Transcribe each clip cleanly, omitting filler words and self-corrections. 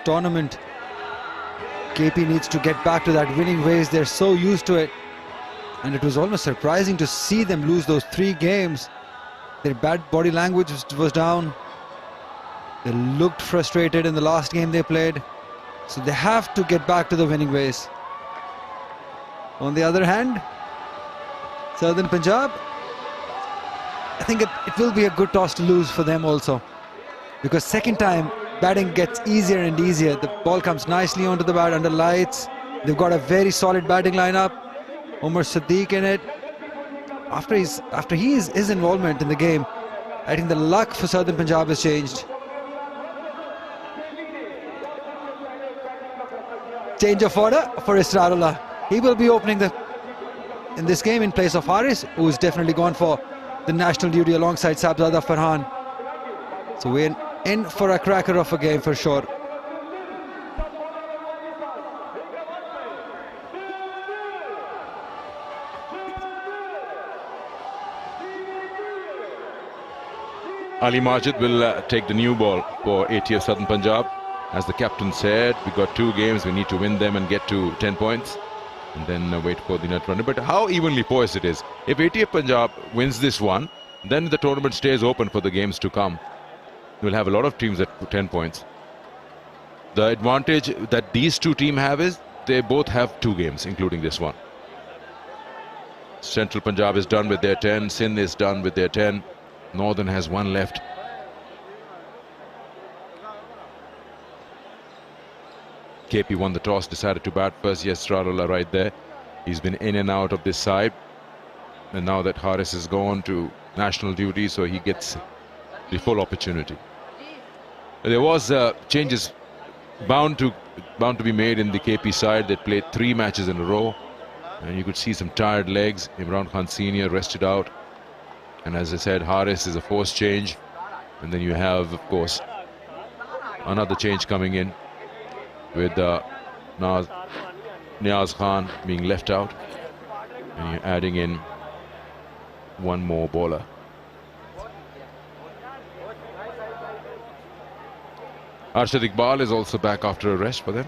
tournament. KP needs to get back to that winning ways. They're so used to it. And it was almost surprising to see them lose those 3 games. Their bad body language was down. They looked frustrated in the last game they played. So they have to get back to the winning ways. On the other hand, Southern Punjab, I think it will be a good toss to lose for them also. Because second time, batting gets easier and easier. The ball comes nicely onto the bat under lights. They've got a very solid batting lineup. Umar Sadiq in it. After his involvement in the game, I think the luck for Southern Punjab has changed. Change of order for Israrullah. He will be opening in this game in place of Haris, who is definitely gone for the national duty alongside Sabzada Farhan. So we're in for a cracker of a game for sure. Ali Majid will take the new ball for ATF Southern Punjab. As the captain said, we got 2 games, we need to win them and get to 10 points and then wait for the net runner. But how evenly poised it is. If ATF Punjab wins this one, then the tournament stays open for the games to come. We'll have a lot of teams at 10 points. The advantage that these 2 teams have is they both have 2 games, including this one. Central Punjab is done with their 10, Sindh is done with their 10. Northern has 1 left. KP won the toss, decided to bat first. Yes, Israrullah right there. He's been in and out of this side. And now that Haris has gone to national duty, so he gets the full opportunity. There was changes bound to be made in the KP side. They played 3 matches in a row. And you could see some tired legs. Imran Khan Senior rested out. And as I said, Haris is a forced change. And then you have, of course, another change coming in with Niaz Khan being left out. And you're adding in 1 more bowler. Arshad Iqbal is also back after a rest for them.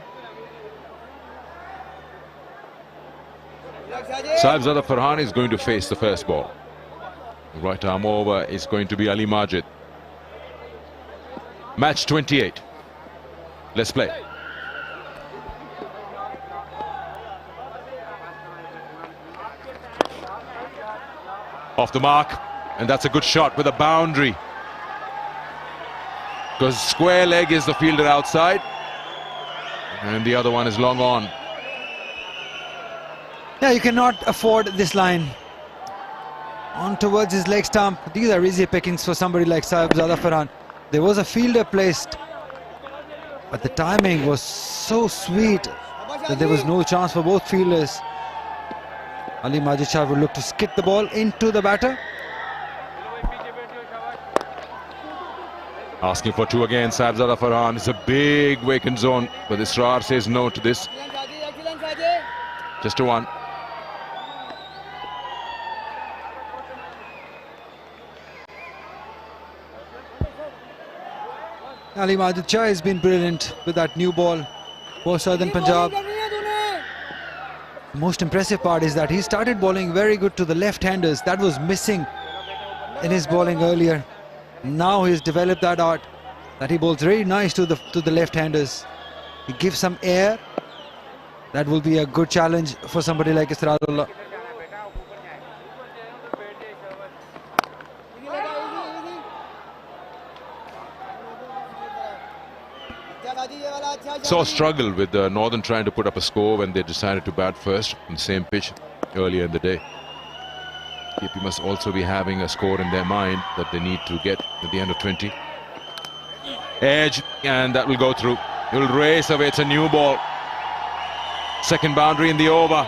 Sahibzada Farhan is going to face the first ball. Right arm over is going to be Ali Majid. Match 28. Let's play. Off the mark, and that's a good shot with a boundary. Because square leg is the fielder outside, and the other one is long on. Yeah, you cannot afford this line. On towards his leg stump. These are easy pickings for somebody like Sahibzada Farhan. There was a fielder placed, but the timing was so sweet that there was no chance for both fielders. Ali Majid Shah would look to skip the ball into the batter. Asking for 2 again, Sahibzada Farhan. It's a big vacant zone, but Israr says no to this. Just a 1. Ali Majid Shah has been brilliant with that new ball for Southern Punjab. The most impressive part is that he started bowling very good to the left-handers. That was missing in his bowling earlier. Now he's developed that art, that he bowls very nice to the left-handers. He gives some air. That will be a good challenge for somebody like Israrullah. Saw a struggle with Northern trying to put up a score when they decided to bat first on the same pitch earlier in the day. KP must also be having a score in their mind that they need to get at the end of 20. Edge, and that will go through. It will race away. It's a new ball. Second boundary in the over.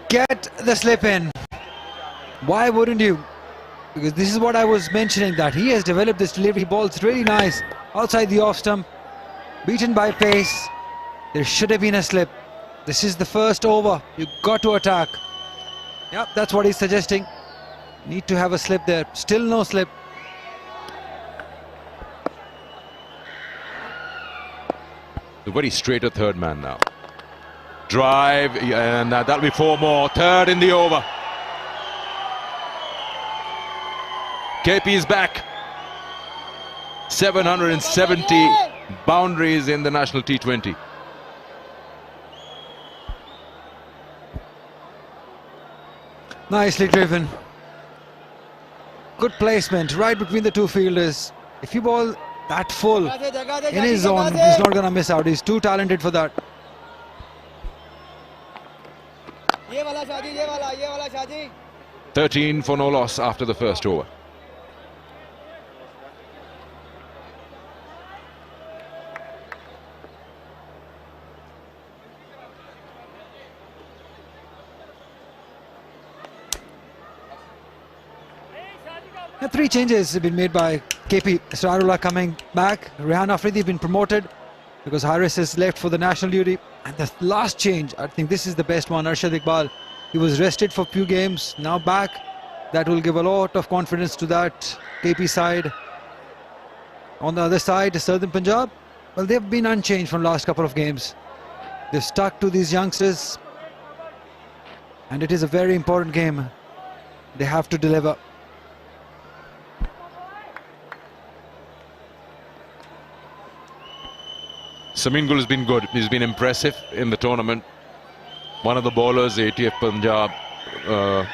Get the slip in. Why wouldn't you? Because this is what I was mentioning, that he has developed this delivery. He bowls really nice outside the off stump, beaten by pace. There should have been a slip. This is the first over. You got to attack. Yep, that's what he's suggesting. Need to have a slip there. Still no slip. The very straighter third man now. Drive, and that'll be 4 more. Third in the over. KP is back. 770 boundaries in the national T20. Nicely driven. Good placement right between the two fielders. If you bowl that full in his zone, he's not going to miss out. He's too talented for that. 13 for no loss after the first over. Yeah, 3 changes have been made by KP. Asrarullah coming back. Rehan Afridi been promoted because Haris is left for the national duty. And the last change, I think this is the best one, Arshad Iqbal. He was rested for a few games, now back. That will give a lot of confidence to that KP side. On the other side, Southern Punjab, well, they've been unchanged from last couple of games. They've stuck to these youngsters. And it is a very important game. They have to deliver. Samin Gul has been good. He's been impressive in the tournament. One of the bowlers, ATF Punjab,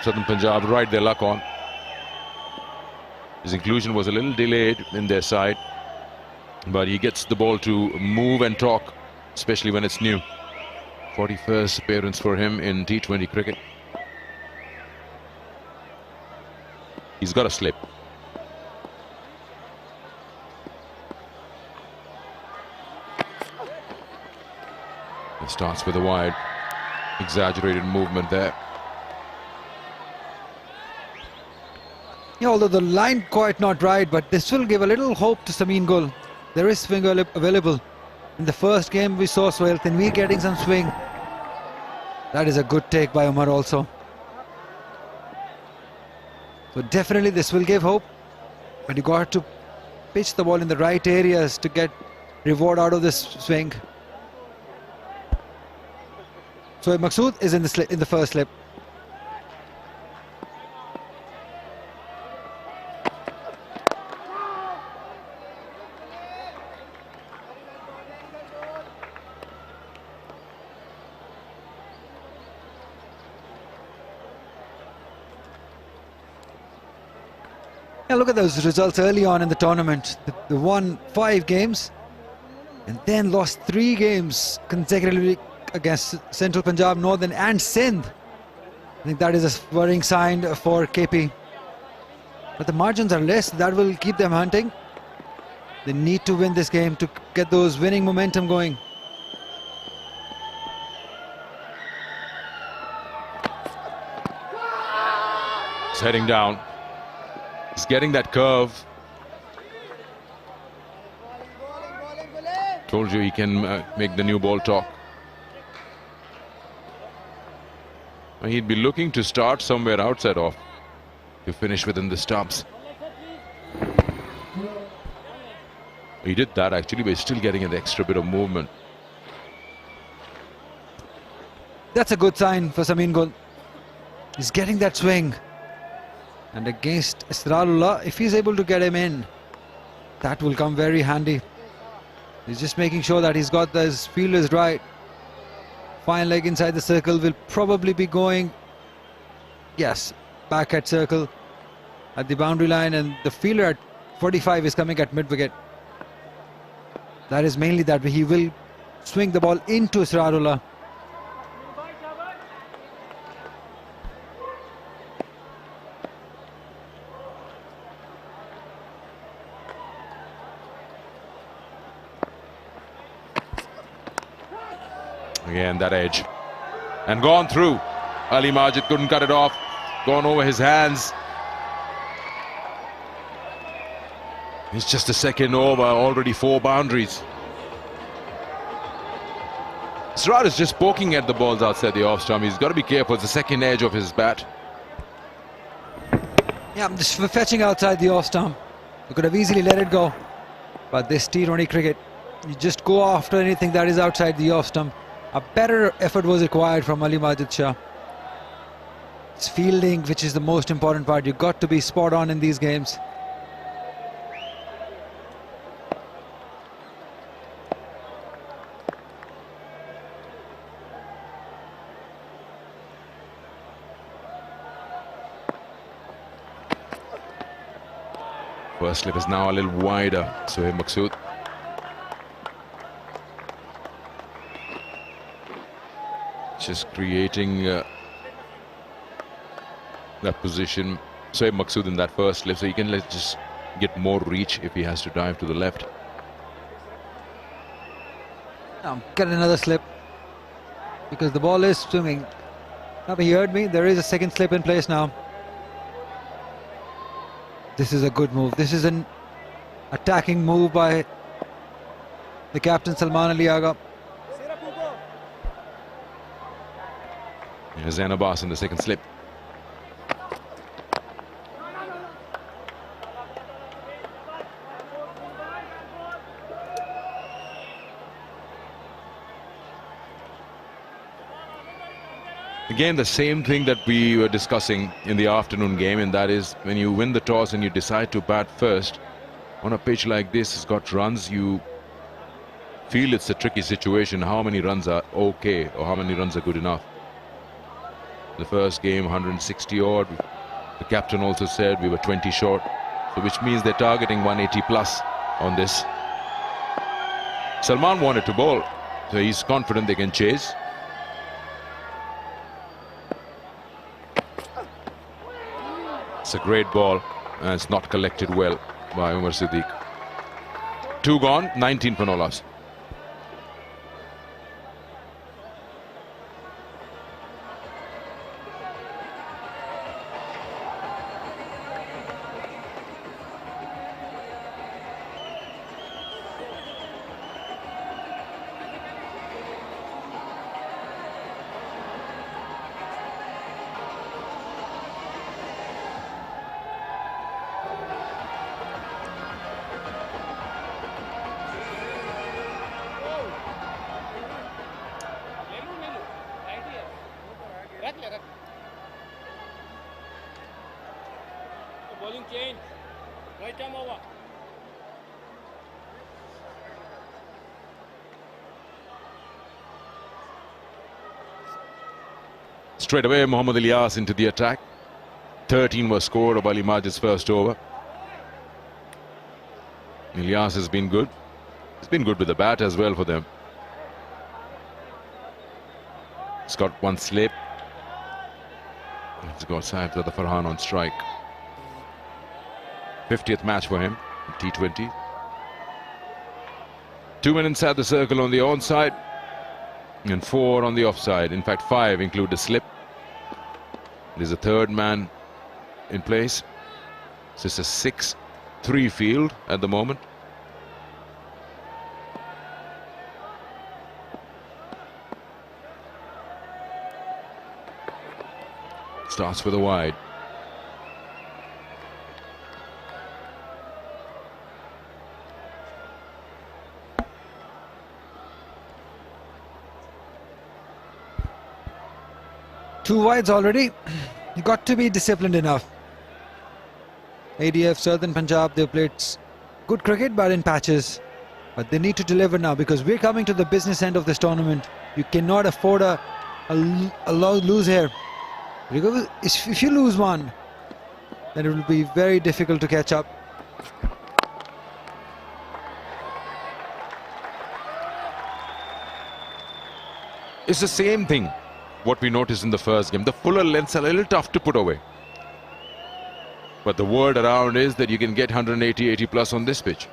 Southern Punjab, ride their luck on. His inclusion was a little delayed in their side, but he gets the ball to move and talk, especially when it's new. 41st appearance for him in T20 cricket. He's got a slip. It starts with a wide, exaggerated movement there. Yeah, although the line quite not right, but this will give a little hope to Samin Gul. There is swing available. In the first game we saw Sohail Tanveer getting some swing. That is a good take by Umar also. So definitely this will give hope. But you got to pitch the ball in the right areas to get reward out of this swing. So Maqsood is in the first slip. Yeah, look at those results early on in the tournament. They won 5 games and then lost 3 games consecutively against Central Punjab, Northern and Sindh. I think that is a worrying sign for KP. But the margins are less. That will keep them hunting. They need to win this game to get those winning momentum going. He's heading down. He's getting that curve. Told you he can make the new ball talk. He'd be looking to start somewhere outside off to finish within the stumps. He did that actually, but he's still getting an extra bit of movement. That's a good sign for Samin Gul. He's getting that swing. And against Asrarullah, if he's able to get him in, that will come very handy. He's just making sure that he's got his fielders right. Fine leg inside the circle will probably be going, yes, back at circle at the boundary line, and the fielder at 45 is coming at mid-wicket. That is mainly that he will swing the ball into Asrarullah. Again, that edge. And gone through. Ali Majid couldn't cut it off. Gone over his hands. It's just a second over, already 4 boundaries. Siraj is just poking at the balls outside the off stump. He's got to be careful. It's the second edge of his bat. Yeah, just fetching outside the off stump. You could have easily let it go. But this T20 cricket, You just go after anything that is outside the off stump. A better effort was required from Ali Majid Shah. It's fielding which is the most important part. You've got to be spot on in these games. First slip is now a little wider. Sohaib Maqsood. Just creating that position. Sohaib Maqsood in that first slip, so he can just get more reach if he has to dive to the left. Now get another slip because the ball is swimming. Now he heard me. There is a second slip in place now. This is a good move. This is an attacking move by the captain Salman Ali Agha. Zain Abbas in the second slip. Again, the same thing that we were discussing in the afternoon game, and that is when you win the toss and you decide to bat first on a pitch like this, it's got runs, you feel it's a tricky situation. How many runs are okay or how many runs are good enough? The first game 160 odd. The captain also said we were 20 short, so which means they're targeting 180 plus on this. Salman wanted to bowl, so he's confident they can chase. It's a great ball and it's not collected well by Umar Siddiq. 2 gone, 19 for no loss. Bowling change. Right arm over. Straight away, Mohammad Ilyas into the attack. 13 was scored of Ali Majid's first over. Ilyas has been good. He's been good with the bat as well for them. He's got one slip. He's got Saif Zada Farhan on strike. 50th match for him in T20. 2 men inside the circle on the onside and 4 on the offside. In fact, 5 include a slip. There's a third man in place. So it's a 6-3 field at the moment. Starts with a wide. Two wides already. You got to be disciplined enough. ADF, Southern Punjab, they've played good cricket but in patches. But they need to deliver now because we're coming to the business end of this tournament. You cannot afford a lose here. Because if you lose one, then it will be very difficult to catch up. It's the same thing what we noticed in the first game. The fuller lengths are a little tough to put away. But the word around is that you can get 180, 80 plus on this pitch.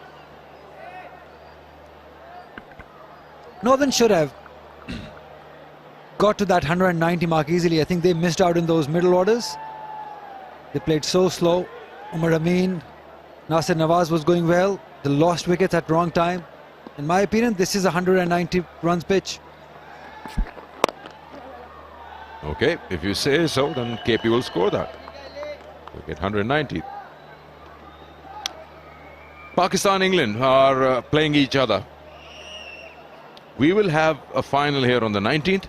Northern should have got to that 190 mark easily. I think they missed out in those middle orders. They played so slow. Umar Amin, Nasir Nawaz was going well. They lost wickets at wrong time. In my opinion, this is a 190 runs pitch. Okay, if you say so, then KP will score that. We'll get 190. Pakistan, England are playing each other We will have a final here on the 19th,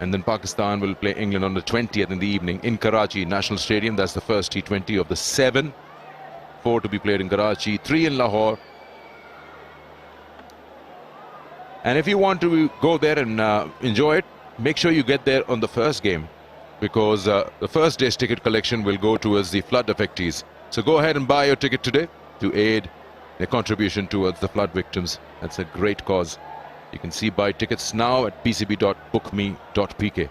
and then Pakistan will play England on the 20th in the evening in Karachi National Stadium. That's the first T20 of the 7. 4 to be played in Karachi, 3 in Lahore. And if you want to go there and enjoy it, make sure you get there on the first game, because the first day's ticket collection will go towards the flood affectees. So go ahead and buy your ticket today to aid their contribution towards the flood victims. That's a great cause. You can see buy tickets now at pcb.bookme.pk.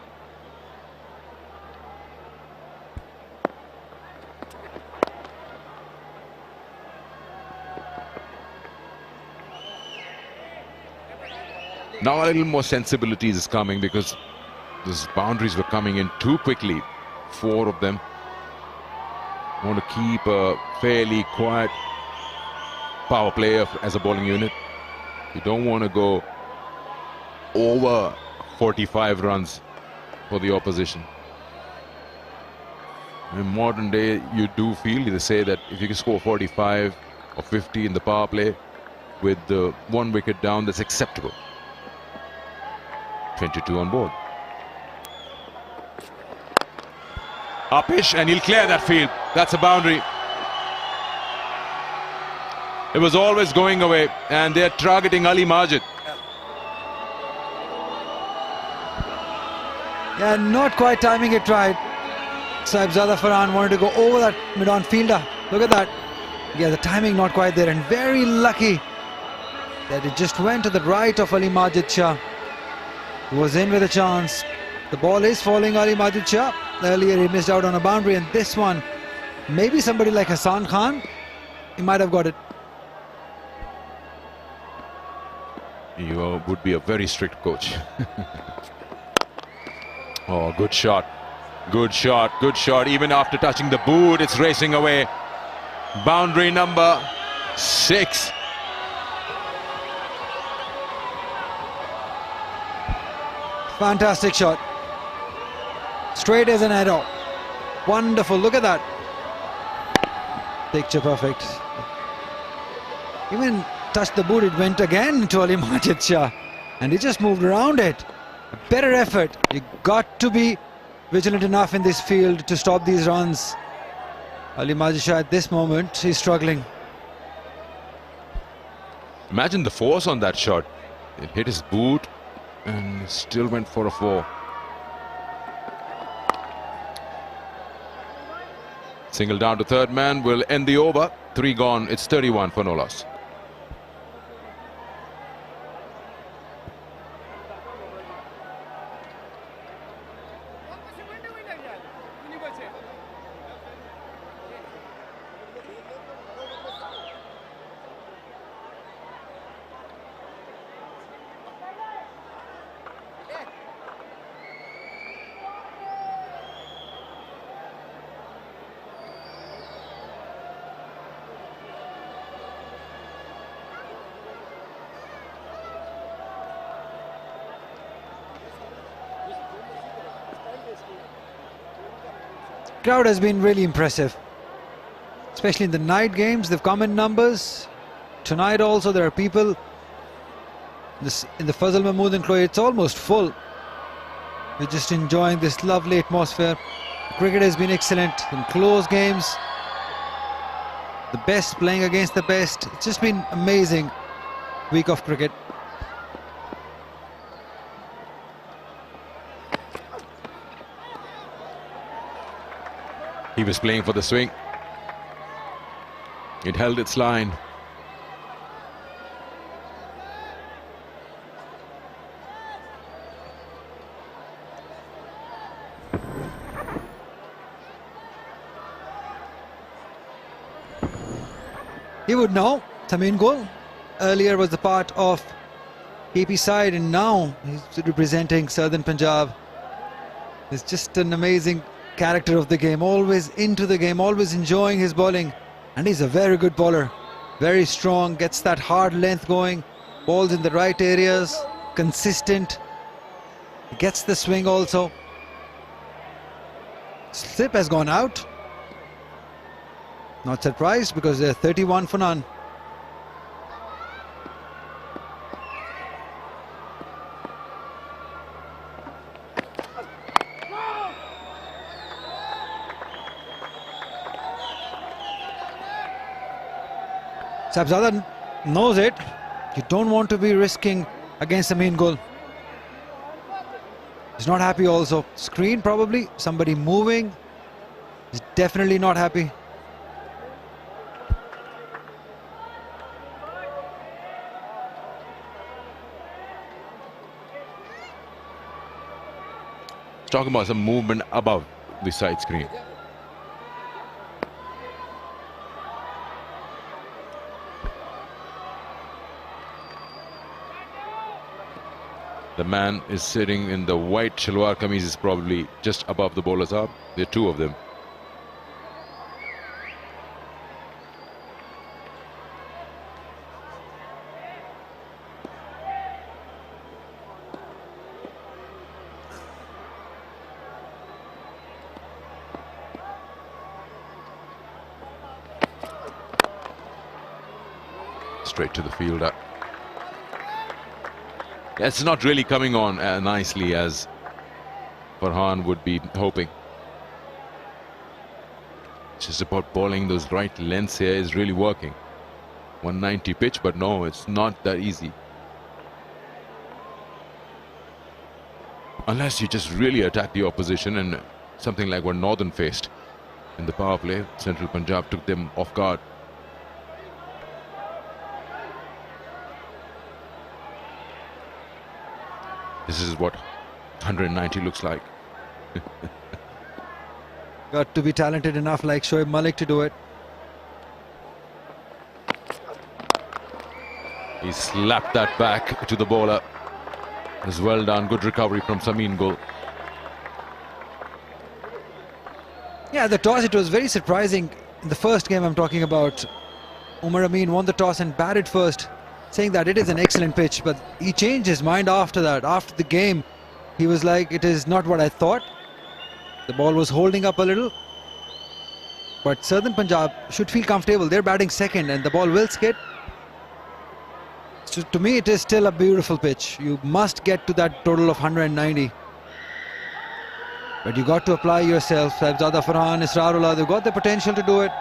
Now a little more sensibility is coming, because these boundaries were coming in too quickly. 4 of them. Want to keep a fairly quiet power play as a bowling unit. You don't want to go over 45 runs for the opposition. In modern day, you do feel, they say that if you can score 45 or 50 in the power play with the 1 wicket down, that's acceptable. 22 on board. Upish, and he'll clear that field. That's a boundary. It was always going away, and they're targeting Ali Majid. Yeah, not quite timing it right. Saibzada Farhan wanted to go over that mid-on fielder. Look at that. Yeah, the timing not quite there, and very lucky that it just went to the right of Ali Majid Shah, who was in with a chance. The ball is falling Ali Majid Shah. Earlier he missed out on a boundary, and this one, maybe somebody like Hassan Khan, he might have got it. You would be a very strict coach. Oh, good shot. Good shot, good shot. Even after touching the boot, it's racing away. Boundary number 6. Fantastic shot. Straight as an arrow. Wonderful, look at that. Picture perfect. Even touched the boot, it went again to Ali Majid Shah, and he just moved around it. Better effort. You got to be vigilant enough in this field to stop these runs. Ali Majid Shah at this moment, he's struggling. Imagine the force on that shot. It hit his boot and still went for a 4. Single down to third man will end the over. 3 gone. It's 31 for no loss. Crowd has been really impressive, especially in the night games. They've come in numbers. Tonight also there are people in the Fazal Mahmood enclosure. It's almost full. We're just enjoying this lovely atmosphere. Cricket has been excellent in close games. The best playing against the best. It's just been amazing week of cricket. He was playing for the swing. It held its line. He would know. Tamim Gul earlier was the part of KP side, and now he's representing Southern Punjab. He's just an amazing character of the game, always into the game, always enjoying his bowling, and he's a very good bowler, very strong, gets that hard length going, balls in the right areas, consistent, gets the swing also. Slip has gone out, not surprised because they're 31 for none. Sahibzada knows it. You don't want to be risking against the main goal. He's not happy also. Screen probably, somebody moving. He's definitely not happy. Talking about some movement above the side screen. The man is sitting in the white shalwar kameez is probably just above the bowler's arm. There are two of them. Straight to the fielder. It's not really coming on nicely as Farhan would be hoping. Just about bowling those right lengths here is really working. 190 pitch, but no, it's not that easy. Unless you just really attack the opposition, and something like what Northern faced in the power play. Central Punjab took them off guard. This is what 190 looks like. Got to be talented enough like Shoaib Malik to do it. He slapped that back to the bowler. It was well done. Good recovery from Sameen Gul. Yeah, the toss, it was very surprising. In the first game I'm talking about, Umar Amin won the toss and batted first, saying that it is an excellent pitch, but he changed his mind after that. After the game, he was like, it is not what I thought. The ball was holding up a little, but Southern Punjab should feel comfortable. They're batting second and the ball will skid. So to me, it is still a beautiful pitch. You must get to that total of 190. But you got to apply yourself. Sahibzada, Farhan, Israrullah, they've got the potential to do it.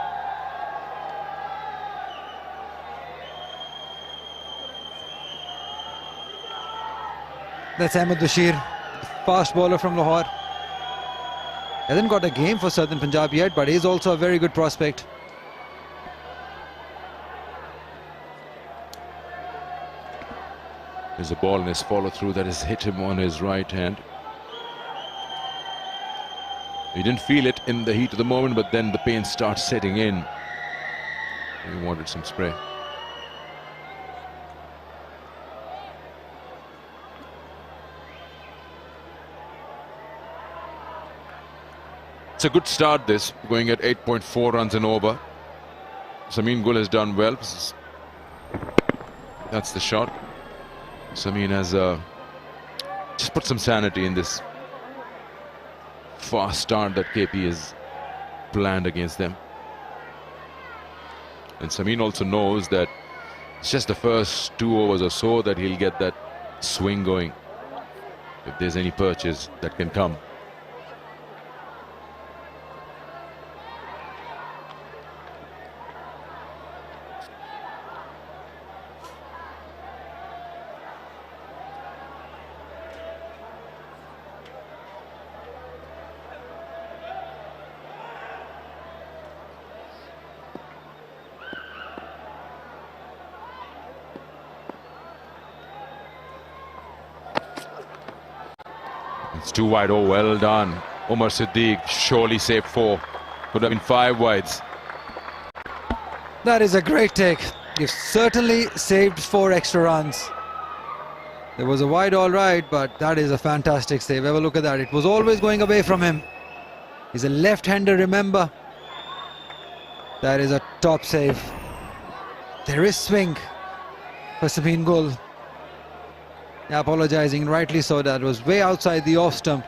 That's Ahmed Bashir, fast bowler from Lahore. Hasn't got a game for Southern Punjab yet, but he's also a very good prospect. There's a ball in his follow through that has hit him on his right hand. He didn't feel it in the heat of the moment, but then the pain starts setting in. He wanted some spray. It's a good start, this, going at 8.4 runs and over. Sameen Gul has done well. That's the shot. Sameen has just put some sanity in this fast start that KP has planned against them. And Sameen also knows that it's just the first 2 overs or so that he'll get that swing going, if there's any purchase that can come. It's too wide. Oh, well done. Umar Siddiq surely saved 4. Could have been 5 wides. That is a great take. You've certainly saved 4 extra runs. There was a wide all right, but that is a fantastic save. Have a look at that. It was always going away from him. He's a left-hander, remember. That is a top save. There is swing for Sameen Gul. Apologizing, rightly so. That was way outside the off stump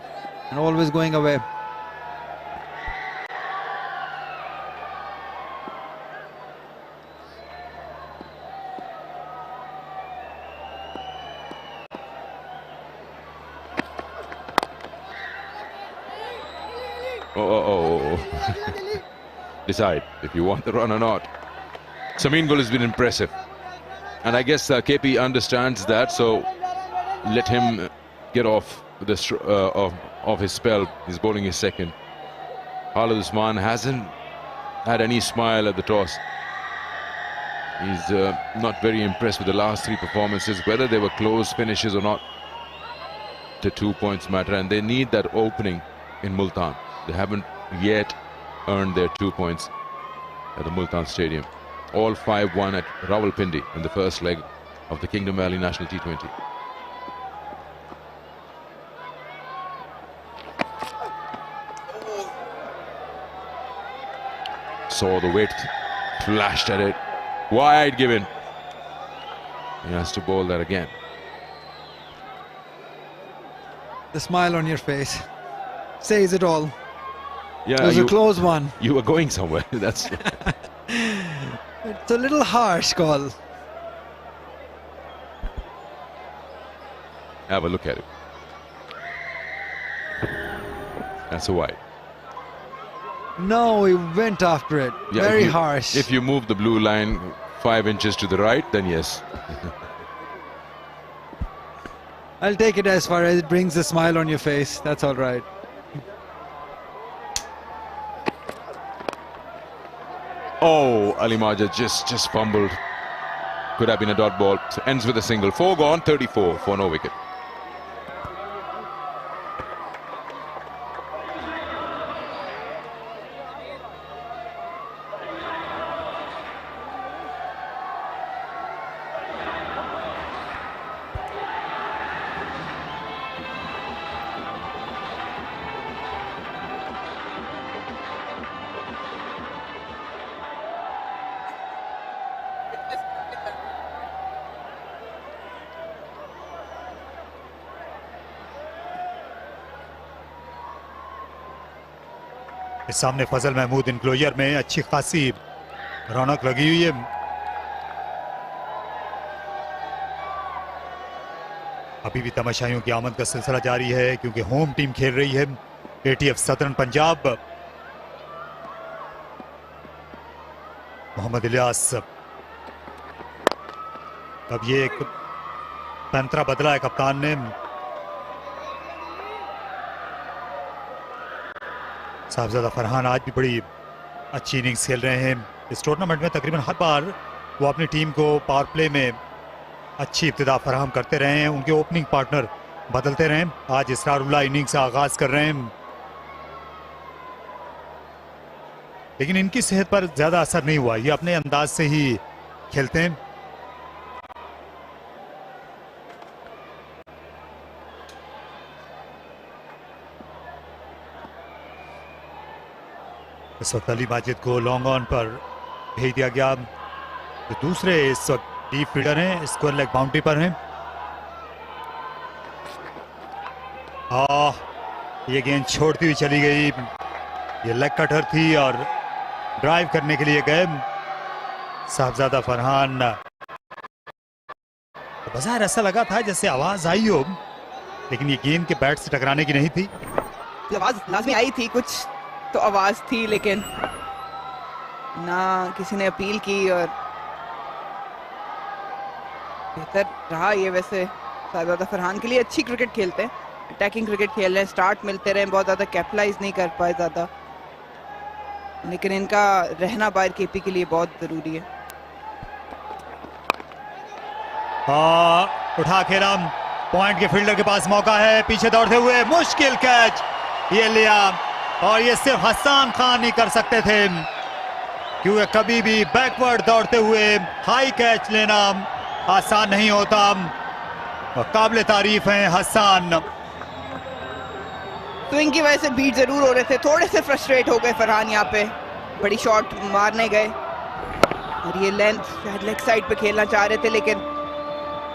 and always going away. Oh. Decide if you want the run or not. Samin Gul has been impressive, and I guess KP understands that, so let him get off this of his spell. He's bowling his second. Khalid Usman hasn't had any smile at the toss. He's not very impressed with the last three performances, whether they were close finishes or not. The 2 points matter, and they need that opening in Multan. They haven't yet earned their 2 points at the Multan Stadium. All 5-1 at Rawalpindi in the first leg of the Kingdom Valley National T20. Saw the width, flashed at it, wide given. He has to bowl that again. The smile on your face says it all. Yeah, it was a close one. You were going somewhere. That's. It's a little harsh call. Have a look at it. That's a wide. No, he went after it. Yeah, Very harsh. If you move the blue line 5 inches to the right, then yes. I'll take it as far as it brings a smile on your face. That's all right. Oh, Ali Majid just fumbled. Could have been a dot ball. So ends with a single. 4 gone, 34 for no wicket. सामने फजल Mahmood enclosure में अच्छी खासी रौनक लगी हुई है। अभी भी तमाशाइयों की आमद का सिलसिला जारी है क्योंकि होम टीम खेल रही है ATF सदर्न पंजाब। मोहम्मद इलियास, अब ये एक पैंतरा बदला है कप्तान ने। साहबजादा फरहान आज भी बड़ी अच्छी इनिंग्स खेल रहे हैं इस टूर्नामेंट में। तकरीबन हर बार वो अपनी टीम को पावर प्ले में अच्छी इब्तिदा फराहम करते रहे हैं, उनके ओपनिंग पार्टनर बदलते रहे। आज इसरारुल्लाह इनिंग्स का आगाज कर रहे हैं, लेकिन इनकी सेहत पर ज्यादा असर नहीं हुआ। ये अपने अंदाज से ही खेलते हैं। इस वक्त अली माजिद को लॉन्ग ऑन पर भेज दिया गया। तो दूसरे इस वक्त डीप फील्डर हैं, स्क्वायर लेग बाउंड्री पर हैं। ये गेंद छोड़ती हुई चली गई। ये लेग कटर थी और ड्राइव करने के लिए गए साहबजादा फरहान। तो बाजार ऐसा लगा था जैसे आवाज आई हो, लेकिन ये गेंद के बैट से टकराने की नहीं थी। आवाज लाजमी आई थी, कुछ तो आवाज थी, लेकिन ना किसी ने अपील की और बेहतर रहा ये। वैसे साहबजादा फरहान के लिए अच्छी क्रिकेट खेलते हैं, अटैकिंग क्रिकेट खेल रहे हैं, स्टार्ट मिलते रहे, बहुत ज्यादा कैपिटलाइज नहीं कर पाए ज्यादा, लेकिन इनका रहना बाहर केपी के लिए बहुत जरूरी है। उठा खेला, पॉइंट के फील्डर के पास मौका है, पीछे दौड़ते हुए मुश्किल कैच ये लिया, और ये सिर्फ हसन खान नहीं कर सकते थे, क्योंकि कभी भी बैकवर्ड दौड़ते हुए हाई कैच लेना आसान नहीं होता। और काबिल तारीफ हैं हसन। स्विंग की वजह से बीट जरूर हो रहे थे, थोड़े से फ्रस्ट्रेट हो गए फरहान यहाँ पे, बड़ी शॉट मारने गए और ये लेंथ शायद लेग साइड पे खेलना चाह रहे थे, लेकिन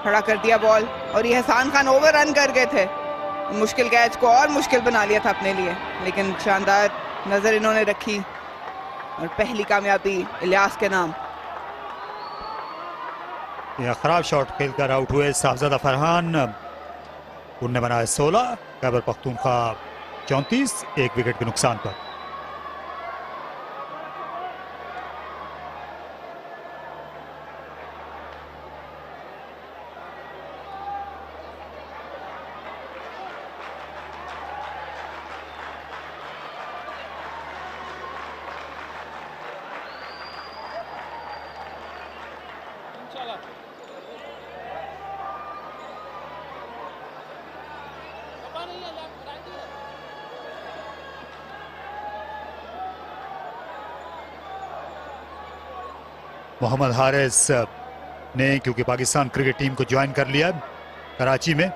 खड़ा कर दिया बॉल। और ये हसन खान ओवर रन कर गए थे, मुश्किल कैच को और मुश्किल बना लिया था अपने लिए, लेकिन शानदार नजर इन्होंने रखी और पहली कामयाबी इलियास के नाम। यह खराब शॉट खेलकर आउट हुए साहबजादा फरहान। उनने बनाया 16, खैबर पख्तूनख्वा 34, 1 विकेट के नुकसान पर। मोहम्मद हारिस ने क्योंकि पाकिस्तान क्रिकेट टीम को ज्वाइन कर लिया कराची में,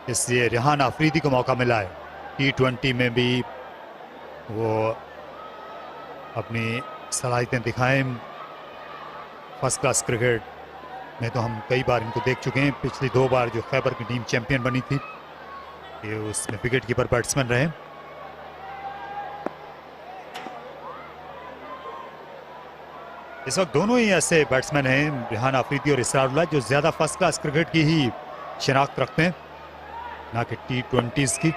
इसलिए रेहान अफरीदी को मौका मिला है। T20 में भी वो अपनी सलाहियतें दिखाएं। फर्स्ट क्लास क्रिकेट में तो हम कई बार इनको देख चुके हैं। पिछली 2 बार जो खैबर की टीम चैंपियन बनी थी, ये उसमें विकेट कीपर बैट्समैन रहे। इस वक्त दोनों ही ऐसे बैट्समैन हैं, रेहान अफरीदी और इसरारुल्लाह, जो ज्यादा फर्स्ट क्लास क्रिकेट की ही शिनाख्त रखते हैं, ना कि T20s की।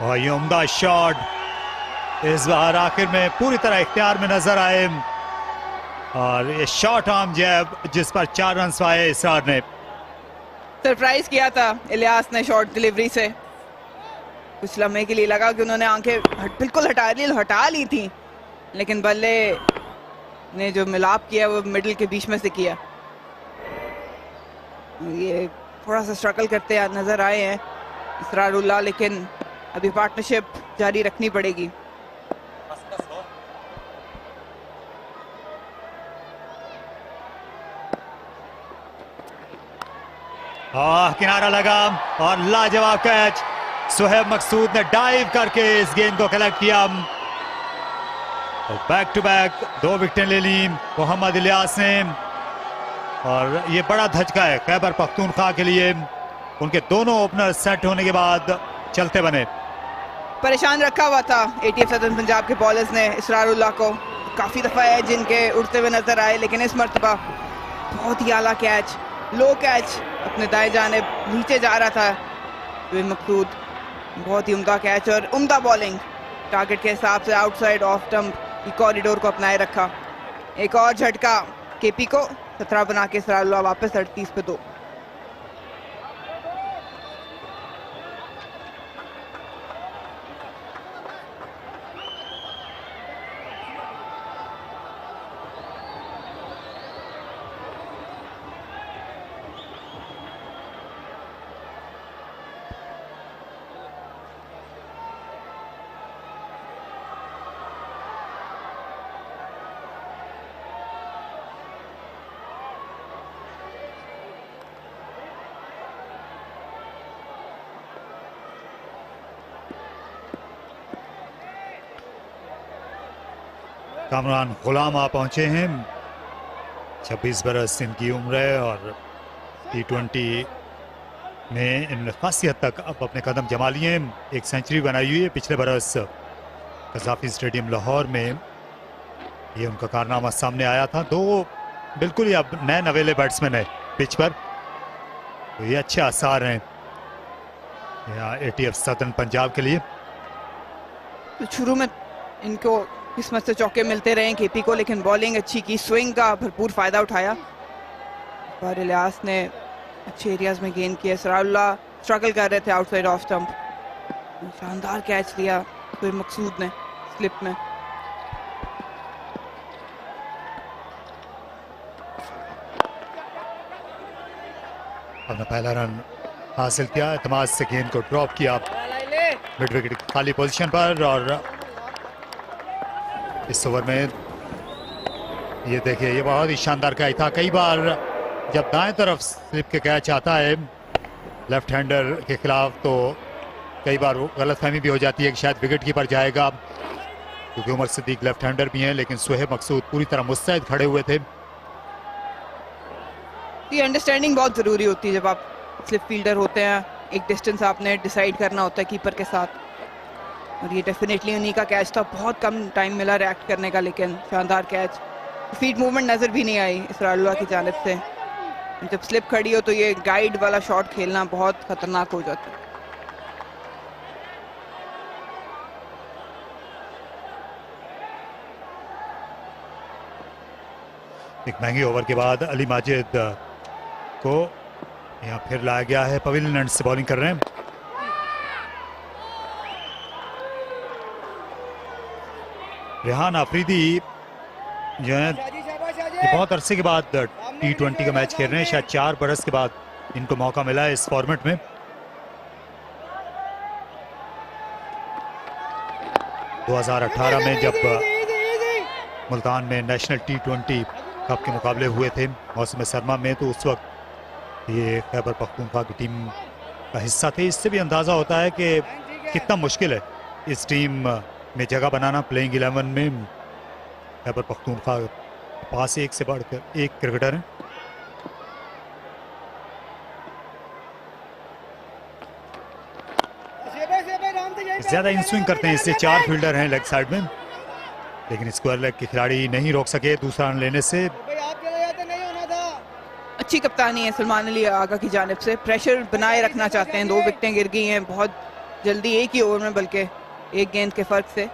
और ये उम्दा शॉट इस बार आखिर में पूरी तरह इख्तियार में नजर आए, और ये शॉर्ट आर्म जैब जिस पर 4 रन पाए इसरार ने। सरप्राइज किया था इलियास ने शॉर्ट डिलीवरी से। कुछ लम्हे के लिए लगा कि उन्होंने आंखें बिल्कुल हटा ली थी, लेकिन बल्ले ने जो मिलाप किया वो मिडिल के बीच में से किया। ये थोड़ा सा स्ट्रगल करते नजर आए हैं इसरारुल्लाह, लेकिन अभी पार्टनरशिप जारी रखनी पड़ेगी। किनारा लगा और लाजवाब कैच। सुहेब मकसूद ने डाइव करके इस गेंद को कलेक्ट किया। बैक टू बैक 2 विकेटें ले ली मोहम्मद इलियास ने, और ये बड़ा धचका है खैबर पख्तूनख्वा के लिए। उनके दोनों ओपनर सेट होने के बाद चलते बने। परेशान रखा हुआ था ATF सदर्न पंजाब के बॉलर्स ने इसरारुल्लाह को। काफी दफा है जिनके उड़ते हुए नजर आए, लेकिन इस मर्तबा बहुत ही आला कैच, लो कैच अपने दाएं जानिब नीचे जा रहा था। सुहेब मकसूद, बहुत ही उम्दा कैच और उम्दा बॉलिंग। टारगेट के हिसाब से आउटसाइड ऑफ स्टंप की कॉरिडोर को अपनाए रखा। एक और झटका KP को 17 बना के इसरारुल्लाह वापस 38 पे 2। कामरान गुलाम आ पहुंचे हैं। 26 बरस इनकी उम्र है और T20 में इन्होंने खासी हद तक अब अपने कदम जमा लिए हैं। एक सेंचुरी बनाई हुई है पिछले बरस कज़ाफी स्टेडियम लाहौर में, ये उनका कारनामा सामने आया था। 2 बिल्कुल ही अब नए नवेले बैट्समैन है पिच पर, तो ये अच्छे आसार हैं यहाँ ATF सदर्न पंजाब के लिए। तो शुरू में इनको किस्मत से चौके मिलते रहे KP को, लेकिन बॉलिंग अच्छी की, स्विंग का भरपूर फायदा उठाया। और इलियास ने अच्छे एरियाज में गेंद किया। इसरारुल्लाह स्ट्रगल कर रहे थे आउटसाइड ऑफ स्टंप, शानदार कैच लिया फिर मकसूद ने स्लिप में। अपना पहला रन हासिल किया, एतमाद से गेंद को ड्रॉप किया मिड विकेट खाली पोजीशन पर। और इस ओवर में ये देखिए, ये बहुत ही शानदार कैच था। कई बार जब दाएं तरफ स्लिप के कैच आता है लेफ्ट हैंडर के खिलाफ, तो कई बार गलतफहमी भी हो जाती है कि शायद विकेट कीपर जाएगा, क्योंकि उमर सिद्दीक लेफ्ट हैंडर भी हैं। लेकिन सुहेब मकसूद पूरी तरह मुस्तैद खड़े हुए थे। ये अंडरस्टैंडिंग बहुत जरूरी होती है जब आप स्लिप फील्डर होते हैं। एक डिस्टेंस आपने डिसाइड करना होता है कीपर के साथ, और ये डेफिनेटली उन्हीं का कैच था। बहुत कम टाइम मिला रिएक्ट करने का, लेकिन शानदार कैच। फीट मूवमेंट नजर भी नहीं आई इसरारुल्लाह की जानिब से। जब स्लिप खड़ी हो तो ये गाइड वाला शॉट खेलना बहुत खतरनाक हो जाता है। एक महंगी ओवर के बाद अली माजिद को यहाँ फिर लाया गया है। पवेलियन एंड से बॉलिंग कर रहे हैं। रेहान अफरीदी जो है ये बहुत अरसे के बाद T20 का मैच खेल रहे हैं। शायद 4 बरस के बाद इनको मौका मिला है इस फॉर्मेट में। 2018 में जब मुल्तान में नेशनल T20 कप के मुकाबले हुए थे मौसम सरमा में, तो उस वक्त ये खैबर पख्तूनख्वा की टीम का हिस्सा थे। इससे भी अंदाज़ा होता है कि कितना मुश्किल है इस टीम में जगह बनाना प्लेइंग 11 में। खैबर पख्तूनख्वा के पास एक से बढ़कर एक क्रिकेटर हैं। ज्यादा इन स्विंग करते हैं, इससे 4 फील्डर हैं लेग साइड में, लेकिन स्क्वायर लेग के खिलाड़ी नहीं रोक सके दूसरा रन लेने से। अच्छी कप्तानी है सलमान अली आगा की जानिब से, प्रेशर बनाए रखना चाहते हैं। 2 विकेटें गिर गई हैं बहुत जल्दी, एक ही ओवर में, बल्कि एक गेंद के फर्क से।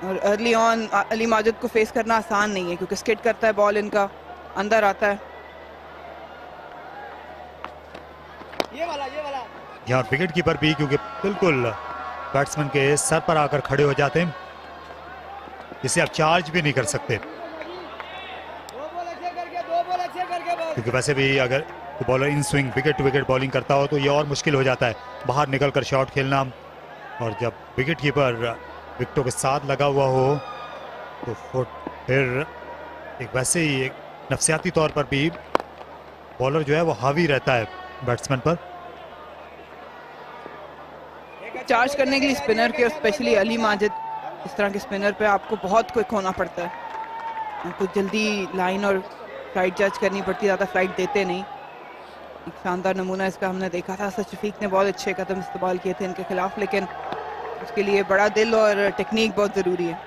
और अर्ली ऑन अली माजिद को फेस करना आसान नहीं है क्योंकि स्किड करता है बॉल, इनका अंदर आता है। ये वाला यहाँ विकेट कीपर भी क्योंकि बिल्कुल बैट्समैन के सर पर आकर खड़े हो जाते हैं, जिसे आप चार्ज भी नहीं कर सकते, क्योंकि वैसे भी अगर bowler in swing wicket to wicket bowling करता हो तो ये और मुश्किल हो जाता है बाहर निकलकर शॉट खेलना। और जब विकेट कीपर विकेटों के साथ लगा हुआ हो तो फिर एक वैसे ही एक नफसियाती तौर पर भी बॉलर जो है वो हावी रहता है बैट्समैन पर। चार्ज करने के लिए स्पिनर के और स्पेशली अली माजिद इस तरह के स्पिनर पे आपको बहुत क्विक होना पड़ता है, आपको जल्दी लाइन और फ्लाइट जज करनी पड़ती है, ज़्यादा फ्लाइट देते नहीं। एक शानदार नमूना इसका हमने देखा था, असद शफीक ने बहुत अच्छे कदम इस्तेमाल किए थे इनके खिलाफ, लेकिन उसके लिए बड़ा दिल और टेक्निक बहुत ज़रूरी है।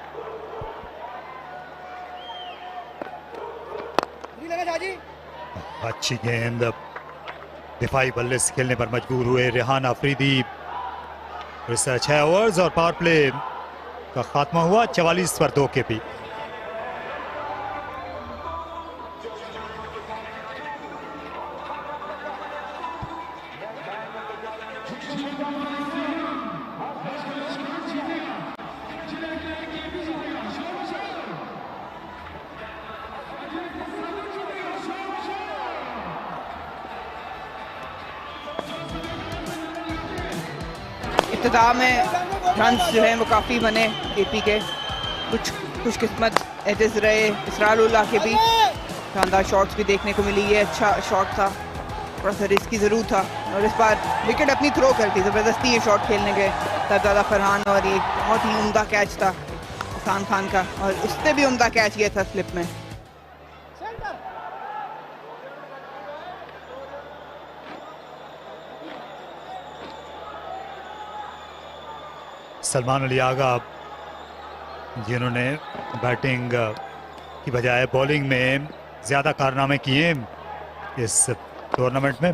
अच्छी गेंद, दिफाई बल्ले से खेलने पर मजबूर हुए रेहान आफरीदी। 6 ओवर्स और पावर प्ले का खात्मा हुआ 44 पर 2 KP। इब्तिदा में रन्स जो हैं वो काफ़ी बने KP के, कुछ खुशकिस्मत एजेस रहे इसरारुल्लाह के भी, शानदार शॉट्स भी देखने को मिली। ये अच्छा शॉट था, थोड़ा सा रिस्की ज़रूर था, और इस बार विकेट अपनी थ्रो कर दी, ज़बरदस्ती ये शॉट खेलने गए सरदादा फरहान, और ये बहुत ही उम्दा कैच था अरसलान खान का, और उससे भी उम्दा कैच ये था स्लिप में। सलमान अली आगा जिन्होंने बैटिंग की बजाय बॉलिंग में ज़्यादा कारनामे किए इस टूर्नामेंट में।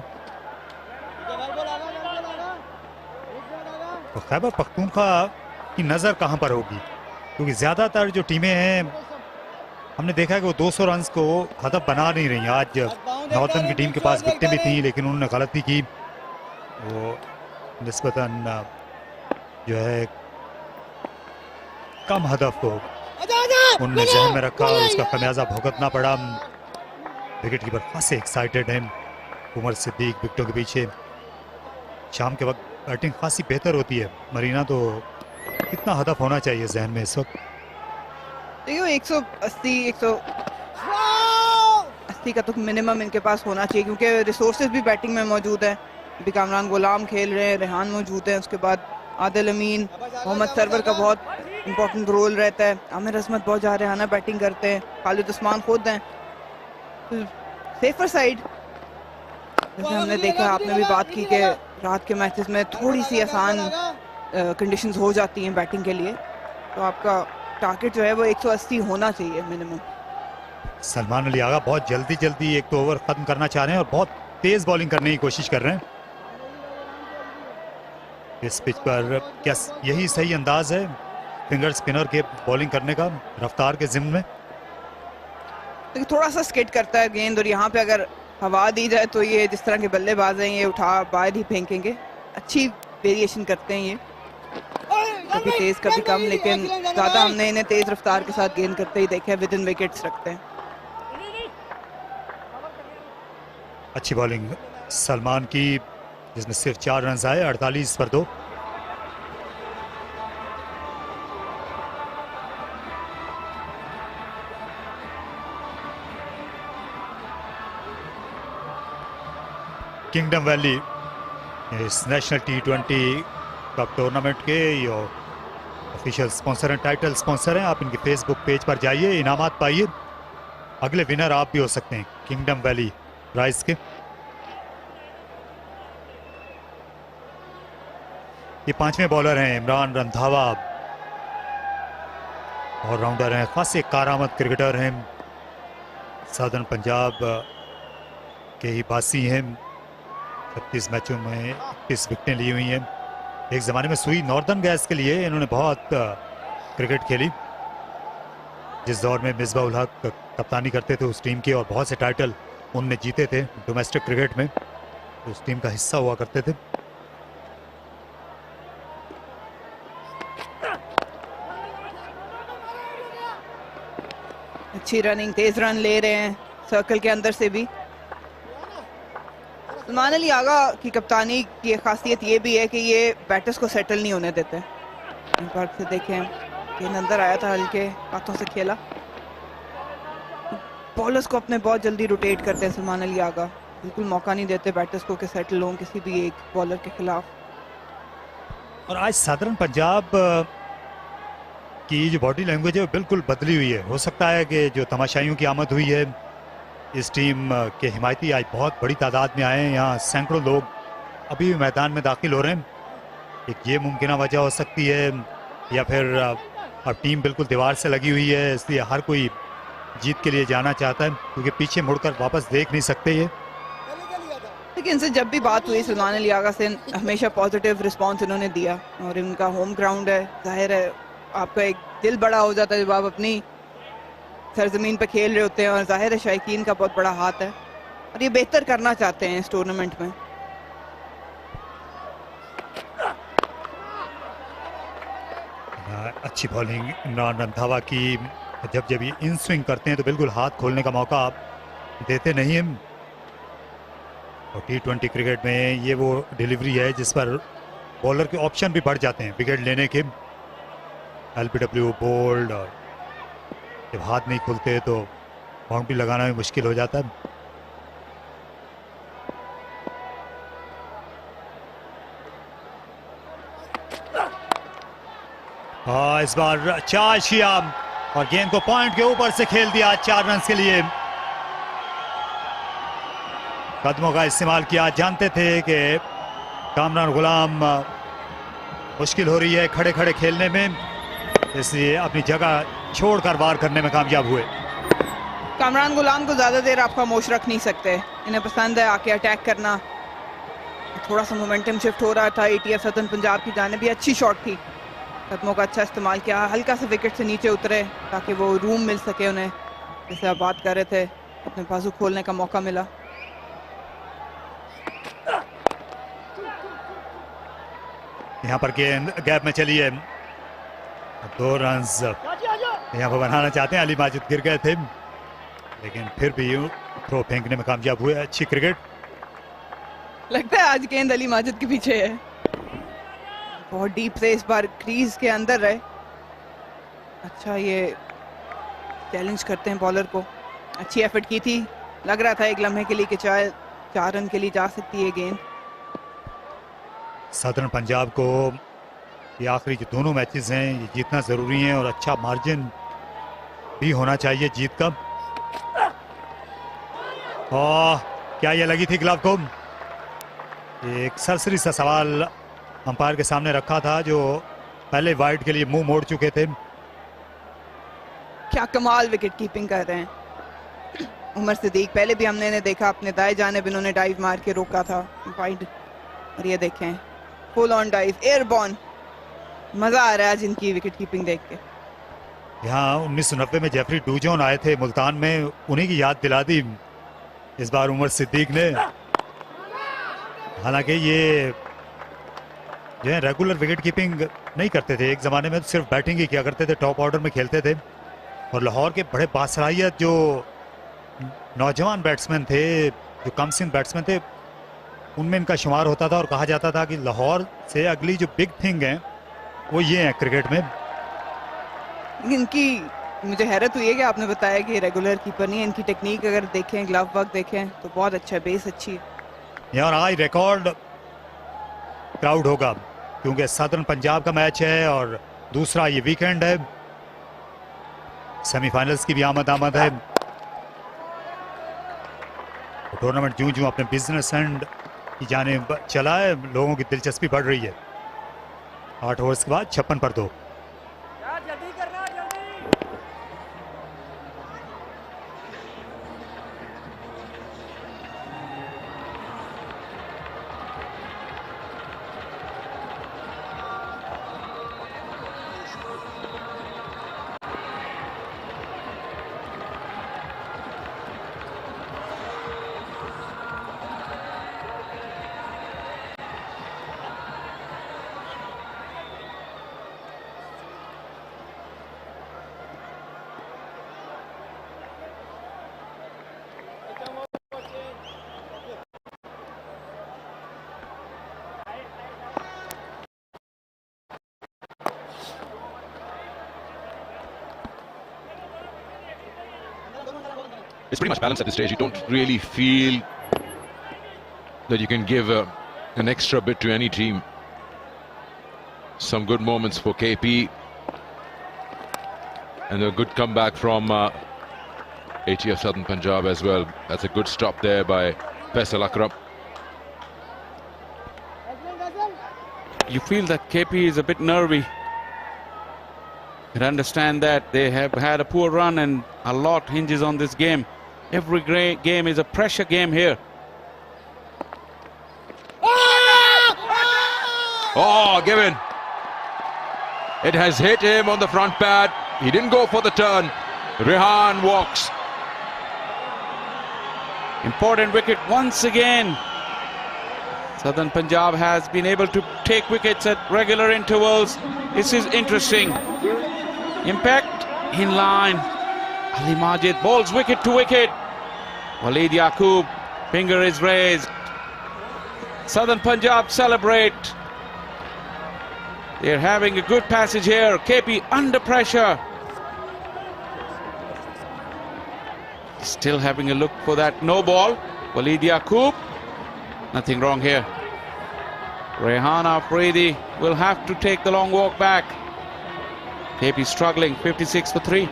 तो खैबर पख्तूनख्वा की नज़र कहां पर होगी, क्योंकि ज़्यादातर जो टीमें हैं हमने देखा है कि वो 200 रन को हदफ बना नहीं रही। आज नॉर्थन की टीम के पास विकेटें भी थी, लेकिन उन्होंने गलती की, वो निस्बतन जो है कम हदफ को उन्होंने जहन में रखा और उसका खमियाजा भुगतना पड़ा। विकेट कीपर खासे एक्साइटेड हैं, उमर सिद्दीक विकेटों के पीछे। शाम के वक्त बैटिंग खासी बेहतर होती है, मरीना तो कितना हदफ होना चाहिए जहन में इस वक्त? देखो 180 का तो मिनिमम इनके पास होना चाहिए, क्योंकि रिसोर्सेज भी बैटिंग में मौजूद है। अभी कामरान गुलाम खेल रहे हैं, रेहान मौजूद है, उसके बाद आदिल अमीन, मोहम्मद सरवर का बहुत इंपॉर्टेंट रोल रहता है, आमिर अजमत बहुत जा रहे हैं, बैटिंग करते हैं, खालिद उस्मान खुद हैं। तो सेफर साइड जैसे हमने देखा, आपने भी बात की कि रात के मैचेस में थोड़ी सी आसान कंडीशंस हो जाती हैं बैटिंग के लिए, तो आपका टारगेट जो है वो 180 होना चाहिए मिनिमम। सलमान अली आगा बहुत जल्दी एक तो ओवर खत्म करना चाह रहे हैं और बहुत तेज बॉलिंग करने की कोशिश कर रहे हैं इस पिच पर। क्या यही सही अंदाज है फिंगर स्पिनर के बॉलिंग करने का रफ्तार के जिम्न में? तो थोड़ा सा स्किड करता है गेंद, और यहाँ पे अगर हवा दी जाए तो ये जिस तरह के बल्लेबाज हैं ये उठा बाहर ही फेंकेंगे। अच्छी वेरिएशन करते हैं ये, कभी तेज कभी कम, लेकिन ज्यादा हमने इन्हें तेज रफ्तार के साथ गेंद करते ही देखा है, विद इन विकेट्स रखते हैं। अच्छी बॉलिंग सलमान की, जिसमें सिर्फ 4 रन आए 48 पर 2। किंगडम वैली इस नेशनल T20 कप टूर्नामेंट के ये ऑफिशियल स्पॉन्सर हैं, टाइटल स्पॉन्सर हैं। आप इनके फेसबुक पेज पर जाइए, इनामात पाइए, अगले विनर आप भी हो सकते हैं किंगडम वैली प्राइज के। ये 5वें बॉलर हैं इमरान रंधावा, ऑलराउंडर हैं, खासे कारआमद क्रिकेटर हैं, सदर्न पंजाब के ही बासी हैं। 36 मैचों में 31 विकेटें ली हुई हैं। एक ज़माने में सुई नॉर्दर्न गैस के लिए इन्होंने बहुत क्रिकेट खेली, जिस दौर में मिसबाह उल हक कप्तानी करते थे उस टीम की, और बहुत से टाइटल उनने जीते थे डोमेस्टिक क्रिकेट में, उस टीम का हिस्सा हुआ करते थे। अच्छी रनिंग, तेज रन ले रहे हैं सर्कल के अंदर से भी। सलमान अली आगा की कप्तानी की खासियत ये भी है कि ये बैटर्स को सेटल नहीं होने देते। पर से देखें कि अंदर आया था, हल्के हाथों से खेला। बॉलर्स को अपने बहुत जल्दी रोटेट करते हैं सलमान अली आगा, बिल्कुल मौका नहीं देते बैटर्स को कि सेटल हों किसी भी एक बॉलर के खिलाफ। और आज सदर्न पंजाब की जो बॉडी लैंग्वेज है वो बिल्कुल बदली हुई है। हो सकता है कि जो तमाशाइयों की आमद हुई है, इस टीम के हिमायती आज बहुत बड़ी तादाद में आए हैं। यहाँ सैकड़ों लोग अभी भी मैदान में दाखिल हो रहे हैं। एक ये मुमकिन वजह हो सकती है, या फिर अब टीम बिल्कुल दीवार से लगी हुई है, इसलिए हर कोई जीत के लिए जाना चाहता है, क्योंकि पीछे मुड़कर वापस देख नहीं सकते ये। लेकिन इनसे जब भी बात हुई सलमान अली आगा से, हमेशा पॉजिटिव रिस्पांस इन्होंने दिया। और इनका होम ग्राउंड है, जाहिर है आपका एक दिल बड़ा हो जाता है जब आप अपनी सरजमीन पे खेल रहे होते हैं, और जाहिर है शायकीन का बहुत बड़ा हाथ है और ये बेहतर करना चाहते हैं इस टूर्नामेंट में। अच्छी बॉलिंग इमरान रंधावा की। जब जब ये इन स्विंग करते हैं तो बिल्कुल हाथ खोलने का मौका आप देते नहीं हैं। और T20 क्रिकेट में ये वो डिलीवरी है जिस पर बॉलर के ऑप्शन भी बढ़ जाते हैं विकेट लेने के। LBW बोल्ड, और जब हाथ नहीं खुलते तो बाउंड्री लगाना भी मुश्किल हो जाता है। इस बार चार किया और गेंद को पॉइंट के ऊपर से खेल दिया 4 रन के लिए। कदमों का इस्तेमाल किया, जानते थे कि कामरान गुलाम मुश्किल हो रही है खड़े खड़े खेलने में, इसलिए अपनी जगह छोड़कर वार करने में कामयाब हुए। कामरान गुलाम को ज्यादा देर आप खामोश रख नहीं सकते, इन्हें पसंद है आके अटैक करना। थोड़ा सा मोमेंटम शिफ्ट हो रहा था ATF सदर्न पंजाब की जानिब, भी अच्छी शॉट थी, कदमों का अच्छा इस्तेमाल किया, हल्का सा विकेट से नीचे उतरे ताकि वो रूम मिल सके उन्हें, जैसे आप बात कर रहे थे, अपने बाजू खोलने का मौका मिला। यहाँ पर गेंद गैप में चली है, 2 रन यहाँ पर बनाना चाहते हैं। अली माजिद गिर गए थे, लेकिन फिर भी थ्रो फेंकने में कामयाब हुए। अच्छी क्रिकेट, लगता है आज गेंद अली माजिद के पीछे है। बहुत डीप से इस बार क्रीज के अंदर रहे। अच्छा, ये चैलेंज करते हैं बॉलर को। अच्छी एफर्ट की थी, लग रहा था एक लम्हे के लिए कि चाहे 4 रन के लिए जा सकती है गेंद। सदर्न पंजाब को ये आखिरी जो दोनों मैचेस हैं ये जीतना जरूरी है, और अच्छा मार्जिन भी होना चाहिए जीत का। क्या ये लगी थी ग्लव को? एक सरसरी सा सवाल अंपायर के सामने रखा था, जो पहले वाइड के लिए मुंह मोड़ चुके थे। क्या कमाल विकेट कीपिंग कर रहे हैं उमर सिद्दीक। पहले भी हमने इन्हें देखा, अपने दाएं जानिब इन्होंने डाइव मार के रोका था वाइड, और ये देखें फुल ऑन डाइव, एयरबॉर्न। मजा आ रहा है आज इनकी विकेट कीपिंग देख के। यहाँ 1990 में जेफरी डूजॉन आए थे मुल्तान में, उन्हीं की याद दिला दी इस बार उमर सिद्दीक ने। हालांकि ये जो है रेगुलर विकेट कीपिंग नहीं करते थे, एक ज़माने में तो सिर्फ बैटिंग ही किया करते थे, टॉप ऑर्डर में खेलते थे। और लाहौर के बड़े बासलाहियत जो नौजवान बैट्समैन थे, जो कम सिन बैट्समैन थे, उनमें इनका शुमार होता था, और कहा जाता था कि लाहौर से अगली जो बिग थिंग है वो ये है क्रिकेट में। इनकी मुझे हैरत हुई है कि आपने बताया कि रेगुलर कीपर नहीं है। इनकी टेक्निक अगर देखें, ग्लव वर्क देखें तो बहुत अच्छा है, बेस अच्छी है। यार हाई रिकॉर्ड क्राउड होगा क्योंकि सदर्न पंजाब का मैच है और दूसरा ये वीकेंड है, सेमीफाइनल्स की भी आमद है। टूर्नामेंट ज्यों ज्यों अपने बिजनेस एंड की जानिब चला है, लोगों की दिलचस्पी बढ़ रही है। 8 ओवर्स के बाद 56 पर 2। It's pretty much balanced at this stage. You don't really feel that you can give an extra bit to any team. Some good moments for KP and a good comeback from ATF Southern Punjab as well. That's a good stop there by Faisal Akram. You feel that KP is a bit nervy. You can understand that they have had a poor run and a lot hinges on this game. Every game is a pressure game here. Oh, given. It has hit him on the front pad. He didn't go for the turn. Rehan walks. Important wicket once again. Southern Punjab has been able to take wickets at regular intervals. This is interesting. Impact in line. Ali Majid bowls wicket to wicket. Walid Yaqub, finger is raised. Southern Punjab celebrate. They're having a good passage here. KP under pressure. Still having a look for that no ball. Walid Yaqub. Nothing wrong here. Rehan Afridi will have to take the long walk back. KP struggling, 56 for 3.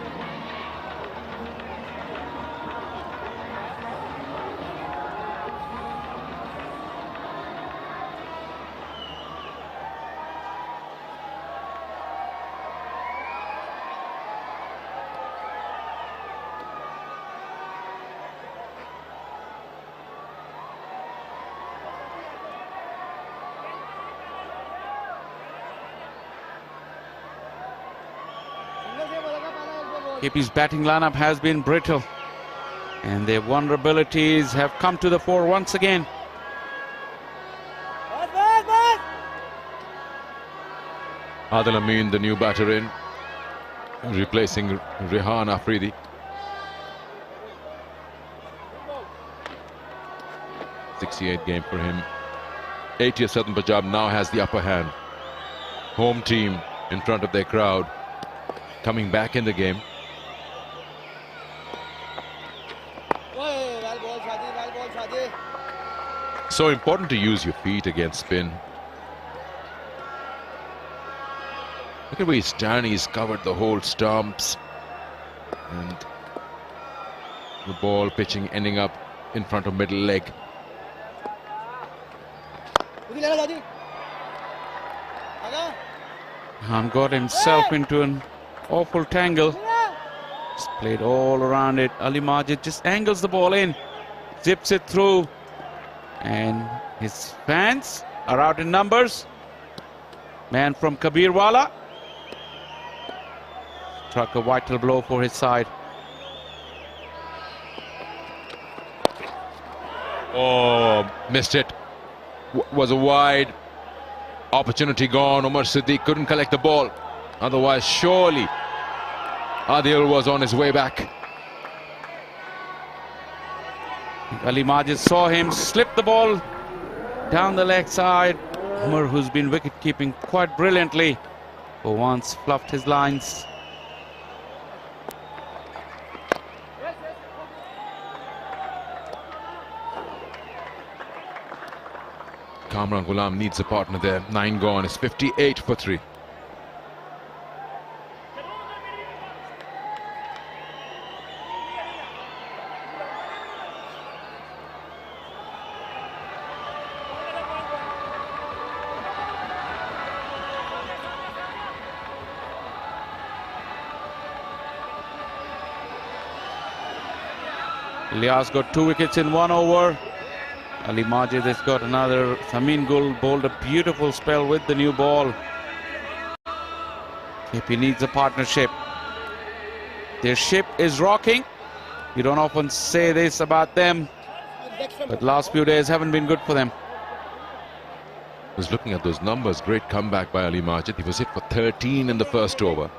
KP's batting lineup has been brittle and their vulnerabilities have come to the fore once again. Adil Amin, the new batter in, replacing Rehan Afridi. .68 game for him. ATF Southern Punjab now has the upper hand. Home team in front of their crowd, coming back in the game. So important to use your feet against spin. Look at where he's standing. He's covered the whole stumps. And the ball pitching, ending up in front of middle leg. Han got himself into an awful tangle. Just played all around it. Ali Majid just angles the ball in, zips it through. And his fans are out in numbers. Man from Kabirwala struck a vital blow for his side. Oh, missed it. Was a wide opportunity gone. Umar Siddiq couldn't collect the ball. Otherwise, surely Adil was on his way back. Ali Majid saw him slip the ball down the leg side. Umar, who's been wicket keeping quite brilliantly, for once fluffed his lines. Kamran Ghulam needs a partner there. 9 gone. It's 58 for 3. Ilyas got 2 wickets in 1 over. Ali Majid has got another. Samin Gul bowled a beautiful spell with the new ball. KP needs a partnership. Their ship is rocking. You don't often say this about them, but last few days haven't been good for them. I was looking at those numbers. Great comeback by Ali Majid. He was hit for 13 in the first over,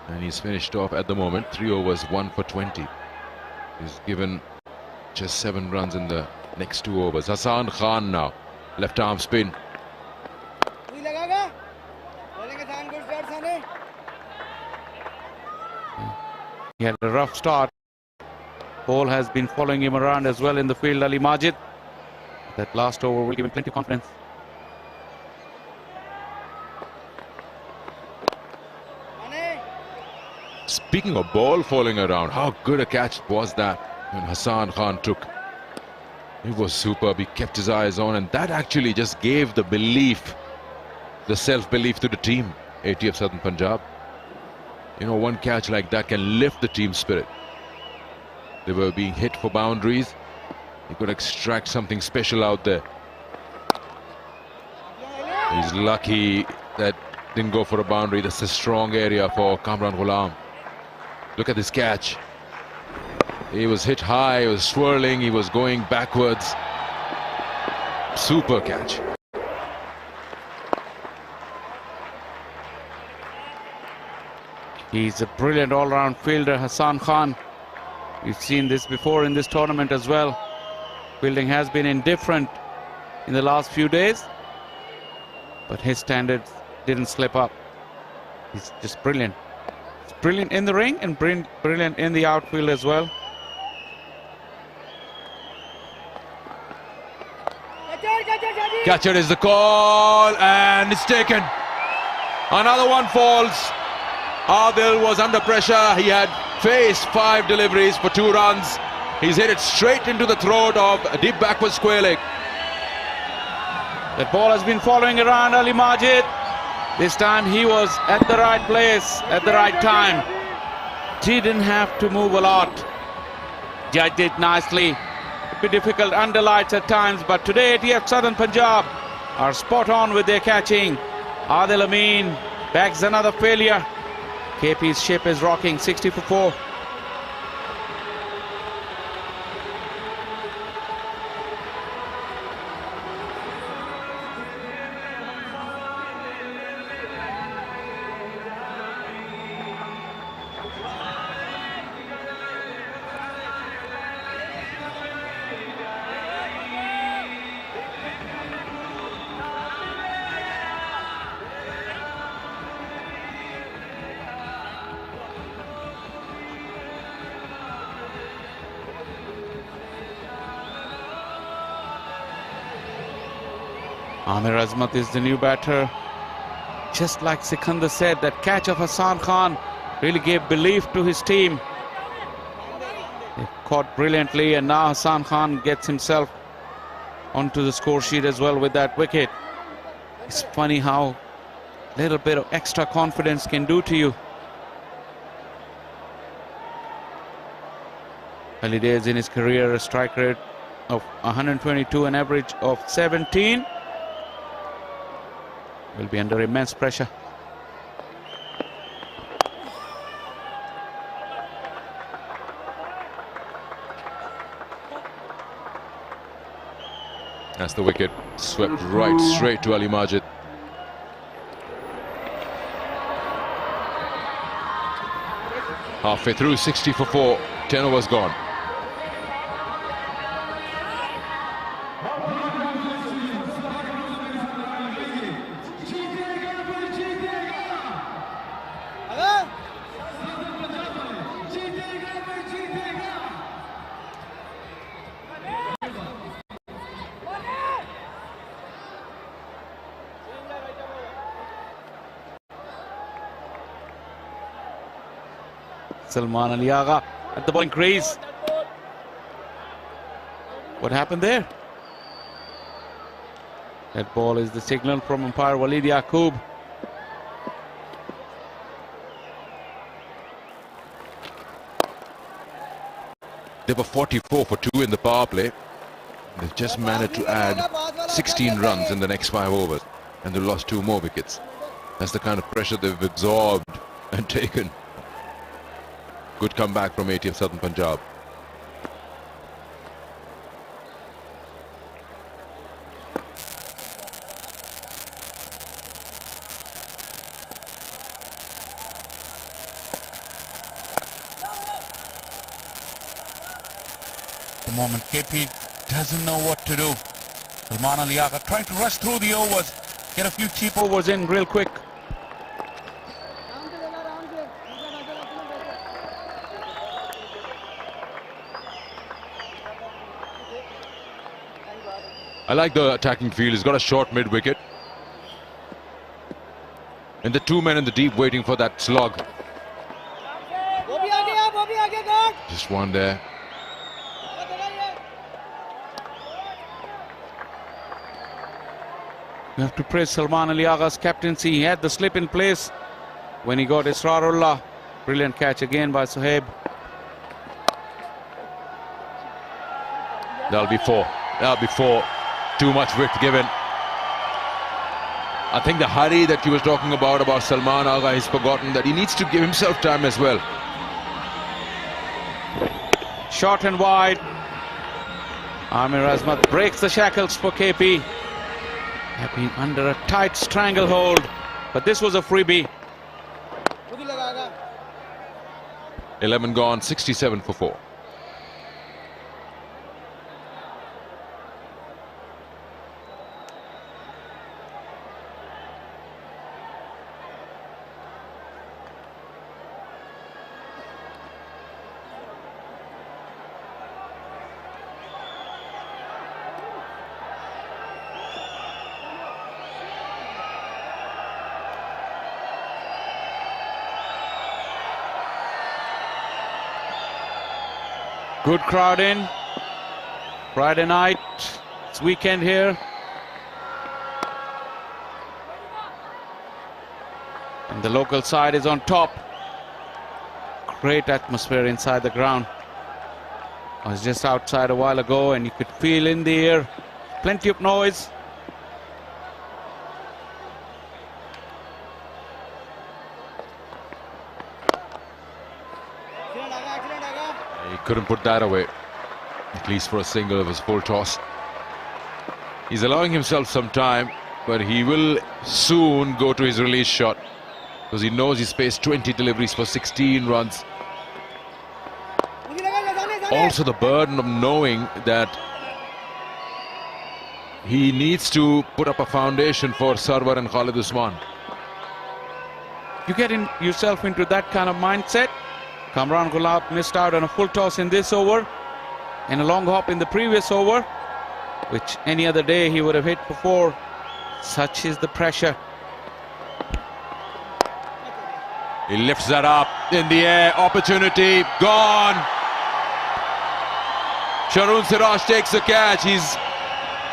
and he's finished off at the moment 3 overs, 1 for 20. He's given just 7 runs in the next 2 overs. Hassan Khan now, left arm spin. He had a rough start. Ball has been following him around as well in the field, Ali Majid. That last over will give him plenty of confidence. Speaking of ball falling around, how good a catch was that when Hassan Khan took? It was superb. He kept his eyes on, and that actually just gave the belief, the self-belief to the team, ATF Southern Punjab. You know, one catch like that can lift the team spirit. They were being hit for boundaries. He could extract something special out there. He's lucky that didn't go for a boundary. That's a strong area for Kamran Ghulam. Look at this catch. He was hit high, he was swirling, he was going backwards. Super catch. He's a brilliant all-round fielder, Hassan Khan. We've seen this before in this tournament as well. Fielding has been indifferent in the last few days, but his standards didn't slip up. He's just brilliant. He's brilliant in the ring and brilliant in the outfield as well. Catcher is the call, and it's taken. Another one falls. Adil was under pressure. He had faced 5 deliveries for 2 runs. He's hit it straight into the throat of a deep backward square leg. That ball has been following around Ali Majid. This time he was at the right place at the right time. Didn't have to move a lot. Judged it nicely. Be difficult under lights at times, but today ATF Southern Punjab are spot on with their catching. Adil Amin bags another failure. KP's ship is rocking. 60 for 4. Amir Azmat is the new batter. Just like Sikandar said, that catch of Hassan Khan really gave belief to his team. They caught brilliantly, and now Hassan Khan gets himself onto the score sheet as well with that wicket. It's funny how a little bit of extra confidence can do to you. Early days in his career, a strike rate of 122, an average of 17. Will be under immense pressure. That's the wicket, swept right straight to Ali Majid. Halfway through, 60 for 4, 10 overs gone. Salman Ali Agha at the bowling crease. What happened there? That ball is the signal from umpire Walid Yaqub. They were 44 for 2 in the power play. They've just managed to add 16 runs in the next 5 overs, and they've lost 2 more wickets. That's the kind of pressure they've absorbed and taken. Good comeback from ATF Southern Punjab. The moment KP doesn't know what to do. Salman Ali Agha trying to rush through the overs, get a few cheap overs in real quick. I like the attacking field. He's got a short mid-wicket. And the 2 men in the deep waiting for that slog. Just one there. You have to praise Salman Ali Agha's captaincy. He had the slip in place when he got Israrullah. Brilliant catch again by Sohaib. That'll be 4. That'll be 4. Too much width given. I think the hurry that he was talking about Salman Agha, he's forgotten that he needs to give himself time as well. Short and wide. Amir Azmat breaks the shackles for KP. Have been under a tight stranglehold, but this was a freebie. 11 gone, 67 for 4. Good crowd in. Friday night. It's weekend here. And the local side is on top. Great atmosphere inside the ground. I was just outside a while ago and you could feel in the air plenty of noise. He couldn't put that away, at least for a single of his full toss. He's allowing himself some time, but he will soon go to his release shot because he knows he's faced 20 deliveries for 16 runs. Also the burden of knowing that he needs to put up a foundation for Sarwar and Khalid Usman. You get yourself into that kind of mindset. Kamran Gulab missed out on a full toss in this over and a long hop in the previous over, which any other day he would have hit before. Such is the pressure. He lifts that up in the air. Opportunity gone. Shahrun Siraj takes the catch. He's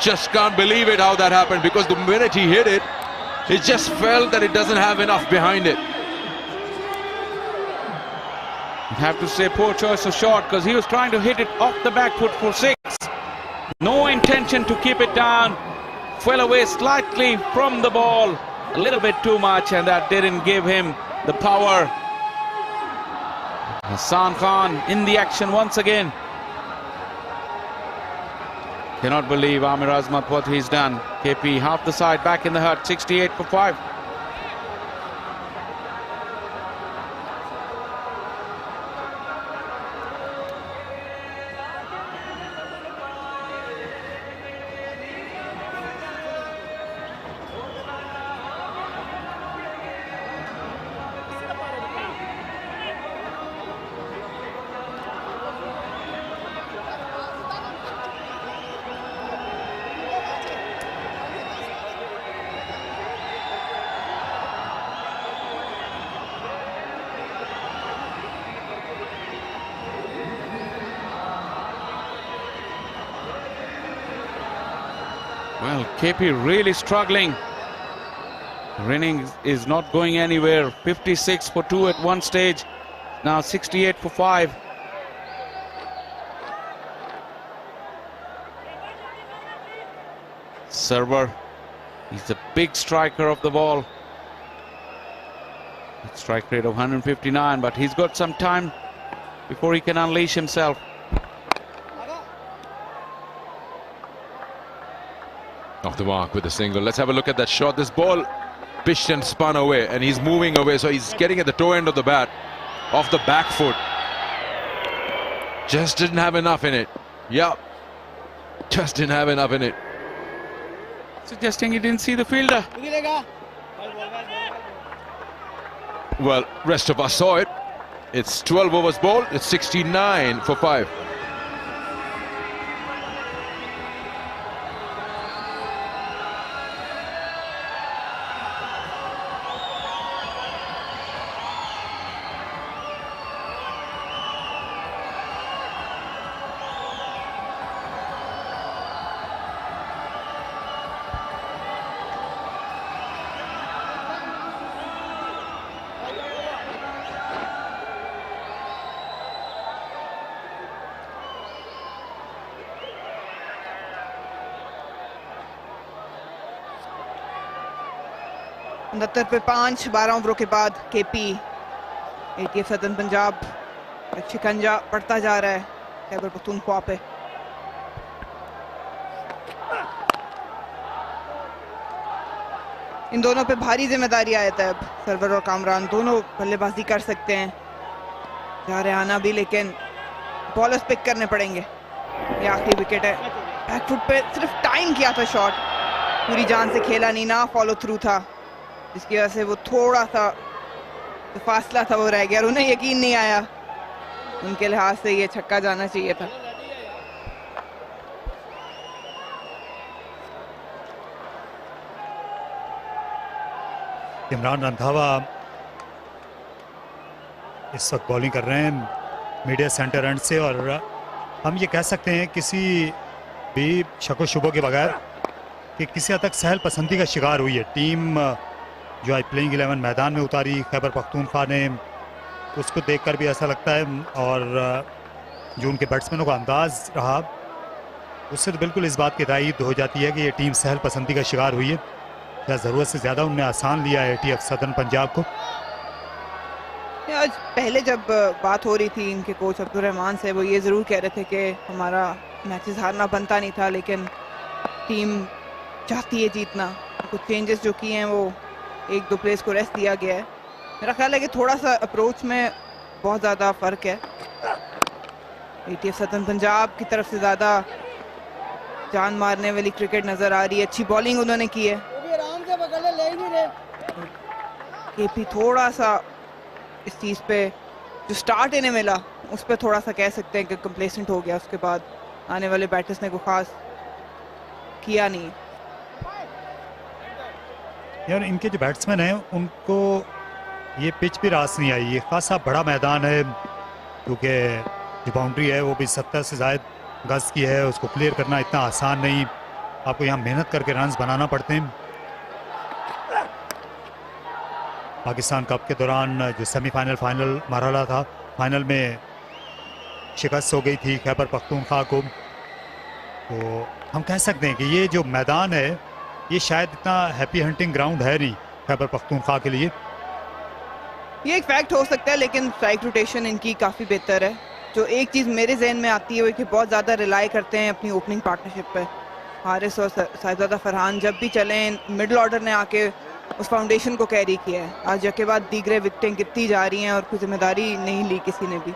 just can't believe it how that happened, because the minute he hit it, he just felt that it doesn't have enough behind it. You have to say poor choice of shot, because he was trying to hit it off the back foot for 6. No intention to keep it down. Fell away slightly from the ball. A little bit too much, and that didn't give him the power. Hassan Khan in the action once again. Cannot believe Amir Azmat what he's done. KP half the side back in the hut, 68 for 5. Well, KP really struggling. Running is not going anywhere. 56 for 2 at one stage. Now 68 for 5. Server. He's a big striker of the ball. Strike rate of 159, but he's got some time before he can unleash himself. Off the mark with a single. Let's have a look at that shot. This ball pitched and spun away, and he's moving away, so he's getting at the toe end of the bat, off the back foot. Just didn't have enough in it. Yep. Just didn't have enough in it. Suggesting he didn't see the fielder. Well, rest of us saw it. It's 12 overs ball. It's 69 for 5. उनहत्तर पे 5 12 ओवरों के बाद KP ETF सदन पंजाब शिकंजा पड़ता जा रहा है खैबर पख्तूनख्वा पे। इन दोनों पे भारी जिम्मेदारी आया था। अब सरवर और कामरान दोनों बल्लेबाजी कर सकते हैं, जा रहे आना भी, लेकिन बॉलर्स पिक करने पड़ेंगे। ये आखिरी विकेट है। बैकफुट पे सिर्फ टाइम किया था शॉट, पूरी जान से खेला नहीं, ना फॉलो थ्रू था, जिसकी वजह से वो थोड़ा सा जो फासला था वो रह गया और उन्हें यकीन नहीं आया। उनके लिहाज से ये छक्का जाना चाहिए था। इमरान रंधावा इस वक्त बॉलिंग कर रहे हैं मीडिया सेंटर एंड से, और हम ये कह सकते हैं किसी भी शक व शुबों के बगैर कि किसी हद तक सहल पसंदी का शिकार हुई है टीम जो आज प्लेइंग 11 मैदान में उतारी खैबर पख्तूनख्वा ने। उसको देखकर भी ऐसा लगता है, और जो उनके बैट्समैनों का अंदाज रहा उससे तो बिल्कुल इस बात की तायीद हो जाती है कि ये टीम सहल पसंदी का शिकार हुई है। क्या ज़रूरत से ज़्यादा उन्होंने आसान लिया है एटीएफ सदर्न पंजाब को। आज पहले जब बात हो रही थी इनके कोच अब्दुल रहमान से, वो ये ज़रूर कह रहे थे कि हमारा मैचेस हारना बनता नहीं था, लेकिन टीम चाहती है जीतना। कुछ चेंजेस जो किए हैं वो 1-2 प्लेयर्स को रेस्ट दिया गया है। मेरा ख्याल है कि थोड़ा सा अप्रोच में बहुत ज़्यादा फ़र्क है। एटीएफ सदर्न पंजाब की तरफ से ज़्यादा जान मारने वाली क्रिकेट नज़र आ रही है। अच्छी बॉलिंग उन्होंने की है। केपी थोड़ा सा इस चीज़ पे जो स्टार्ट इन्हें मिला उस पर थोड़ा सा कह सकते हैं कि कंप्लेसेंट हो गया। उसके बाद आने वाले बैटर्स ने कोई खास किया नहीं। यार इनके जो बैट्समैन हैं उनको ये पिच भी रास नहीं आई। ये खासा बड़ा मैदान है, क्योंकि जो बाउंड्री है वो भी 70 से ज़ायद गज की है। उसको क्लियर करना इतना आसान नहीं, आपको यहाँ मेहनत करके रन्स बनाना पड़ते हैं। पाकिस्तान कप के दौरान जो सेमीफाइनल फाइनल मरहला था, फाइनल में शिकस्त हो गई थी खैबर पख्तूनख्वा को। तो हम कह सकते हैं कि ये जो मैदान है ये शायद इतना हैप्पी हंटिंग ग्राउंड है नहीं खैबर पख्तूनख्वा के लिए। ये एक फैक्ट हो सकता है, लेकिन स्ट्राइक रोटेशन इनकी काफ़ी बेहतर है। जो एक चीज़ मेरे जहन में आती है वो कि बहुत ज़्यादा रिलाई करते हैं अपनी ओपनिंग पार्टनरशिप पर। हारिस और साहिबजादा फरहान जब भी चले मिडिल ऑर्डर ने आके उस फाउंडेशन को कैरी किया है। आज के बाद दीगरे विकेटें गिरती जा रही हैं और कोई जिम्मेदारी नहीं ली किसी ने भी।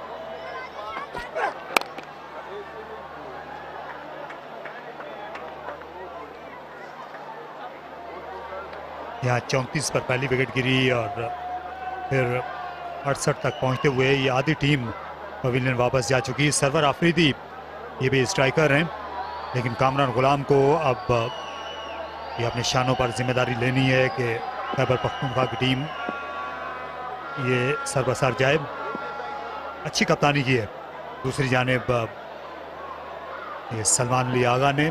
यहाँ 34 पर पहली विकेट गिरी और फिर 68 तक पहुंचते हुए ये आधी टीम पवेलियन वापस जा चुकी है। सरवर आफरीदी ये भी स्ट्राइकर हैं, लेकिन कामरान गुलाम को अब ये अपने शानों पर जिम्मेदारी लेनी है कि खैबर पख्तूनख्वा की टीम ये सरबसर जाए। अच्छी कप्तानी की है। दूसरी जानिब ये सलमान अली आगा ने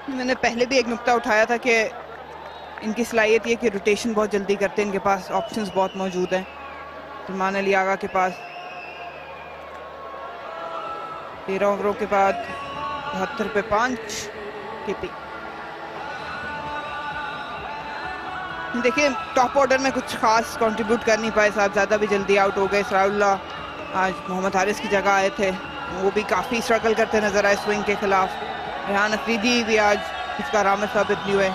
मैंने पहले भी एक नुक्ता उठाया था कि इनकी सलाहियत ये कि रोटेशन बहुत जल्दी करते हैं, इनके पास ऑप्शंस बहुत मौजूद हैं। सलमान अली आगा के पास 13 ओवरों के बाद 72 पे 5 केपी। देखिए टॉप ऑर्डर में कुछ खास कंट्रीब्यूट कर नहीं पाए साहब, ज़्यादा भी जल्दी आउट हो गए। सराउल्लाह आज मोहम्मद हारिस की जगह आए थे, वो भी काफ़ी स्ट्रगल करते नजर आए स्विंग के खिलाफ। रेहान अफरीदी भी आज इसका रामत साबित नहीं हुए।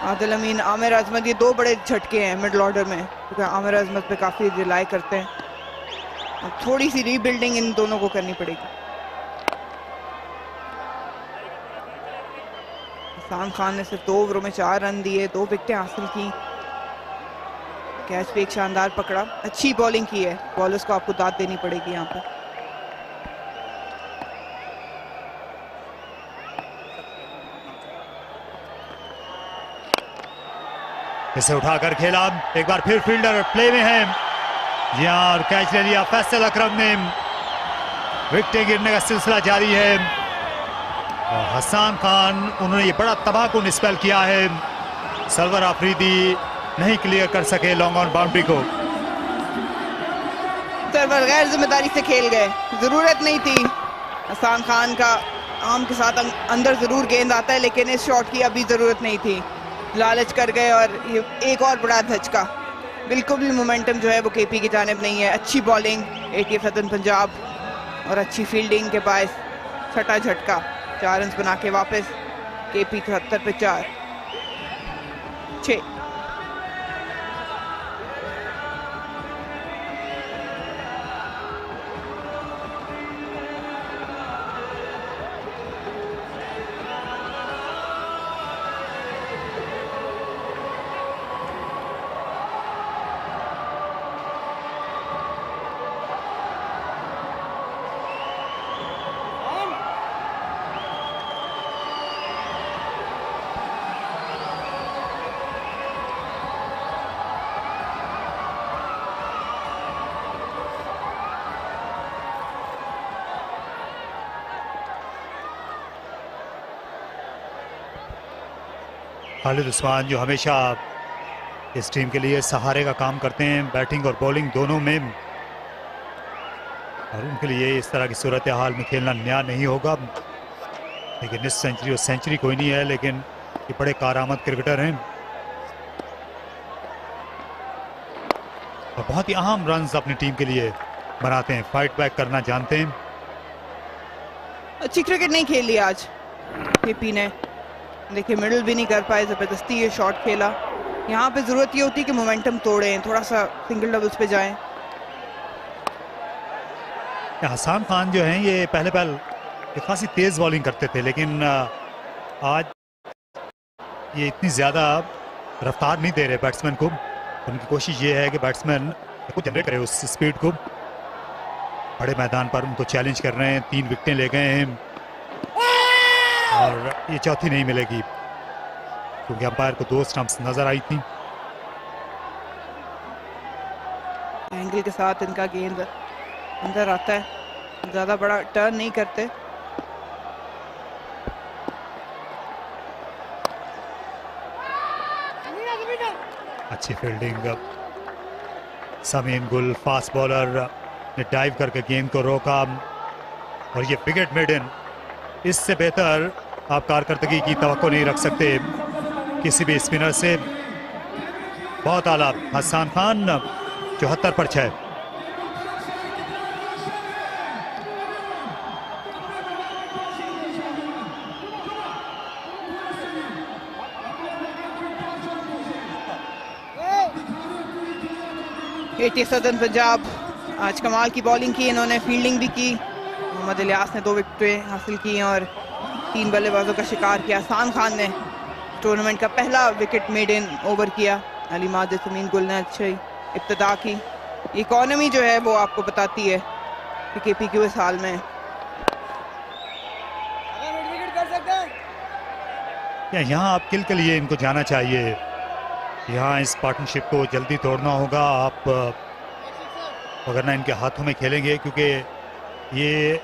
आदिल अमीन, आमिर अजमत, ये दो बड़े झटके हैं मिडल ऑर्डर में, क्योंकि आमिर अजमत पे काफ़ी रिलाई करते हैं। अब थोड़ी सी रीबिल्डिंग इन दोनों को करनी पड़ेगी। अरसलान खान ने सिर्फ 2 ओवरों में 4 रन दिए, 2 विकेटें हासिल की। कैच भी एक शानदार पकड़ा, अच्छी बॉलिंग की है। बॉलर्स को आपको दाद देनी पड़ेगी यहाँ पे। इसे उठाकर खेला, एक बार फिर फील्डर प्ले में है जी हाँ, और कैच ले लिया फैसल अकरम ने। विकेटें गिरने का सिलसिला जारी है और हसन खान, उन्होंने ये बड़ा तबाहकुन स्पेल किया है। सरवर आफरीदी नहीं क्लियर कर सके लॉन्ग ऑन बाउंड्री को। सरवर गैर जिम्मेदारी से खेल गए, जरूरत नहीं थी। हसन खान का आम के साथ अंदर जरूर गेंद आता है, लेकिन इस शॉट की अभी जरूरत नहीं थी। लालच कर गए और ये एक और बड़ा धचका। बिल्कुल भी मोमेंटम जो है वो केपी की जानिब नहीं है। अच्छी बॉलिंग एटीएफ सदन पंजाब और अच्छी फील्डिंग के पास छठा झटका। 4 रन बना के वापस केपी 73 पे 4 6। खालिद उस्मान जो हमेशा इस टीम के लिए सहारे का काम करते हैं, बैटिंग और बॉलिंग दोनों में, और उनके लिए इस तरह की सूरत हाल में खेलना नया नहीं होगा। लेकिन इस सेंचुरी और सेंचुरी कोई नहीं है, लेकिन ये बड़े कारआमद क्रिकेटर हैं और बहुत ही अहम रन्स अपनी टीम के लिए बनाते हैं, फाइट बैक करना जानते हैं। अच्छी क्रिकेट नहीं खेली आज केपी ने। देखिए मिडल भी नहीं कर पाए, जबरदस्ती ये शॉट खेला। यहाँ पे जरूरत ये होती है कि मोमेंटम तोड़ें, थोड़ा सा सिंगल डबल्स पे जाएं। हसन खान जो हैं ये पहले खासी तेज बॉलिंग करते थे, लेकिन आज ये इतनी ज्यादा रफ्तार नहीं दे रहे बैट्समैन को। उनकी कोशिश ये है कि बैट्समैन को जनरेट करे उस स्पीड को। बड़े मैदान पर उनको चैलेंज कर रहे हैं। 3 विकेटें ले गए हैं और ये चौथी नहीं मिलेगी, क्योंकि अंपायर को 2 स्टंप्स नजर आई थी। एंगल के साथ इनका गेंद अंदर आता है, ज्यादा बड़ा टर्न नहीं करते। अच्छी फील्डिंग, समीन गुल फास्ट बॉलर ने डाइव करके गेंद को रोका और ये विकेट मेडन। इससे बेहतर आप कारकर्दगी की तवक्को नहीं रख सकते किसी भी स्पिनर से। बहुत आला हसन खान 74 पर 6। एटीएफ सदन पंजाब आज कमाल की बॉलिंग की, इन्होंने फील्डिंग भी की। मोहम्मद इलियास ने 2 विकेटें हासिल की और 3 बल्लेबाजों का शिकार किया। हसन खान ने टूर्नामेंट का पहला विकेट मेड इन ओवर किया। अली माजिद, समीन गुल ने अच्छी इब्तिदा की। इकोनॉमी जो है वो आपको बताती है कि केपी क्यों इस हाल में है। यहाँ आप किल के लिए इनको जाना चाहिए। यहाँ इस पार्टनरशिप को जल्दी तोड़ना होगा आप, वरना इनके हाथों में खेलेंगे, क्योंकि ये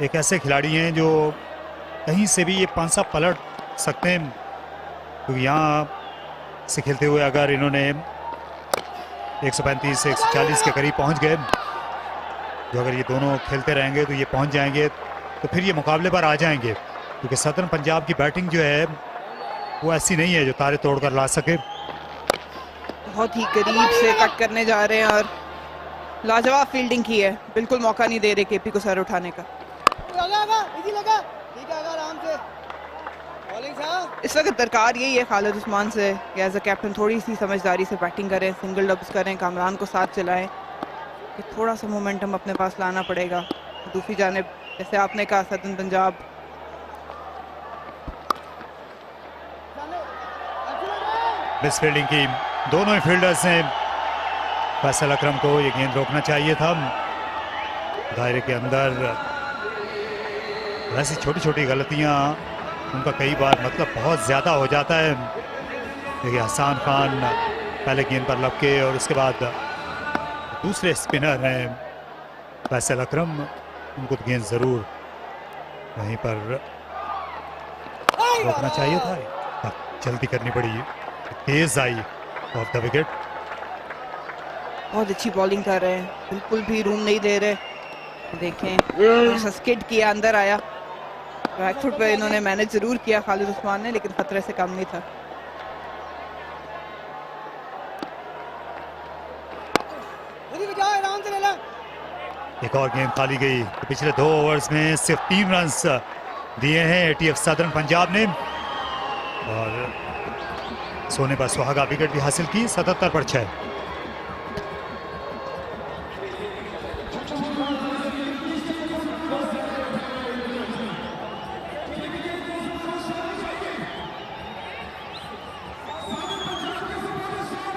एक ऐसे खिलाड़ी हैं जो कहीं से भी ये पांसा पलट सकते हैं, क्योंकि यहाँ से खेलते हुए अगर इन्होंने 135 से 140 के करीब पहुंच गए, जो अगर ये दोनों खेलते रहेंगे तो ये पहुंच जाएंगे, तो फिर ये मुकाबले पर आ जाएंगे, क्योंकि सदर्न पंजाब की बैटिंग जो है वो ऐसी नहीं है जो तारे तोड़कर ला सके। बहुत ही करीब से कट करने जा रहे हैं और लाजवाब फील्डिंग की है, बिल्कुल मौका नहीं दे रहे केपी को सर उठाने का। इस वक्त दरकार यही है खालिद उस्मान से कि एज अ कैप्टन थोड़ी सी समझदारी से बैटिंग करें, सिंगल डब्स करें, कामरान को साथ चलाएं, कि थोड़ा सा मोमेंटम अपने पास लाना पड़ेगा। दूसरी जानिब जैसे आपने कहा सदर्न पंजाब मिस फील्डिंग की दोनों ही फील्डर्स ने। फैसल अकरम को ये गेंद रोकना चाहिए था दायरे के अंदर। वैसी छोटी छोटी गलतियां उनका कई बार मतलब बहुत ज़्यादा हो जाता है। देखिए हसन खान पहले गेंद पर लपके और उसके बाद दूसरे स्पिनर हैं फैसल अकरम, उनको तो गेंद ज़रूर वहीं पर रोकना चाहिए था, जल्दी करनी पड़ी, तेज आई ऑफ द विकेट। बहुत अच्छी बॉलिंग कर रहे हैं, बिल्कुल भी रूम नहीं दे रहे। देखें स्किड किया, अंदर आया, बैक फुट पे इन्होंने मैनेज जरूर किया खालिद उस्मान ने, लेकिन खतरे से कम नहीं था। एक और गेंद खाली गई। तो पिछले 2 ओवर्स में सिर्फ 3 रन दिए हैं एटीएफ सदर्न पंजाब ने और सोने पर सुहागा विकेट भी हासिल की 77 पर 6।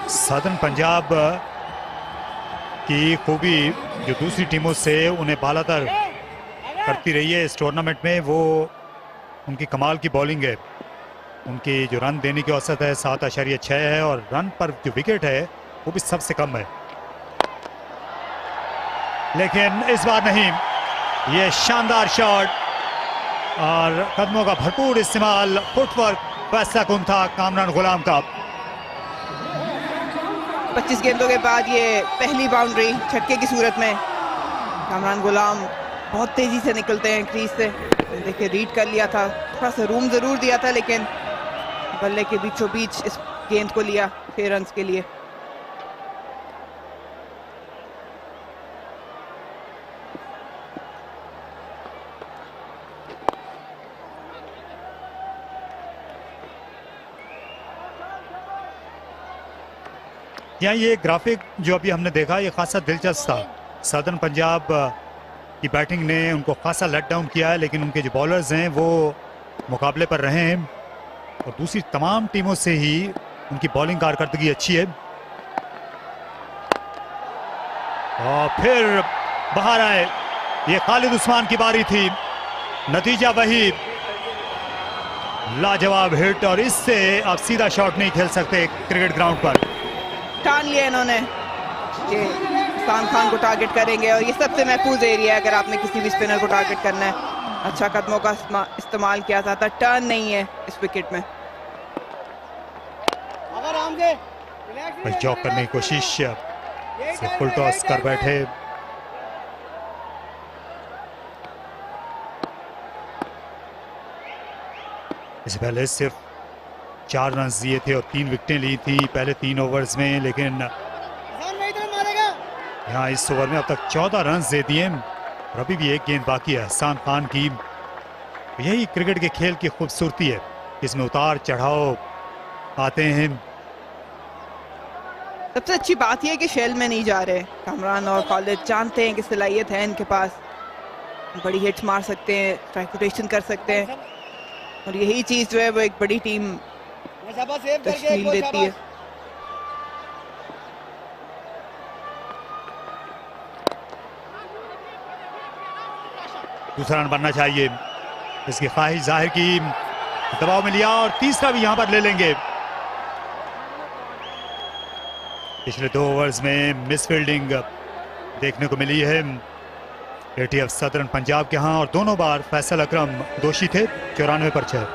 सदर्न पंजाब की खूबी जो दूसरी टीमों से उन्हें बालातर करती रही है इस टूर्नामेंट में, वो उनकी कमाल की बॉलिंग है। उनकी जो रन देने की औसत है 7.6 है और रन पर जो विकेट है वो भी सबसे कम है। लेकिन इस बार नहीं, ये शानदार शॉट और कदमों का भरपूर इस्तेमाल, फुटवर्क फैसला कुन था कामरान गुलाम का। 25 गेंदों के बाद ये पहली बाउंड्री छक्के की सूरत में। कामरान गुलाम बहुत तेजी से निकलते हैं क्रीज से। देखिए रीड कर लिया था, थोड़ा सा रूम जरूर दिया था, लेकिन बल्ले के बीचों बीच इस गेंद को लिया 6 रन के लिए। यहाँ ये ग्राफिक जो अभी हमने देखा ये खासा दिलचस्प था। सदर्न पंजाब की बैटिंग ने उनको खासा लेट डाउन किया है, लेकिन उनके जो बॉलर्स हैं वो मुकाबले पर रहे हैं और दूसरी तमाम टीमों से ही उनकी बॉलिंग कारकर्दगी अच्छी है। और फिर बाहर आए, ये खालिद उस्मान की बारी थी, नतीजा वही, लाजवाब हिट और इससे आप सीधा शॉट नहीं खेल सकते क्रिकेट ग्राउंड पर। ठान लिया इन्होंने कि अरसलान खान को टारगेट करेंगे और ये सबसे महफूज एरिया है अगर आपने किसी भी स्पिनर को टारगेट करना है। अच्छा कदमों का इस्तेमाल किया जाता, टर्न नहीं है इस विकेट में। जॉब करने की कोशिश, फुल टॉस कर बैठे। इससे पहले सिर्फ 4 रन दिए थे और 3 विकेटें ली थी पहले 3 ओवर्स में, लेकिन यहाँ इस ओवर में अब तक 14 रन दे दिए और अभी भी एक गेंद बाकी है हसन खान की। यही क्रिकेट के खेल की खूबसूरती है, इसमें उतार चढ़ाव आते हैं। सबसे अच्छी बात यह है कि शेल में नहीं जा रहे। कामरान और खालिद जानते हैं कि सलाहियत है इनके पास, बड़ी हिट्स मार सकते हैं, स्ट्राइक रोटेशन कर सकते हैं और यही चीज जो है वो एक बड़ी टीम तशकील देती है। दूसरा रन बनना चाहिए, इसकी ख्वाहिश जाहिर की, दबाव में लिया और तीसरा भी यहां पर ले लेंगे। पिछले 2 ओवर्स में मिस फील्डिंग देखने को मिली है एटीएफ सदर्न पंजाब के यहाँ, और दोनों बार फैसल अकरम दोषी थे। 94 पर 6।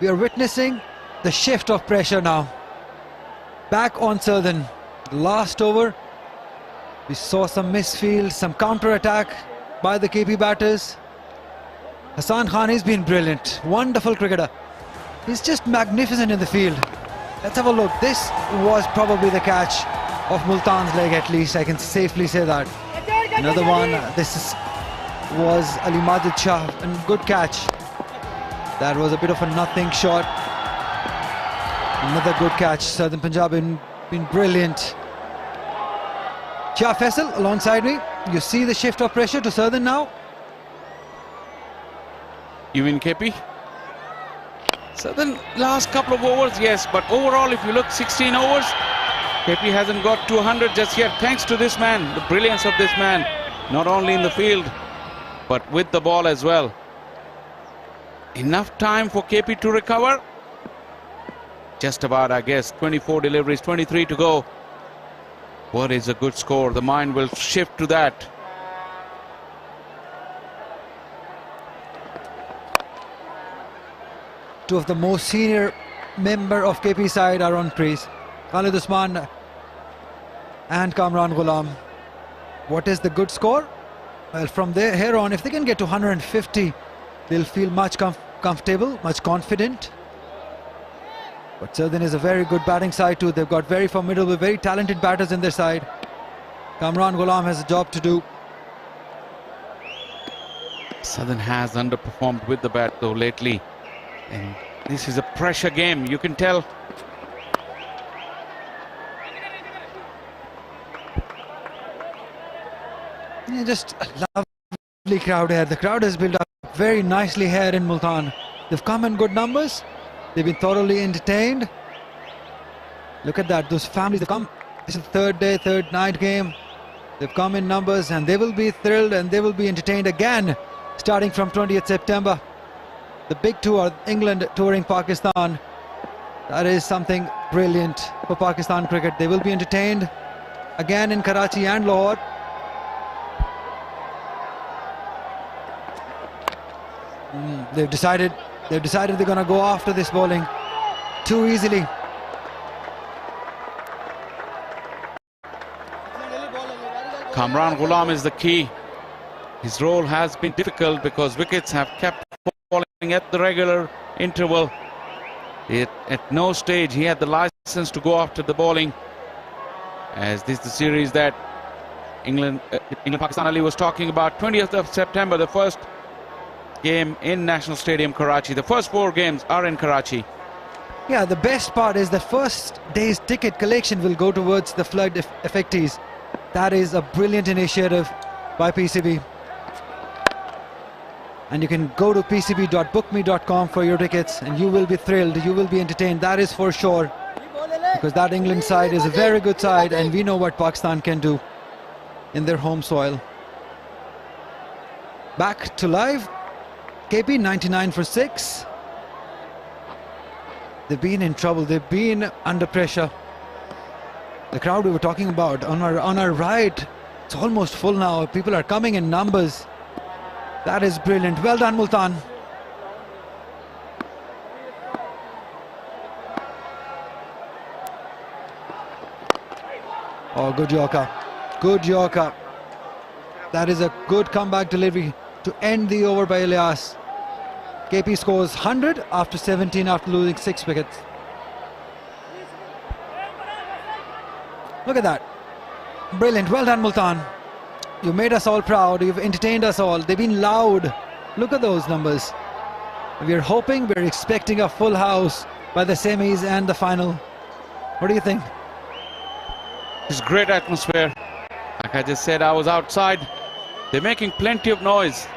We are witnessing the shift of pressure now. Back on Southern. Last over, we saw some misfield, some counter-attack by the KP batters. Hassan Khan has been brilliant. Wonderful cricketer. He's just magnificent in the field. Let's have a look. This was probably the catch of Multan's leg, at least. I can safely say that. Another one. Was Ali Majid Shah. And good catch. That was a bit of a nothing shot. Another good catch. Southern Punjab been brilliant. Shah Faisal alongside me. You see the shift of pressure to Southern now. You mean KP? Southern last couple of overs, yes, but overall if you look 16 overs, KP hasn't got to 100 just yet, thanks to this man, the brilliance of this man, not only in the field but with the ball as well. Enough time for KP to recover. Just about, I guess, 24 deliveries, 23 to go. What is a good score? The mind will shift to that. Two of the most senior member of KP side are on crease. Khalid Usman and Kamran Ghulam. What is the good score? Well, from there here on, if they can get to 150, they'll feel much comfortable, much confident. But Southern is a very good batting side too. They've got very formidable, very talented batters in their side. Kamran Ghulam has a job to do. Southern has underperformed with the bat though lately. And this is a pressure game, you can tell. Yeah, just a lovely crowd here. The crowd has built up very nicely here in Multan. They've come in good numbers. They've been thoroughly entertained. Look at that, those families have come. This is the third day, third night game. They've come in numbers and they will be thrilled and they will be entertained again starting from 20th September. The big tour, England touring Pakistan. That is something brilliant for Pakistan cricket. They will be entertained again in Karachi and Lahore. They've decided they're going to go after this bowling too easily. Kamran Ghulam is the key. His role has been difficult because wickets have kept falling at the regular interval. At no stage he had the license to go after the bowling, as this is the series that England-Pakistan Ali was talking about. 20th of September, the first game in National Stadium, Karachi. The first 4 games are in Karachi. Yeah, the best part is the first day's ticket collection will go towards the flood effectees. That is a brilliant initiative by PCB. And you can go to pcb.bookme.com for your tickets and you will be thrilled, you will be entertained, that is for sure. Because that England side is a very good side and we know what Pakistan can do in their home soil. Back to live. KP 99 for 6. They've been in trouble, they've been under pressure. The crowd we were talking about on our right, it's almost full now. People are coming in numbers. That is brilliant. Well done, Multan. Oh, good Yorker. Good Yorker. That is a good comeback delivery to end the over by Ilyas. KP scores 100 after 17 after losing 6 wickets. Look at that. Brilliant. Well done, Multan. You made us all proud. You've entertained us all. They've been loud. Look at those numbers. We're hoping, we're expecting a full house by the semis and the final. What do you think? It's great atmosphere. Like I just said, I was outside. They're making plenty of noise.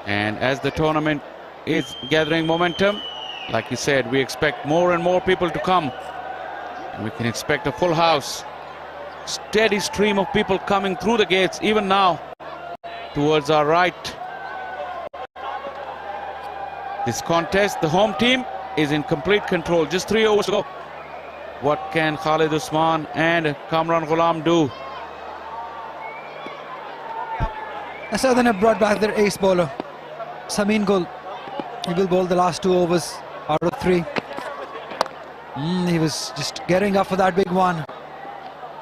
And as the tournament is gathering momentum, like you said, we expect more and more people to come. And we can expect a full house. Steady stream of people coming through the gates, even now, towards our right. This contest, the home team is in complete control. Just 3 overs to go. What can Khalid Usman and Kamran Ghulam do? Southern have brought back their ace bowler, Samin Gul. He will bowl the last 2 overs out of 3. He was just getting up for that big one.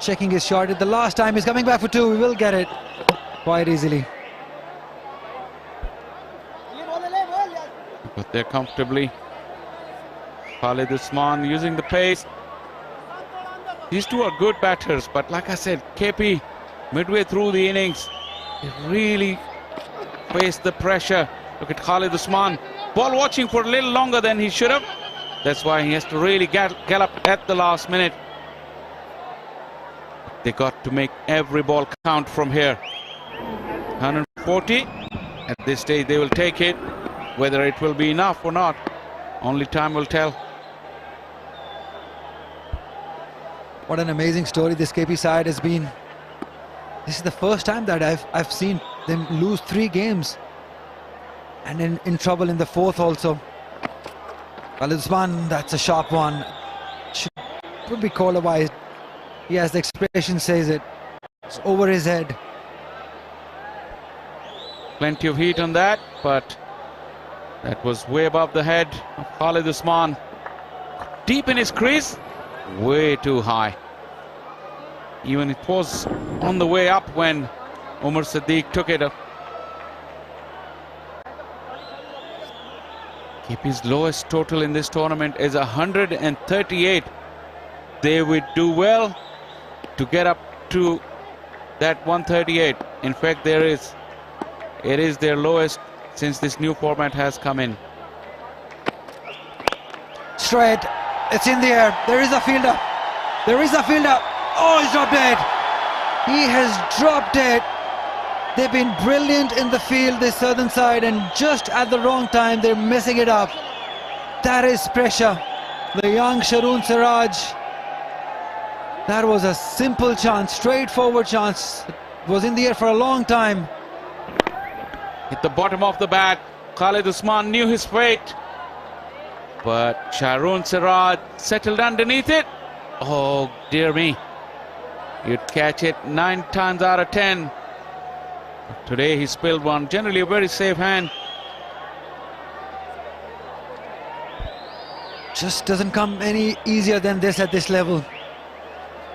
Checking his shot at the last time. He's coming back for 2. We will get it quite easily. But they're comfortably. Khalid Usman using the pace. These two are good batters, but like I said, KP midway through the innings, he really faced the pressure. Look at Khalid Usman, ball watching for a little longer than he should have. That's why he has to really gallop at the last minute. They got to make every ball count from here. 140. At this stage they will take it. Whether it will be enough or not, only time will tell. What an amazing story this KP side has been. This is the first time that I've seen them lose 3 games and in trouble in the 4th also. Khalid Usman, that's a sharp one. Would be called a wide. Yes, the expression says it. It's over his head. Plenty of heat on that, but that was way above the head of Khalid Usman. Deep in his crease, way too high. Even it was on the way up when Umar Siddiq took it up. KP's lowest total in this tournament is 138. They would do well to get up to that 138. In fact, it is their lowest since this new format has come in. Straight, it's in the air. There is a fielder. There is a fielder. Oh, he's dropped it. He has dropped it. They've been brilliant in the field, this southern side, and just at the wrong time, they're messing it up. That is pressure. The young Sharoon Siraj. That was a simple chance, straightforward chance. It was in the air for a long time. Hit the bottom of the bat. Khalid Usman knew his fate. But Sharoon Siraj settled underneath it. Oh, dear me. You'd catch it 9 times out of 10. Today he spilled one. Generally a very safe hand. Just doesn't come any easier than this at this level.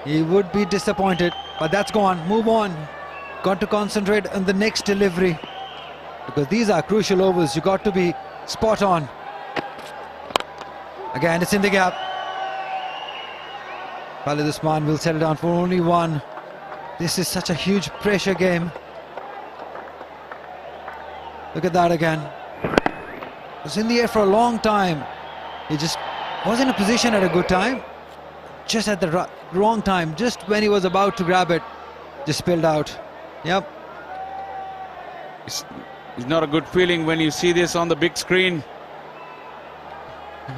He would be disappointed, but that's gone. Move on. Got to concentrate on the next delivery, because these are crucial overs. You got to be spot on. Again, it's in the gap. Khalid Usman will settle down for only 1. This is such a huge pressure game. Look at that again. It was in the air for a long time. He just was in a position at a good time, just at the wrong time. Just when he was about to grab it, just spilled out. Yep. It's not a good feeling when you see this on the big screen.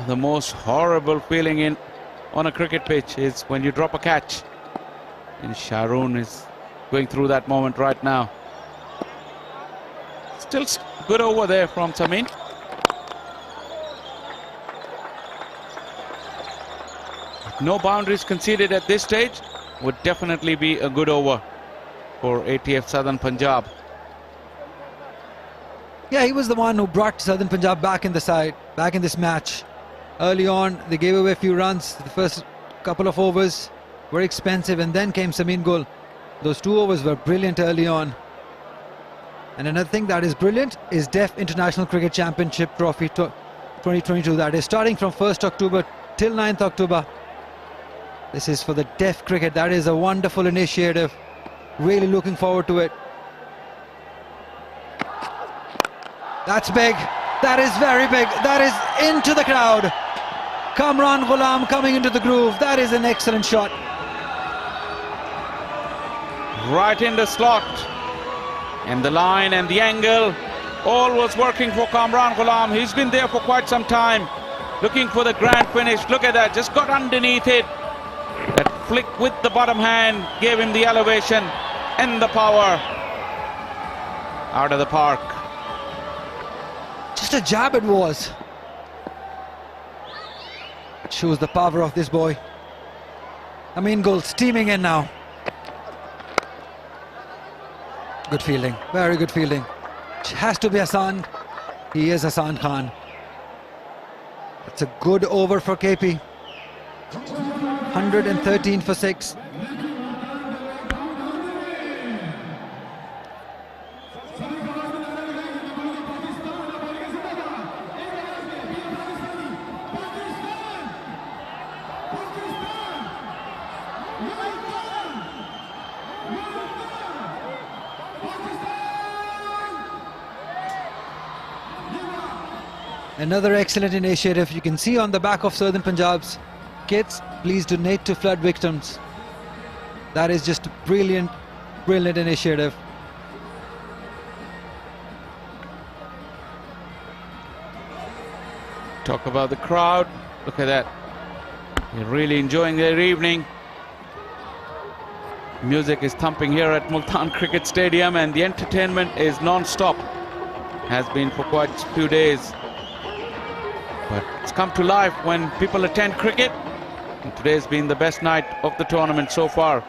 The most horrible feeling on a cricket pitch is when you drop a catch. And Sharoon is going through that moment right now. Still good over there from Samin. No boundaries conceded at this stage. Would definitely be a good over for ATF Southern Punjab. Yeah, he was the one who brought Southern Punjab back in the side, back in this match. Early on, they gave away a few runs. The first couple of overs were expensive, and then came Samin Gul. Those 2 overs were brilliant early on. And another thing that is brilliant is DEF International Cricket Championship Trophy 2022. That is starting from 1st October till 9th October. This is for the deaf cricket. That is a wonderful initiative. Really looking forward to it. That's big. That is very big. That is into the crowd. Kamran Ghulam coming into the groove. That is an excellent shot. Right in the slot. And the line and the angle, all was working for Kamran Ghulam. He's been there for quite some time, looking for the grand finish. Look at that, just got underneath it. That flick with the bottom hand gave him the elevation and the power. Out of the park. Just a jab it was. It shows the power of this boy. Amin Gul steaming in now. Good fielding, very good fielding. It has to be Hassan. He is Hassan Khan. It's a good over for KP. 113 for 6. Another excellent initiative. You can see on the back of Southern Punjab's kids, please donate to flood victims. That is just a brilliant, brilliant initiative. Talk about the crowd. Look at that. They're really enjoying their evening. Music is thumping here at Multan Cricket Stadium, and the entertainment is non-stop. Has been for quite a few days. But it's come to life when people attend cricket. And today's been the best night of the tournament so far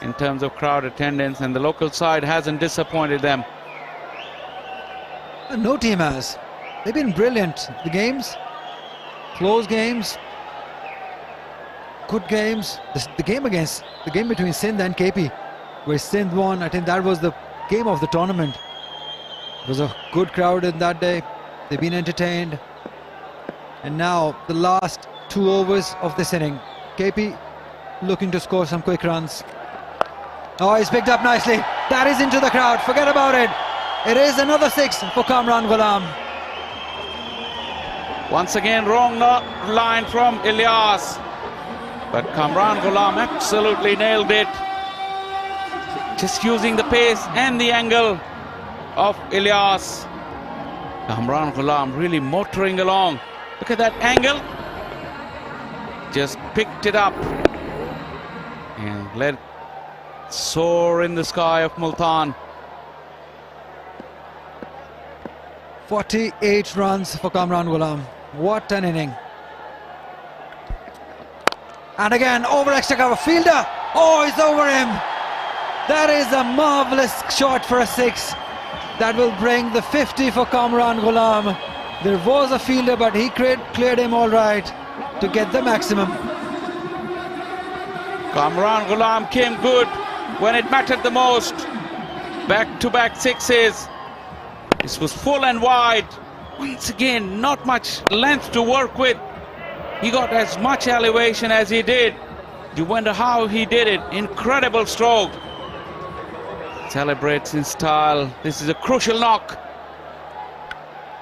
in terms of crowd attendance, and the local side hasn't disappointed them. No team has. They've been brilliant. The games, close games, good games. The game between Sindh and KP, where Sindh won, I think that was the game of the tournament. It was a good crowd in that day. They've been entertained. And now the last 2 overs of this inning. KP looking to score some quick runs. Oh, he's picked up nicely. That is into the crowd. Forget about it. It is another 6 for Kamran Ghulam. Once again, wrong line from Ilyas. But Kamran Ghulam absolutely nailed it. Just using the pace and the angle of Ilyas. Kamran Ghulam really motoring along. Look at that angle. Just picked it up and let it soar in the sky of Multan. 48 runs for Kamran Ghulam. What an inning. And again, over extra cover. Fielder. Oh, it's over him. That is a marvelous shot for a 6. That will bring the 50 for Kamran Ghulam. There was a fielder, but he cleared him all right to get the maximum. Kamran Ghulam came good when it mattered the most. Back-to-back 6s. This was full and wide. Once again, not much length to work with. He got as much elevation as he did. You wonder how he did it. Incredible stroke. Celebrates in style. This is a crucial knock.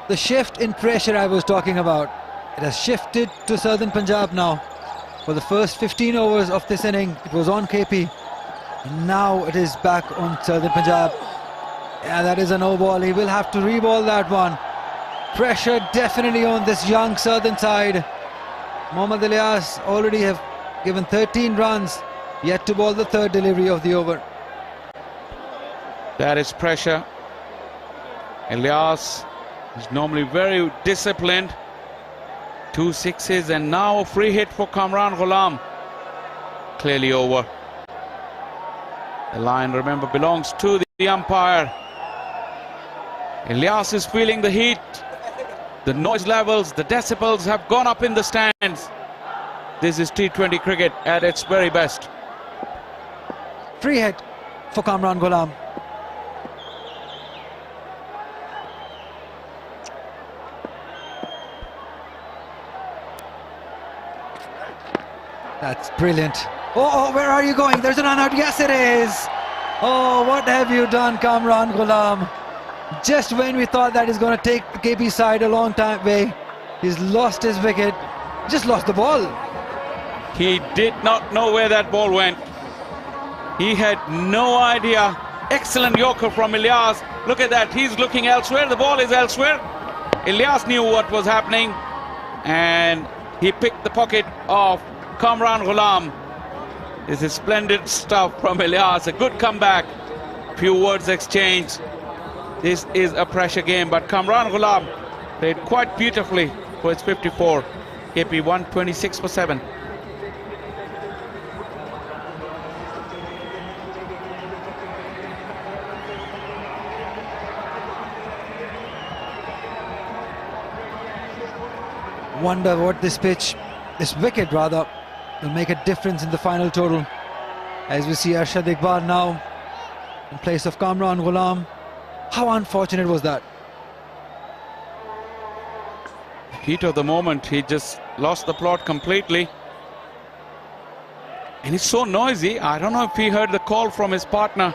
The shift in pressure I was talking about, it has shifted to Southern Punjab now. For the first 15 overs of this inning, it was on KP. And now it is back on Southern Punjab. Yeah, that is a no ball. He will have to re-ball that one. Pressure definitely on this young Southern side. Mohammad Ilyas already have given 13 runs, yet to ball the 3rd delivery of the over. That is pressure. Ilyas is normally very disciplined. 2 6s and now a free hit for Kamran Ghulam. Clearly over. The line, remember, belongs to the umpire. Ilyas is feeling the heat. The noise levels, the decibels have gone up in the stands. This is T20 cricket at its very best. Free hit for Kamran Ghulam. That's brilliant. Oh, where are you going? There's an run out. Yes, it is. Oh, what have you done, Kamran Ghulam? Just when we thought that he's going to take the KP side a long time way, he's lost his wicket, just lost the ball. He did not know where that ball went. He had no idea. Excellent yorker from Ilyas. Look at that, he's looking elsewhere, the ball is elsewhere. Ilyas knew what was happening and he picked the pocket of Kamran Ghulam. This is splendid stuff from Ilyas, a good comeback. Few words exchanged. This is a pressure game, but Kamran Ghulam played quite beautifully for his 54. KP 126 for 7. Wonder what this wicket rather, will make a difference in the final total. As we see Arshad Iqbal now in place of Kamran Ghulam. How unfortunate was that? Heat of the moment, he just lost the plot completely. And it's so noisy, I don't know if he heard the call from his partner.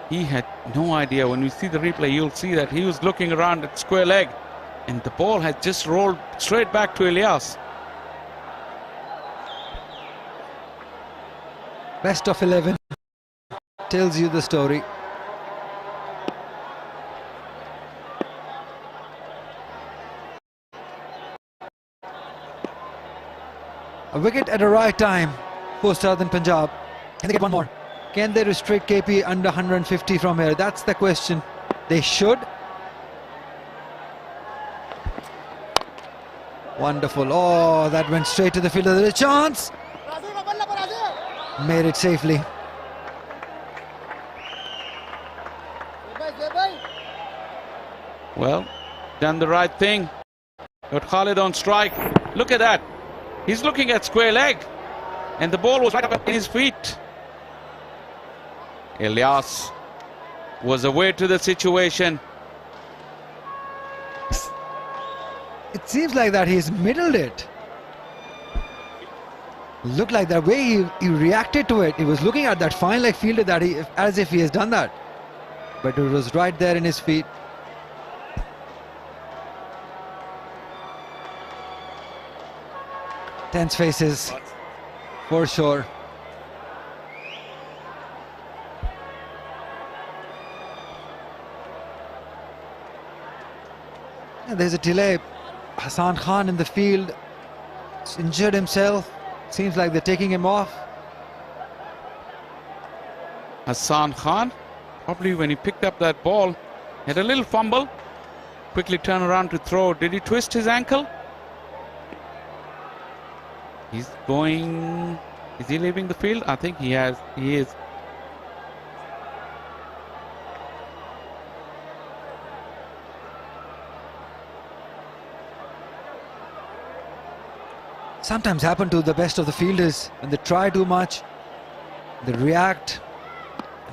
He had no idea. When we see the replay, you'll see that he was looking around at square leg and the ball had just rolled straight back to Ilyas. Best of 11 tells you the story. A wicket at the right time for Southern Punjab. Can they get one more? Can they restrict KP under 150 from here? That's the question. They should. Wonderful. Oh, that went straight to the fielder. There's a chance. Made it safely. Well, done the right thing. Got Khalid on strike. Look at that. He's looking at square leg. And the ball was right up in his feet. Ilyas was aware to the situation. It seems like that he's middled it. Looked like the way he reacted to it. He was looking at that fine leg fielder that as if he has done that. But it was right there in his feet. Tense faces, for sure. And there's a delay. Hassan Khan in the field. He's injured himself. Seems like they're taking him off. Hassan Khan, probably when he picked up that ball, had a little fumble. Quickly turn around to throw. Did he twist his ankle? He's going... Is he leaving the field? I think he has. He is. Sometimes happen to the best of the fielders when they try too much, they react.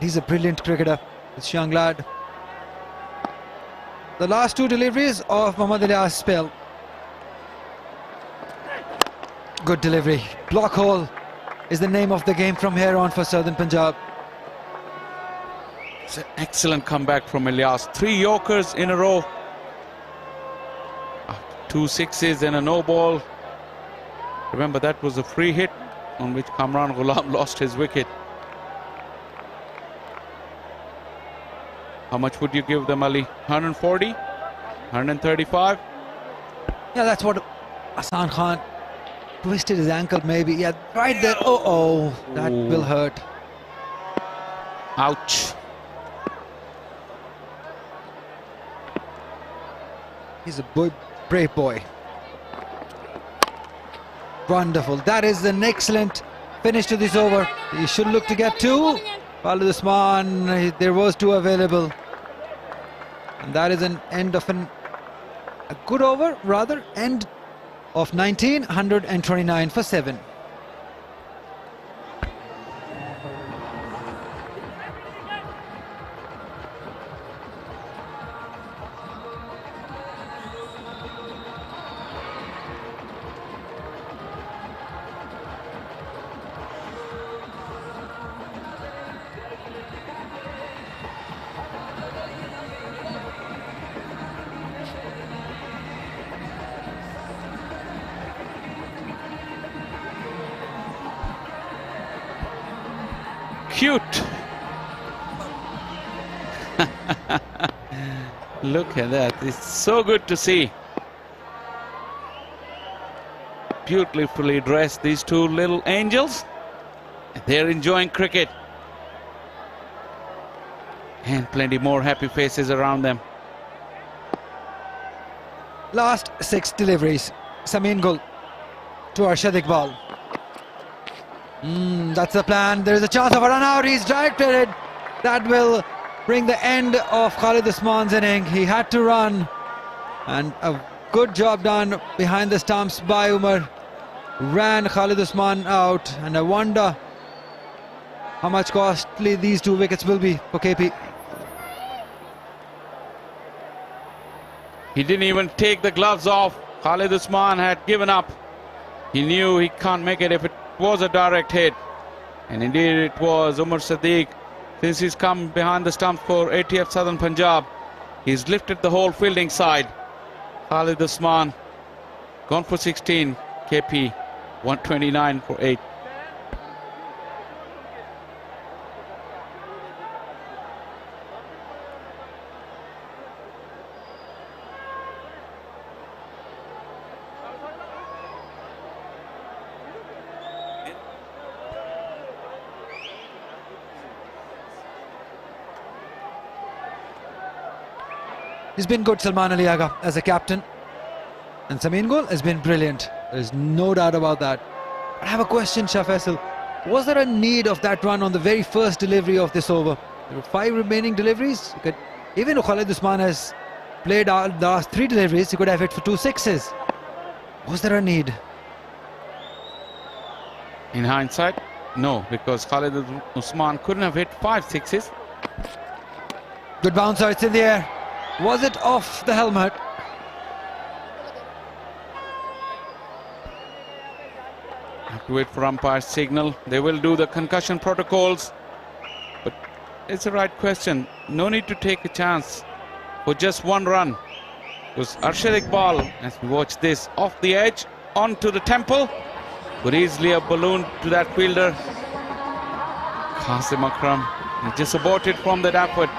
He's a brilliant cricketer, this young lad. The last two deliveries of Mohammad Ilyas' spell. Good delivery. Block hole is the name of the game from here on for Southern Punjab. It's an excellent comeback from Ilyas. 3 Yorkers in a row. 2 sixes and a no ball. Remember, that was a free hit on which Kamran Ghulam lost his wicket. How much would you give them, Ali? 140? 135? Yeah, that's what Hassan Khan twisted his ankle maybe. Yeah, right there. Oh, that will hurt. Ouch. He's a brave boy. Wonderful. That is an excellent finish to this over. He should look to get 2. Khalid Usman, there was 2 available. And that is an end of a good over, rather, end of 1929 for 7. cute. Look at that. It's so good to see. Beautifully dressed, these two little angels. They're enjoying cricket. And plenty more happy faces around them. Last 6 deliveries. Sameen Gul to Arshad Iqbal. That's the plan. There is a chance of a run out. He's directed it. That will bring the end of Khalid Usman's inning. He had to run. And a good job done behind the stumps by Umar. Ran Khalid Usman out. And I wonder how much costly these 2 wickets will be for KP. He didn't even take the gloves off. Khalid Usman had given up. He knew he can't make it if it was a direct hit. And indeed it was. Umar Sadiq, since he's come behind the stump for ATF Southern Punjab, he's lifted the whole fielding side. Khalid Usman gone for 16. KP 129 for 8. He's been good, Salman Ali Agha, as a captain. And Sameen Gul has been brilliant. There's no doubt about that. I have a question, Shah Faisal. Was there a need of that run on the very first delivery of this over? There were 5 remaining deliveries. Even if Khalid Usman has played out the last 3 deliveries, he could have hit for 2 sixes. Was there a need? In hindsight, no, because Khalid Usman couldn't have hit 5 sixes. Good bouncer, it's in the air. Was it off the helmet? Have to wait for umpire's signal. They will do the concussion protocols. But it's the right question. No need to take a chance for just 1 run. It was Arshad Iqbal, as we watch this, off the edge, onto the temple. But easily a balloon to that fielder. Qasim Akram just aborted from that effort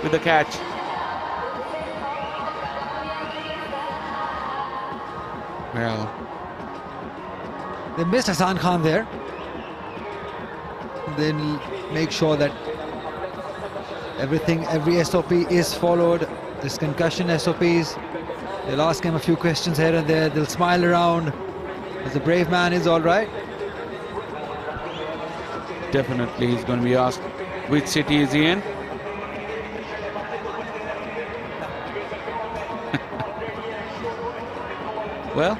with the catch. Well, they missed Hassan Khan there. They'll make sure that every SOP is followed. This concussion SOPs, they'll ask him a few questions here and there. They'll smile around as the brave man is all right. Definitely he's going to be asked which city is he in. Well,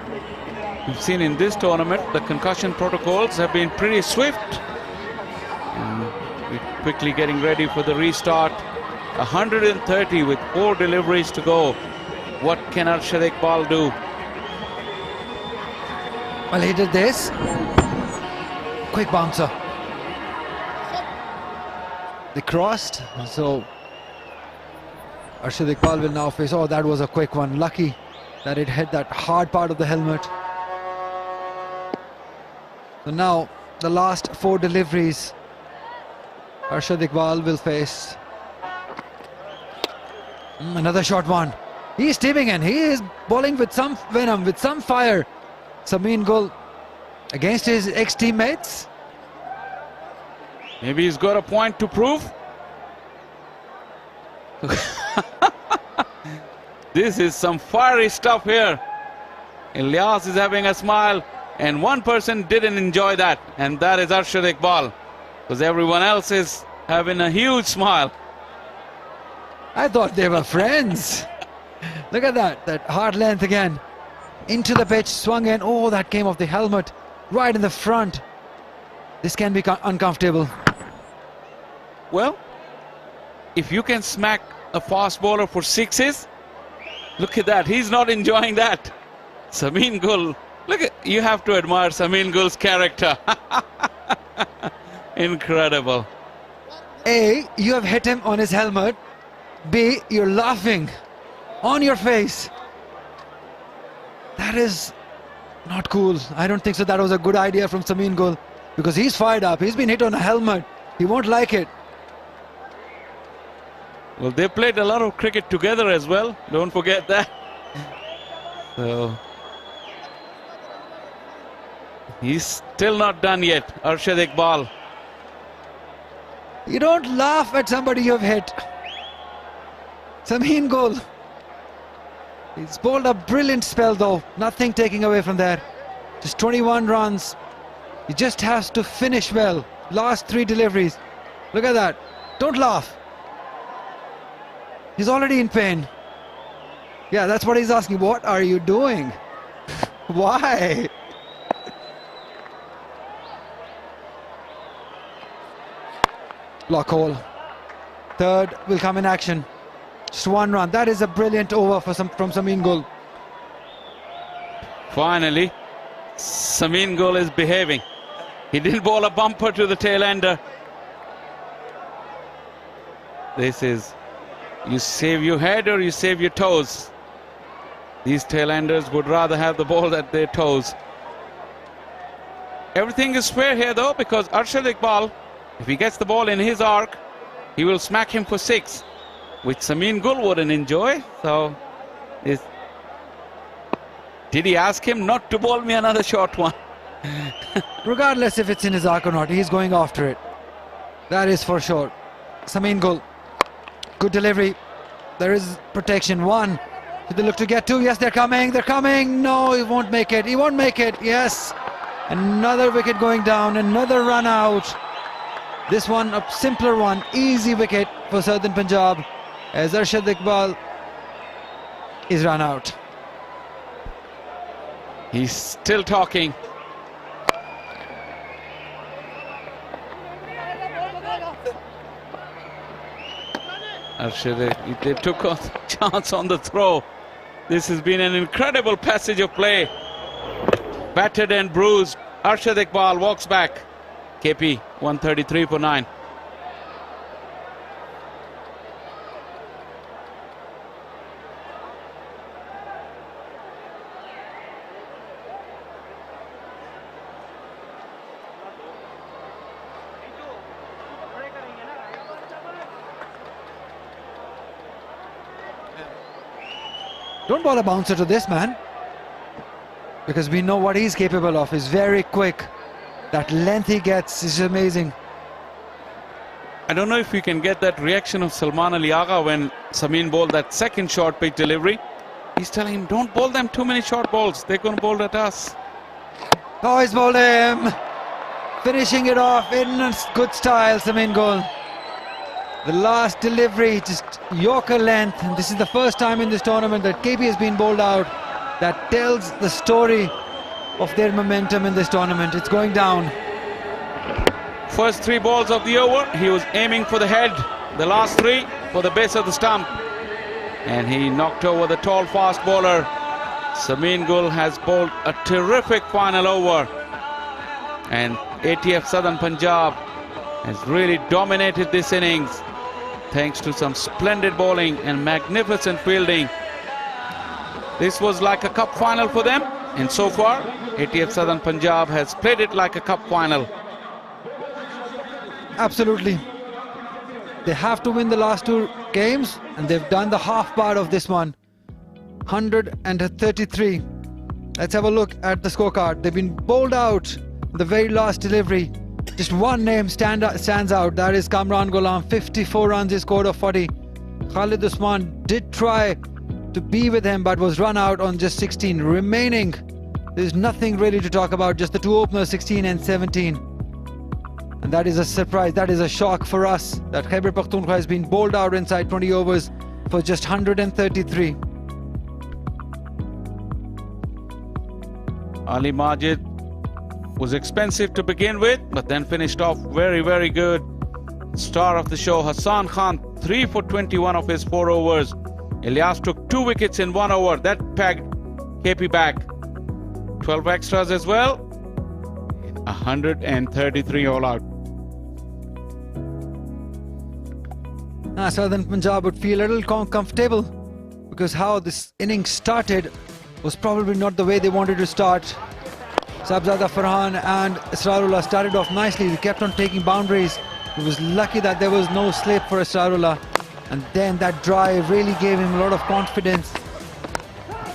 we've seen in this tournament the concussion protocols have been pretty swift. And we're quickly getting ready for the restart. 130 with 4 deliveries to go. What can Arshad Iqbal do? Well, he did this. Quick bouncer. They crossed, so Arshad Iqbal will now face. Oh, that was a quick one. Lucky that it hit that hard part of the helmet. So now the last 4 deliveries Arshad Iqbal will face. Another short one. He's steaming in. He is bowling with some venom, with some fire. Sameen Gul against his ex-teammates. Maybe he's got a point to prove. This is some fiery stuff here. Ilyas is having a smile, and one person didn't enjoy that, and that is Arshad Iqbal, because everyone else is having a huge smile. I thought they were friends. Look at that hard length again. Into the pitch, swung in. Oh, that came off the helmet, right in the front. This can be uncomfortable. Well, if you can smack a fast bowler for 6s, look at that. He's not enjoying that. Sameen Gul, look at, you have to admire Sameen Gul's character. Incredible. A, you have hit him on his helmet. B, you're laughing on your face. That is not cool. I don't think so. That was a good idea from Sameen Gul, because he's fired up. He's been hit on a helmet. He won't like it. Well, they played a lot of cricket together as well. Don't forget that. So he's still not done yet, Arshad Iqbal. You don't laugh at somebody you've hit. Sameen goal. He's bowled a brilliant spell though. Nothing taking away from there. Just 21 runs. He just has to finish well. Last 3 deliveries. Look at that. Don't laugh. He's already in pain. Yeah, that's what he's asking. What are you doing? Why? Block hole. Third will come in action. Just 1 run. That is a brilliant over from Sameen Gul. Finally, Sameen Gul is behaving. He didn't bowl a bumper to the tail ender. This is, you save your head or you save your toes. These tail enders would rather have the ball at their toes. Everything is fair here though, because Arshad Iqbal, if he gets the ball in his arc, he will smack him for 6, which Sameen Gul wouldn't enjoy. So, did he ask him not to bowl me another short one? Regardless if it's in his arc or not, he's going after it. That is for sure. Sameen Gul. Good delivery. There is protection. 1. Did they look to get 2? Yes, they're coming. They're coming. No, he won't make it. He won't make it. Yes. Another wicket going down. Another run out. This one, a simpler one. Easy wicket for Southern Punjab as Arshad Iqbal is run out. He's still talking. Arshad, they took a chance on the throw. This has been an incredible passage of play. Battered and bruised, Arshad Iqbal walks back. KP 133 for 9. Don't bowl a bouncer to this man, because we know what he's capable of. He's very quick. That length he gets is amazing. I don't know if we can get that reaction of Salman Ali Agha when Sameen bowled that second short pitch delivery. He's telling him, don't bowl them too many short balls. They're going to bowl at us. Oh, he's bowled him. Finishing it off in good style, Sameen Gul. The last delivery, just Yorker length. And this is the first time in this tournament that KP has been bowled out. That tells the story of their momentum in this tournament. It's going down. First 3 balls of the over, he was aiming for the head. The last 3 for the base of the stump. And he knocked over the tall fast bowler. Sameen Gul has bowled a terrific final over. And ATF Southern Punjab has really dominated this innings, thanks to some splendid bowling and magnificent fielding. This was like a cup final for them, and so far ATF Southern Punjab has played it like a cup final. Absolutely. They have to win the last 2 games, and they've done the half part of this one. 133. Let's have a look at the scorecard. They've been bowled out the very last delivery. Just one name stands out. That is Kamran Ghulam. 54 runs he scored of 40. Khalid Usman did try to be with him but was run out on just 16. Remaining, there's nothing really to talk about. Just the 2 openers, 16 and 17. And that is a surprise. That is a shock for us that Khyber Pakhtunkhwa has been bowled out inside 20 overs for just 133. Ali Majid was expensive to begin with, but then finished off very, very good. Star of the show, Hassan Khan, 3 for 21 of his 4 overs. Ilyas took 2 wickets in 1 over. That pegged KP back. 12 extras as well. 133 all out. Southern Punjab would feel a little comfortable, because how this innings started was probably not the way they wanted to start. Sabzada Farhan and Israrullah started off nicely. They kept on taking boundaries. He was lucky that there was no slip for Asrarullah, and then that drive really gave him a lot of confidence.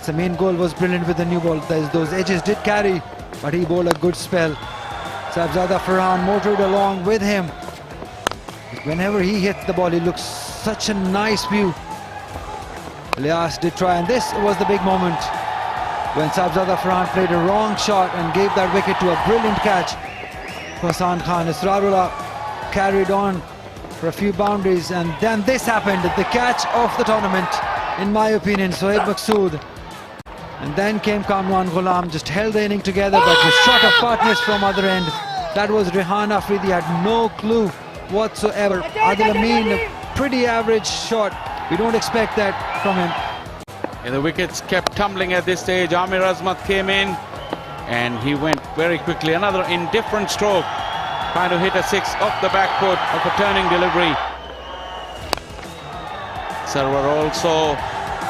Samin Gul was brilliant with the new ball. Those edges did carry, but he bowled a good spell. Sahibzada Farhan motored along with him. Whenever he hits the ball, he looks such a nice view. Ilyas did try, and this was the big moment when Sahibzada Farhan played a wrong shot and gave that wicket to a brilliant catch for Hasan Khan. Asrarullah carried on for a few boundaries, and then this happened, the catch of the tournament, in my opinion, Sohaib Maqsood. And then came Kamran Ghulam, just held the inning together, but was short of partners from other end. That was Rehan Afridi, had no clue whatsoever. Adil Amin, a pretty average shot. We don't expect that from him. And the wickets kept tumbling at this stage. Amir Azmat came in and he went very quickly. Another indifferent stroke, trying to hit a six off the back foot of a turning delivery. Sarwar also,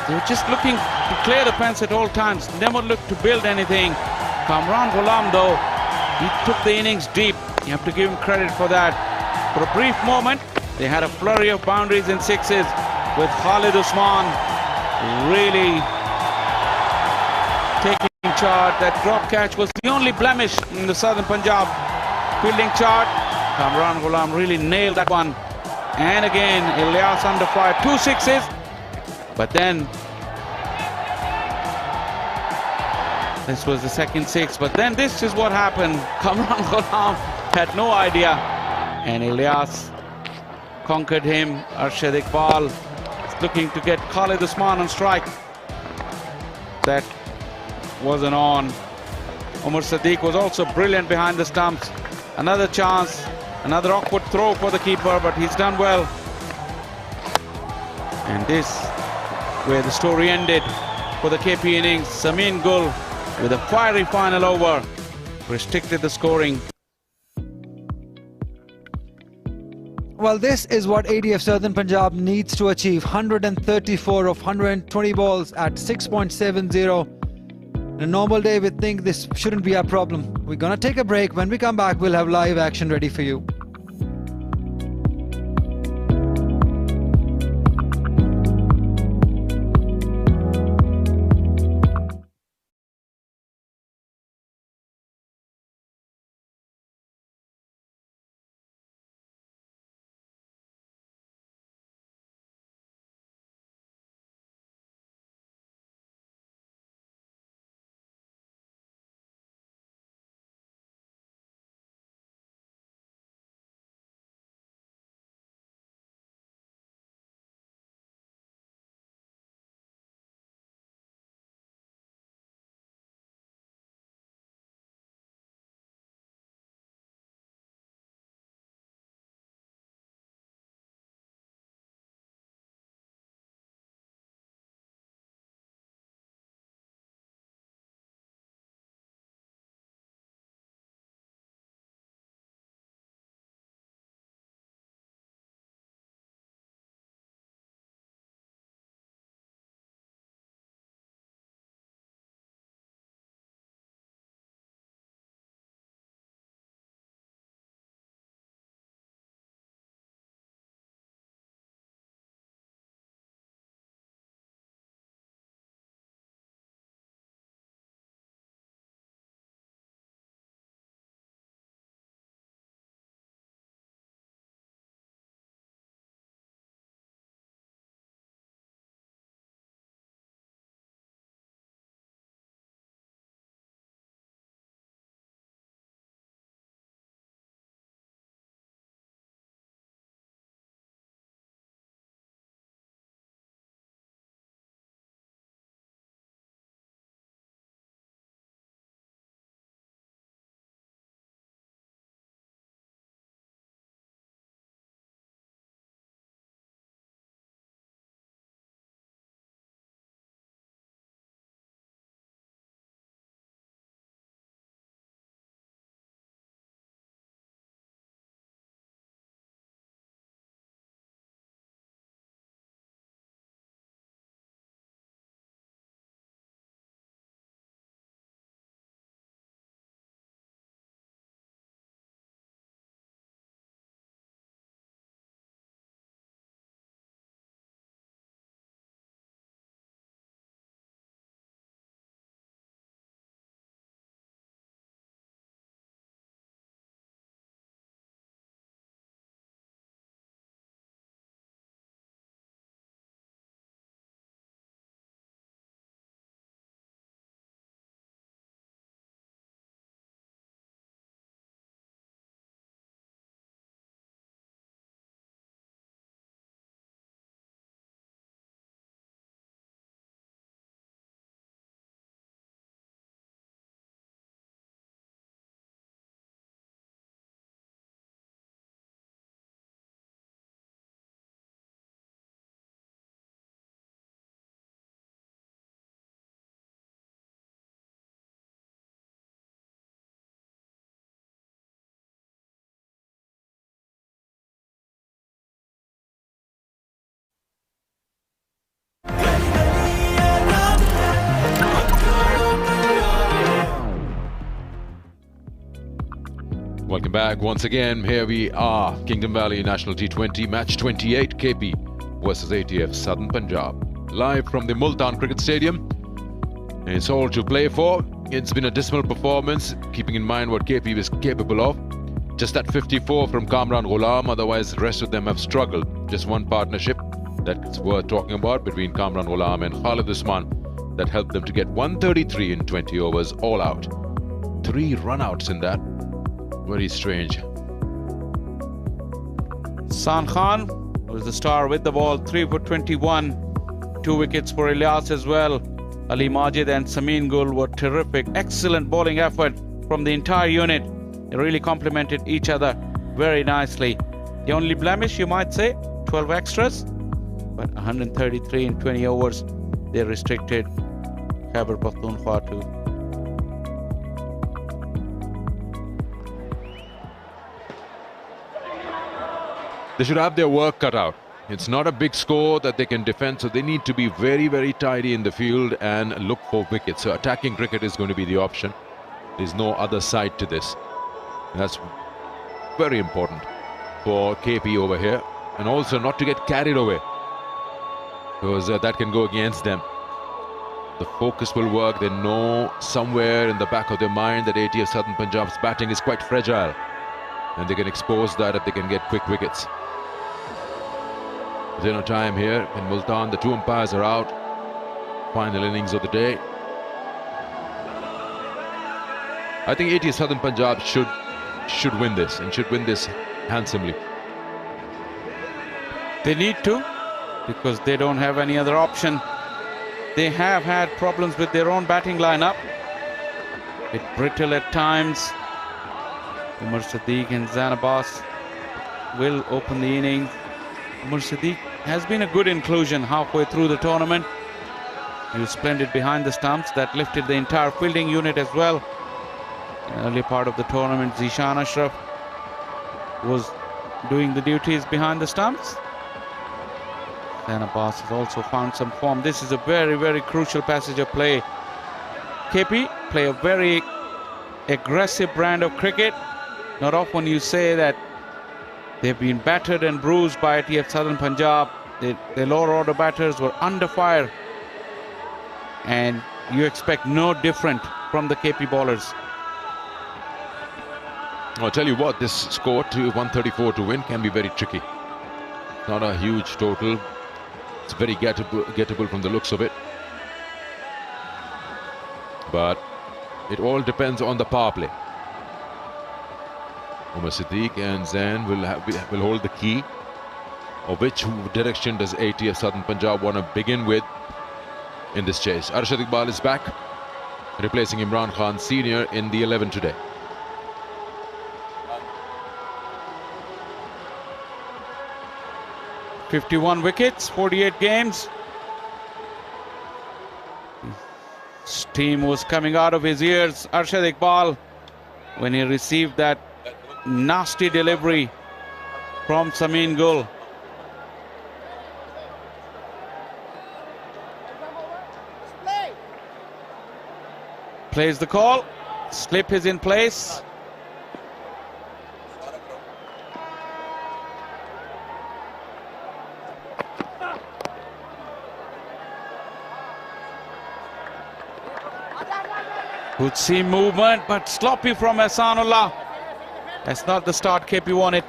they were just looking to clear the fence at all times, never looked to build anything. Kamran Ghulam though, he took the innings deep. You have to give him credit for that. For a brief moment, they had a flurry of boundaries and sixes, with Khalid Usman really taking charge. That drop catch was the only blemish in the Southern Punjab fielding chart. Kamran Ghulam really nailed that one. And again, Ilyas under fire, 2 sixes. But then, this was the second six. But then this is what happened. Kamran Ghulam had no idea. And Ilyas conquered him. Arshad Iqbal is looking to get Khalid Usman on strike. That wasn't on. Umar Sadiq was also brilliant behind the stumps. Another chance, another awkward throw for the keeper, but he's done well. And this, where the story ended for the KP innings. Samin Gul, with a fiery final over, restricted the scoring. Well, this is what ADF Southern Punjab needs to achieve. 134 of 120 balls at 6.70. On a normal day, we think this shouldn't be a problem. We're gonna take a break. When we come back, we'll have live action ready for you. back once again. Here we are, Kingdom Valley National T20 match 28, KP versus ATF Southern Punjab. Live from the Multan Cricket Stadium. It's all to play for. It's been a dismal performance, keeping in mind what KP was capable of. Just that 54 from Kamran Ghulam, otherwise the rest of them have struggled. Just one partnership that's worth talking about between Kamran Ghulam and Khalid Usman that helped them to get 133 in 20 overs all out. 3 run-outs in that. Very strange. San Khan was the star with the ball, 3 for 21. 2 wickets for Ilyas as well. Ali Majid and Samin Gul were terrific. Excellent bowling effort from the entire unit. They really complemented each other very nicely. The only blemish, you might say, 12 extras, but 133 in 20 overs. They restricted Khyber Pakhtunkhwa to. They should have their work cut out. It's not a big score that they can defend, so they need to be very, very tidy in the field and look for wickets. So attacking cricket is going to be the option. There's no other side to this. And that's very important for KP over here. And also not to get carried away, because that can go against them. The focus will work. They know somewhere in the back of their mind that ATF Southern Punjab's batting is quite fragile, and they can expose that if they can get quick wickets. There's no time here in Multan. The 2 umpires are out. Final innings of the day. I think ATF Southern Punjab should win this, and should win this handsomely. They need to, because they don't have any other option. They have had problems with their own batting lineup. It's brittle at times. Umar Sadiq and Zain Abbas will open the innings. Umar Sadiq has been a good inclusion halfway through the tournament. He was splendid behind the stumps. That lifted the entire fielding unit as well. In the early part of the tournament, Zishan Ashraf was doing the duties behind the stumps. Zain Abbas has also found some form. This is a very, very crucial passage of play. KP play a very aggressive brand of cricket. Not often you say that they've been battered and bruised by ATF Southern Punjab. The lower order batters were under fire, and you expect no different from the KP bowlers. I'll tell you what, this score to 134 to win can be very tricky. Not a huge total. It's very gettable from the looks of it. But it all depends on the power play. Umar Siddiq and Zain will hold the key. Or which direction does ATF Southern Punjab want to begin with in this chase? Arshad Iqbal is back, replacing Imran Khan Senior in the 11 today. "51 wickets, 48 games. Steam was coming out of his ears, Arshad Iqbal, when he received that nasty delivery from Samin Gul. Plays the call. Slip is in place. Good seam movement, but sloppy from Ahsanullah. That's not the start KP wanted.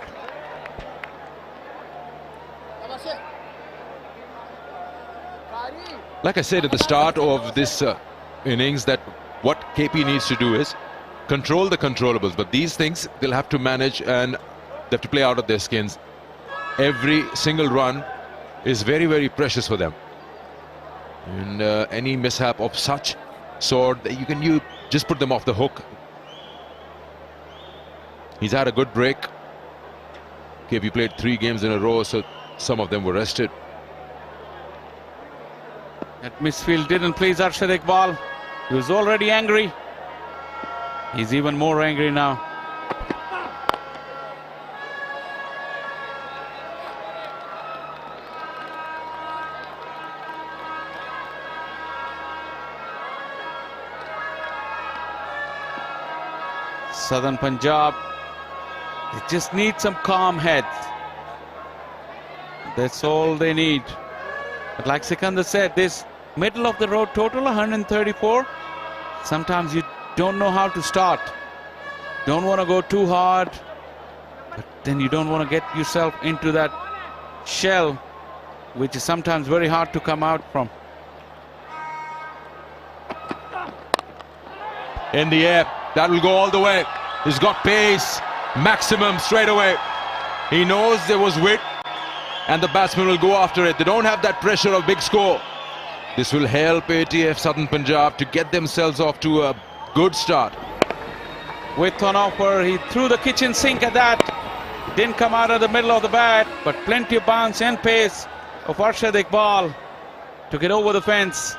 Like I said at the start of this innings, that what KP needs to do is control the controllables, but these things they'll have to manage, and they have to play out of their skins. Every single run is very, very precious for them, and any mishap of such sort, you just put them off the hook. He's had a good break. KP played 3 games in a row, so some of them were rested. That misfield didn't please Arshad Iqbal. He was already angry. He's even more angry now. Southern Punjab They just need some calm heads. That's all they need. But like Sikandar said, this middle of the road total 134. Sometimes you don't know how to start. Don't want to go too hard, but then you don't want to get yourself into that shell, which is sometimes very hard to come out from. In the air, that will go all the way. He's got pace, maximum straight away. He knows there was width, and the batsman will go after it. They don't have that pressure of big score. This will help ATF Southern Punjab to get themselves off to a good start. With on offer, he threw the kitchen sink at that. Didn't come out of the middle of the bat, but plenty of bounce and pace of Arshad Iqbal to get over the fence.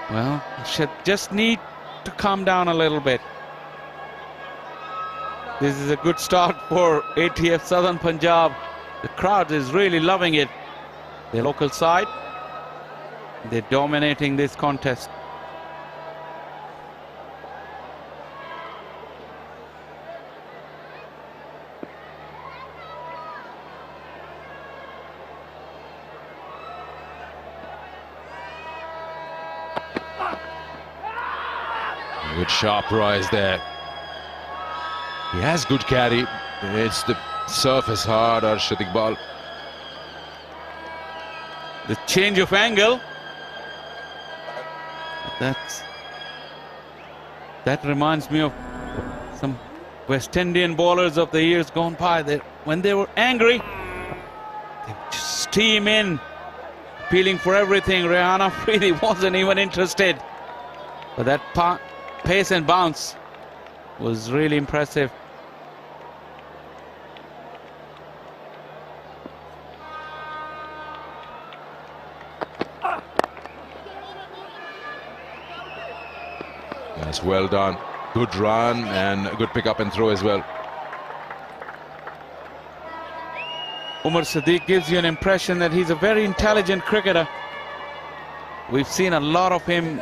Well, Arshad just need to calm down a little bit. This is a good start for ATF Southern Punjab. The crowd is really loving it. The local side, they're dominating this contest. Good sharp rise there. He has good carry. It's the surface hard, Arshad Iqbal. The change of angle. That reminds me of some West Indian bowlers of the years gone by. When they were angry, they would just steam in, appealing for everything. Rehan Afridi wasn't even interested. But that pace and bounce was really impressive. That's well done. Good run and a good pick up and throw as well. Umar Sadiq gives you an impression that he's a very intelligent cricketer. We've seen a lot of him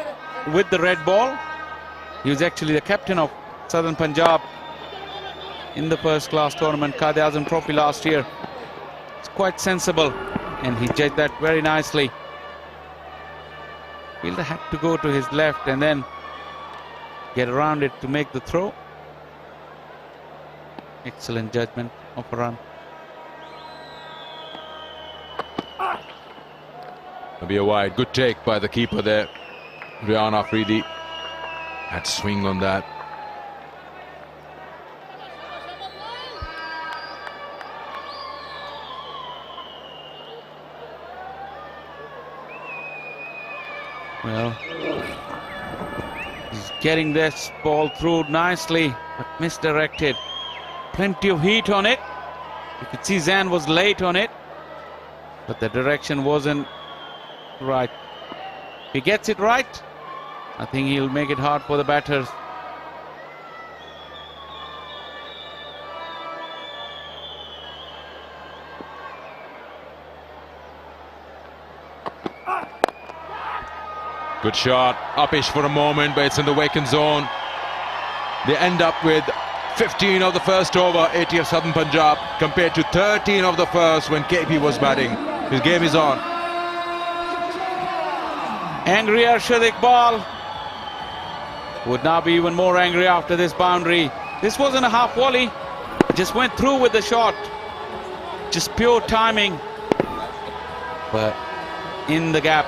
with the red ball. He was actually the captain of Southern Punjab in the first class tournament, Quaid-e-Azam Trophy last year. It's quite sensible, and he judged that very nicely. Fielder had to go to his left and then get around it to make the throw. Excellent judgment of a run. Maybe a wide. Good take by the keeper there. Rehan Afridi had swing on that. Well, he's getting this ball through nicely, but misdirected. Plenty of heat on it. You could see Zan was late on it, but the direction wasn't right. If he gets it right, I think he'll make it hard for the batters. Good shot, uppish for a moment, but it's in the vacant zone. They end up with 15 of the first over, ATF Southern Punjab, compared to 13 of the first when KP was batting. His game is on. Angry Arshad Iqbal would now be even more angry after this boundary. This wasn't a half volley, just went through with the shot. Just pure timing, but in the gap.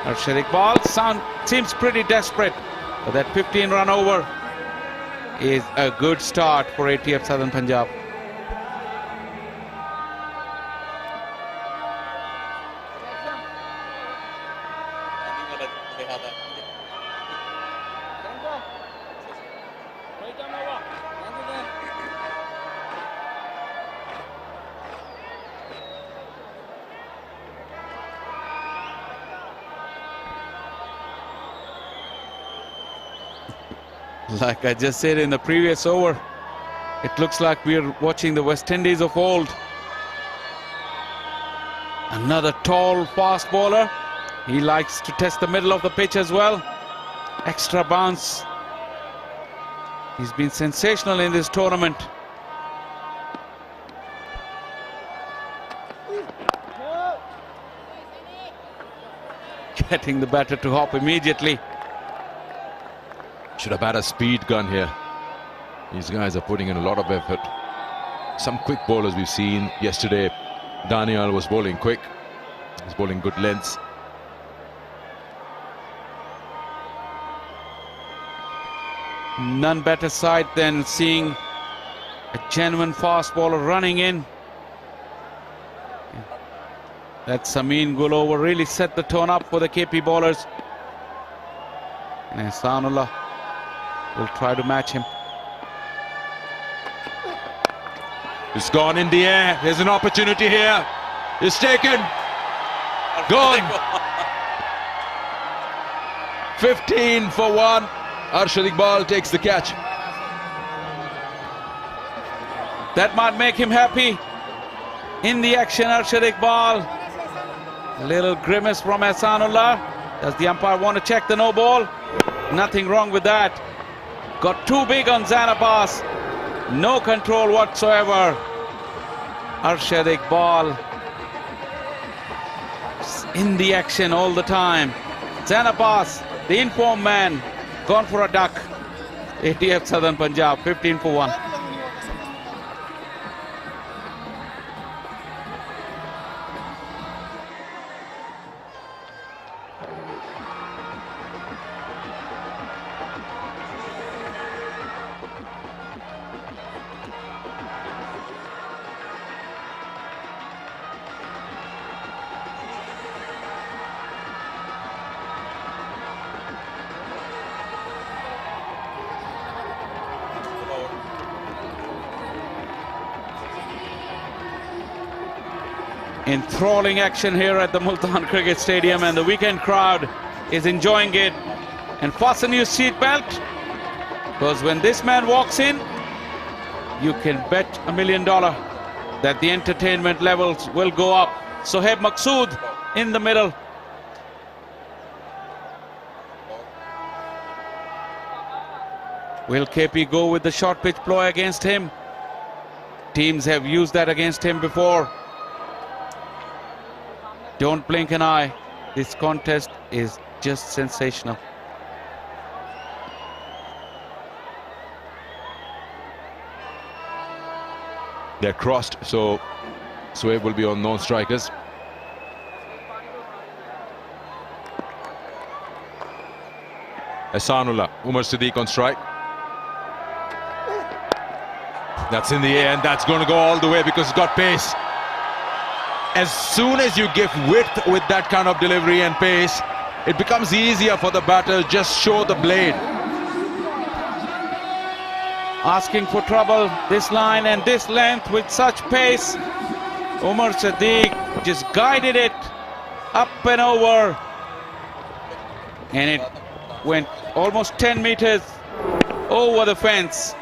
Arshad Iqbal seems pretty desperate, but that 15-run over is a good start for ATF Southern Punjab. Like I just said in the previous over, it looks like we're watching the West Indies of old. Another tall, fast bowler. He likes to test the middle of the pitch as well. Extra bounce. He's been sensational in this tournament. Getting the batter to hop immediately. Should have had a speed gun here. These guys are putting in a lot of effort. Some quick bowlers we've seen yesterday. Daniel was bowling quick. He's bowling good lengths. None better sight than seeing a genuine fast bowler running in. That Samin Gulover really set the tone up for the KP bowlers. And Ehsanullah will try to match him. It's gone in the air. There's an opportunity here. It's taken. Gone. 15 for 1. Arshad Iqbal takes the catch. That might make him happy. In the action, Arshad Iqbal. A little grimace from Ehsanullah. Does the umpire want to check the no ball? Nothing wrong with that. Got too big on Zain Abbas. No control whatsoever. Arshad Iqbal in the action all the time. Zain Abbas, the informed man, gone for a duck. ATF Southern Punjab, 15 for 1. Enthralling action here at the Multan Cricket Stadium, and the weekend crowd is enjoying it. And fasten your seatbelt, because when this man walks in, you can bet $1 million that the entertainment levels will go up. Sohaib Maqsood in the middle. Will KP go with the short pitch ploy against him? Teams have used that against him before. Don't blink an eye. This contest is just sensational. They're crossed, so Sohaib will be on non-strikers. Ehsanullah, Umar Siddiq on strike. That's in the air, and that's going to go all the way because it's got pace. As soon as you give width with that kind of delivery and pace, it becomes easier for the batter. Just show the blade. Asking for trouble, this line and this length with such pace. Umar Siddiq just guided it up and over. And it went almost 10 meters over the fence.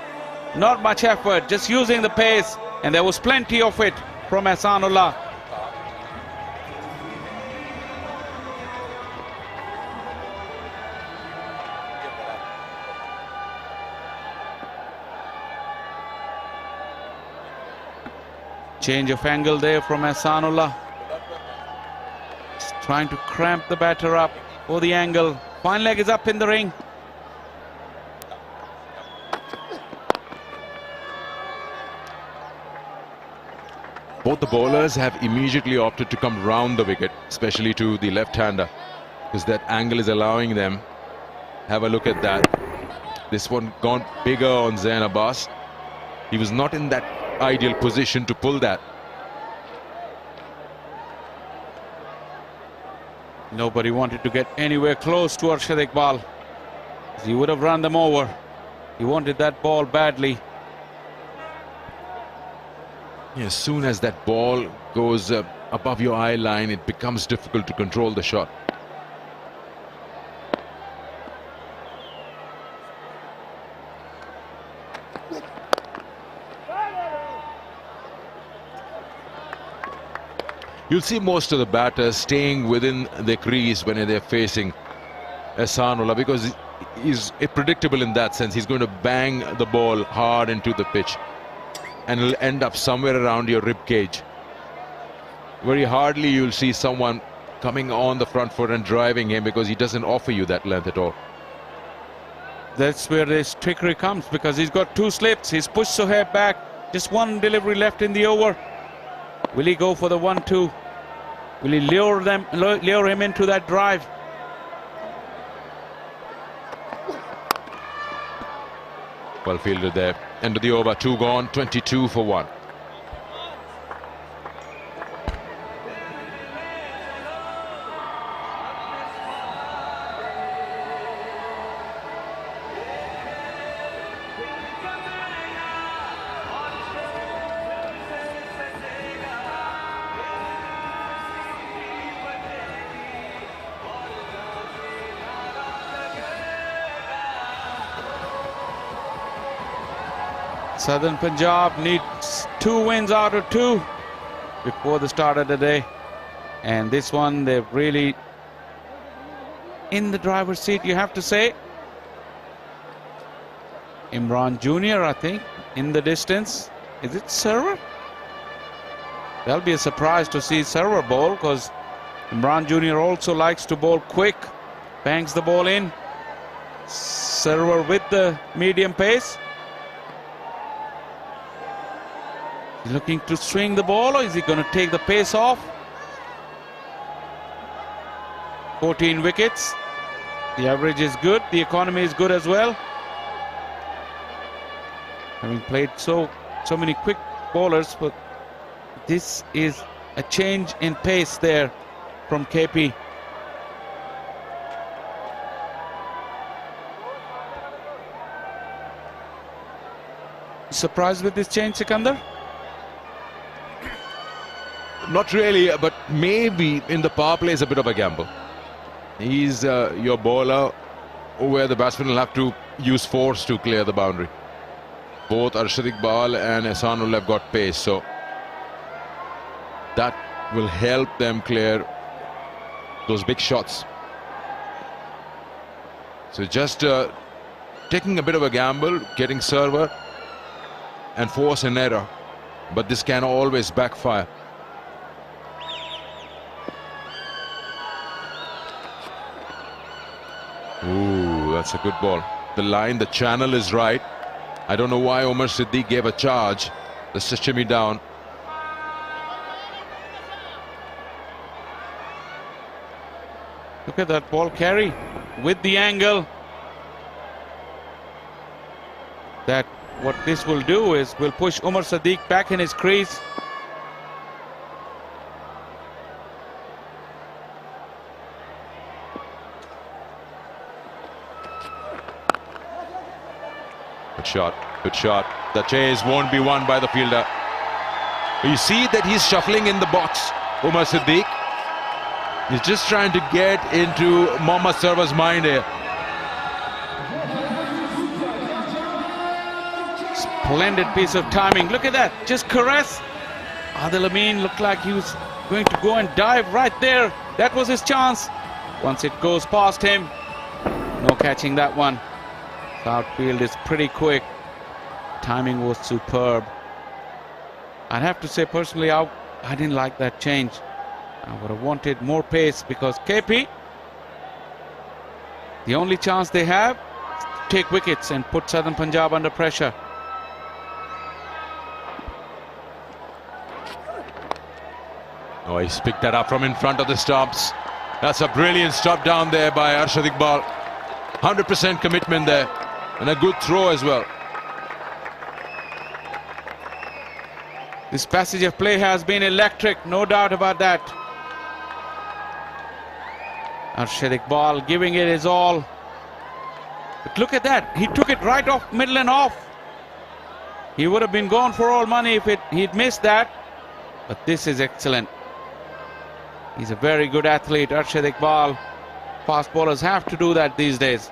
Not much effort, just using the pace. And there was plenty of it from Ehsanullah. Change of angle there from Ehsanullah. Just trying to cramp the batter up for the angle. Fine leg is up in the ring. Both the bowlers have immediately opted to come round the wicket, especially to the left-hander, because that angle is allowing them. Have a look at that. This one gone bigger on Zain Abbas. He was not in that ideal position to pull that. Nobody wanted to get anywhere close to Arshad Iqbal. He would have run them over. He wanted that ball badly. Yeah, as soon as that ball goes above your eye line, it becomes difficult to control the shot. You'll see most of the batters staying within the crease when they're facing Ehsanullah, because is predictable in that sense. He's going to bang the ball hard into the pitch and it'll end up somewhere around your rib cage. Very hardly you'll see someone coming on the front foot and driving him, because he doesn't offer you that length at all. That's where his trickery comes, because he's got two slips. He's pushed Sohaib back. Just one delivery left in the over. Will he go for the 1-2? Will he lure him into that drive? Well fielded there. End of the over, 2 gone, 22 for 1. Southern Punjab needs 2 wins out of 2 before the start of the day. And this one, they're really in the driver's seat, you have to say. Imran Jr., I think, in the distance. Is it Server? That'll be a surprise to see Server bowl, because Imran Jr. also likes to bowl quick. Bangs the ball in. Server with the medium pace. He's looking to swing the ball, or is he going to take the pace off? 14 wickets. The average is good. The economy is good as well. Having played so many quick bowlers, but this is a change in pace there from KP. Surprised with this change, Sikandar? Not really, but maybe in the power play is a bit of a gamble. He's your bowler where the batsman will have to use force to clear the boundary. Both Arshad Iqbal and Ehsanul have got pace, so that will help them clear those big shots. So just taking a bit of a gamble, getting Server and force an error, but this can always backfire. Ooh, that's a good ball. The line, the channel is right. I don't know why Umar Siddique gave a charge. Let's just shimmy down. Look at that ball carry with the angle. That what this will do is will push Umar Siddique back in his crease. Good shot, good shot. The chase won't be won by the fielder. You see that he's shuffling in the box, Umar Siddique. He's just trying to get into Mohammad Server's mind here. Splendid piece of timing. Look at that. Just caress. Adil Amin looked like he was going to go and dive right there. That was his chance. Once it goes past him, no catching that one. Outfield is pretty quick. Timing was superb. I'd have to say personally, I didn't like that change. I would have wanted more pace, because KP, the only chance they have is to take wickets and put Southern Punjab under pressure. Oh, he's picked that up from in front of the stumps. That's a brilliant stop down there by Arshad Iqbal. 100% commitment there, and a good throw as well. This passage of play has been electric, no doubt about that. Arshad Iqbal giving it his all. But look at that, he took it right off middle and off. He would have been gone for all money if he'd missed that. But this is excellent. He's a very good athlete, Arshad Iqbal. Fast bowlers have to do that these days.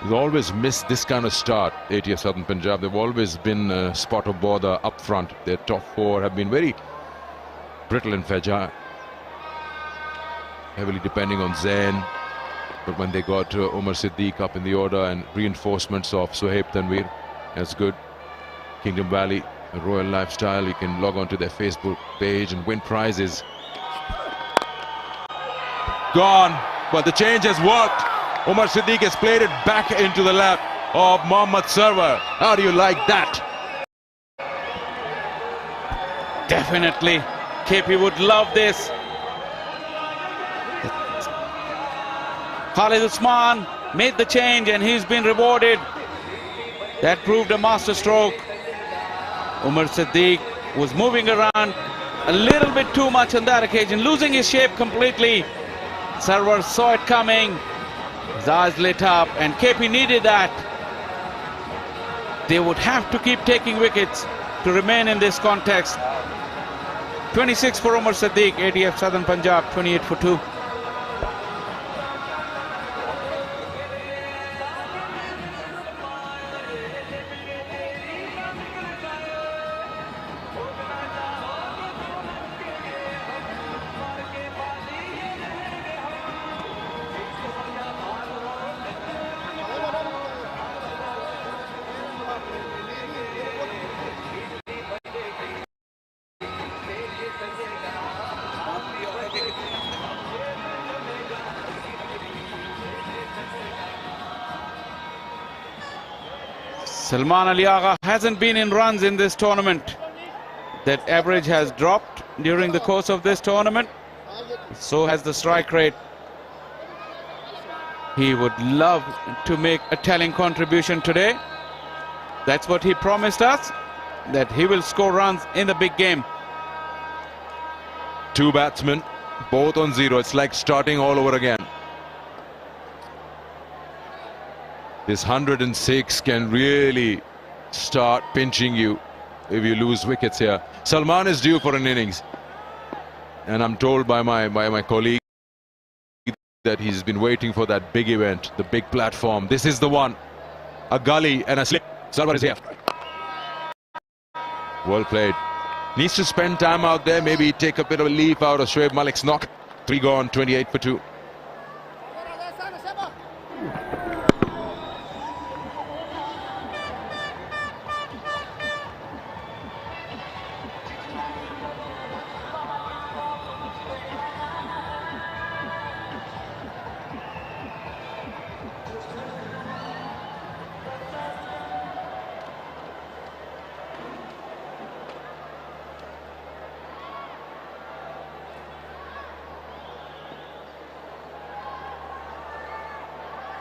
They've always missed this kind of start, ATF Southern Punjab. They've always been a spot of bother up front. Their top four have been very brittle and fragile, heavily depending on Zain. But when they got Umar Siddiq up in the order and reinforcements of Suhaib Tanveer, that's good. Kingdom Valley, a royal lifestyle. You can log on to their Facebook page and win prizes. Gone, but the change has worked. Umar Siddiq has played it back into the lap of Mohammad Sarwar. How do you like that? Definitely. KP would love this. Khalid Usman made the change and he's been rewarded. That proved a master stroke. Umar Siddiq was moving around a little bit too much on that occasion, losing his shape completely. Sarwar saw it coming. His eyes lit up and KP needed that. They would have to keep taking wickets to remain in this context. 26 for Umar Siddiq, ADF Southern Punjab, 28 for 2. Salman Ali Agha hasn't been in runs in this tournament. That average has dropped during the course of this tournament. So has the strike rate. He would love to make a telling contribution today. That's what he promised us, that he will score runs in the big game. Two batsmen, both on zero. It's like starting all over again. This 106 can really start pinching you if you lose wickets here. Salman is due for an innings, and I'm told by my colleague that he's been waiting for that big event, the big platform. This is the one. A gully and a slip. Sarwar is here. Well played. Needs to spend time out there, maybe take a bit of a leaf out of Shoaib Malik's knock. 3 gone, 28 for 2.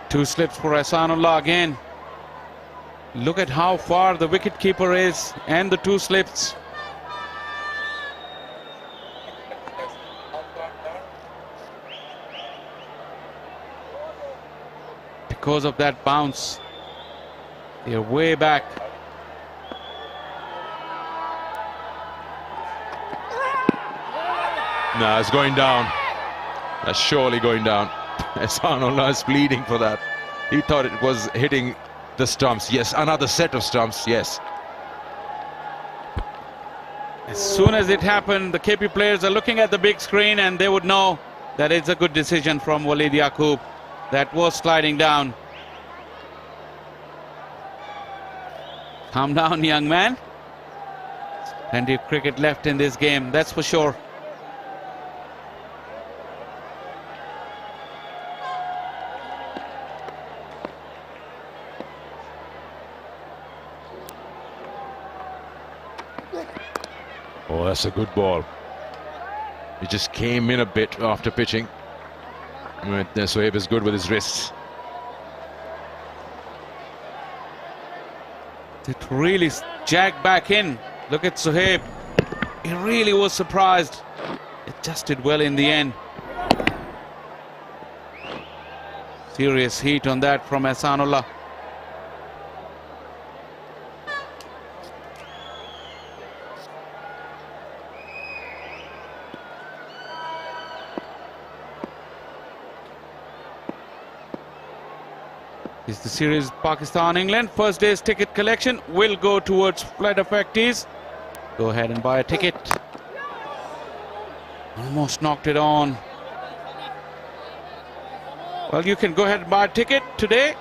Two slips for Ahsanullah again. Look at how far the wicketkeeper is and the two slips. Because of that bounce, they're way back. No, it's going down. That's surely going down. Ahsanullah is bleeding for that. He thought it was hitting the stumps. Yes, another set of stumps. Yes. As soon as it happened, the KP players are looking at the big screen and they would know that it's a good decision from Walid Yaqub. That was sliding down. Calm down, young man. Plenty of cricket left in this game, that's for sure. Oh, that's a good ball. He just came in a bit after pitching. Suhaib is good with his wrists. It really jagged back in. Look at Suhaib. He really was surprised. It just did well in the end. Serious heat on that from Ahsanullah. is the series Pakistan-England. First day's ticket collection will go towards flood affectees. Go ahead and buy a ticket. Almost knocked it on. Well, you can go ahead and buy a ticket today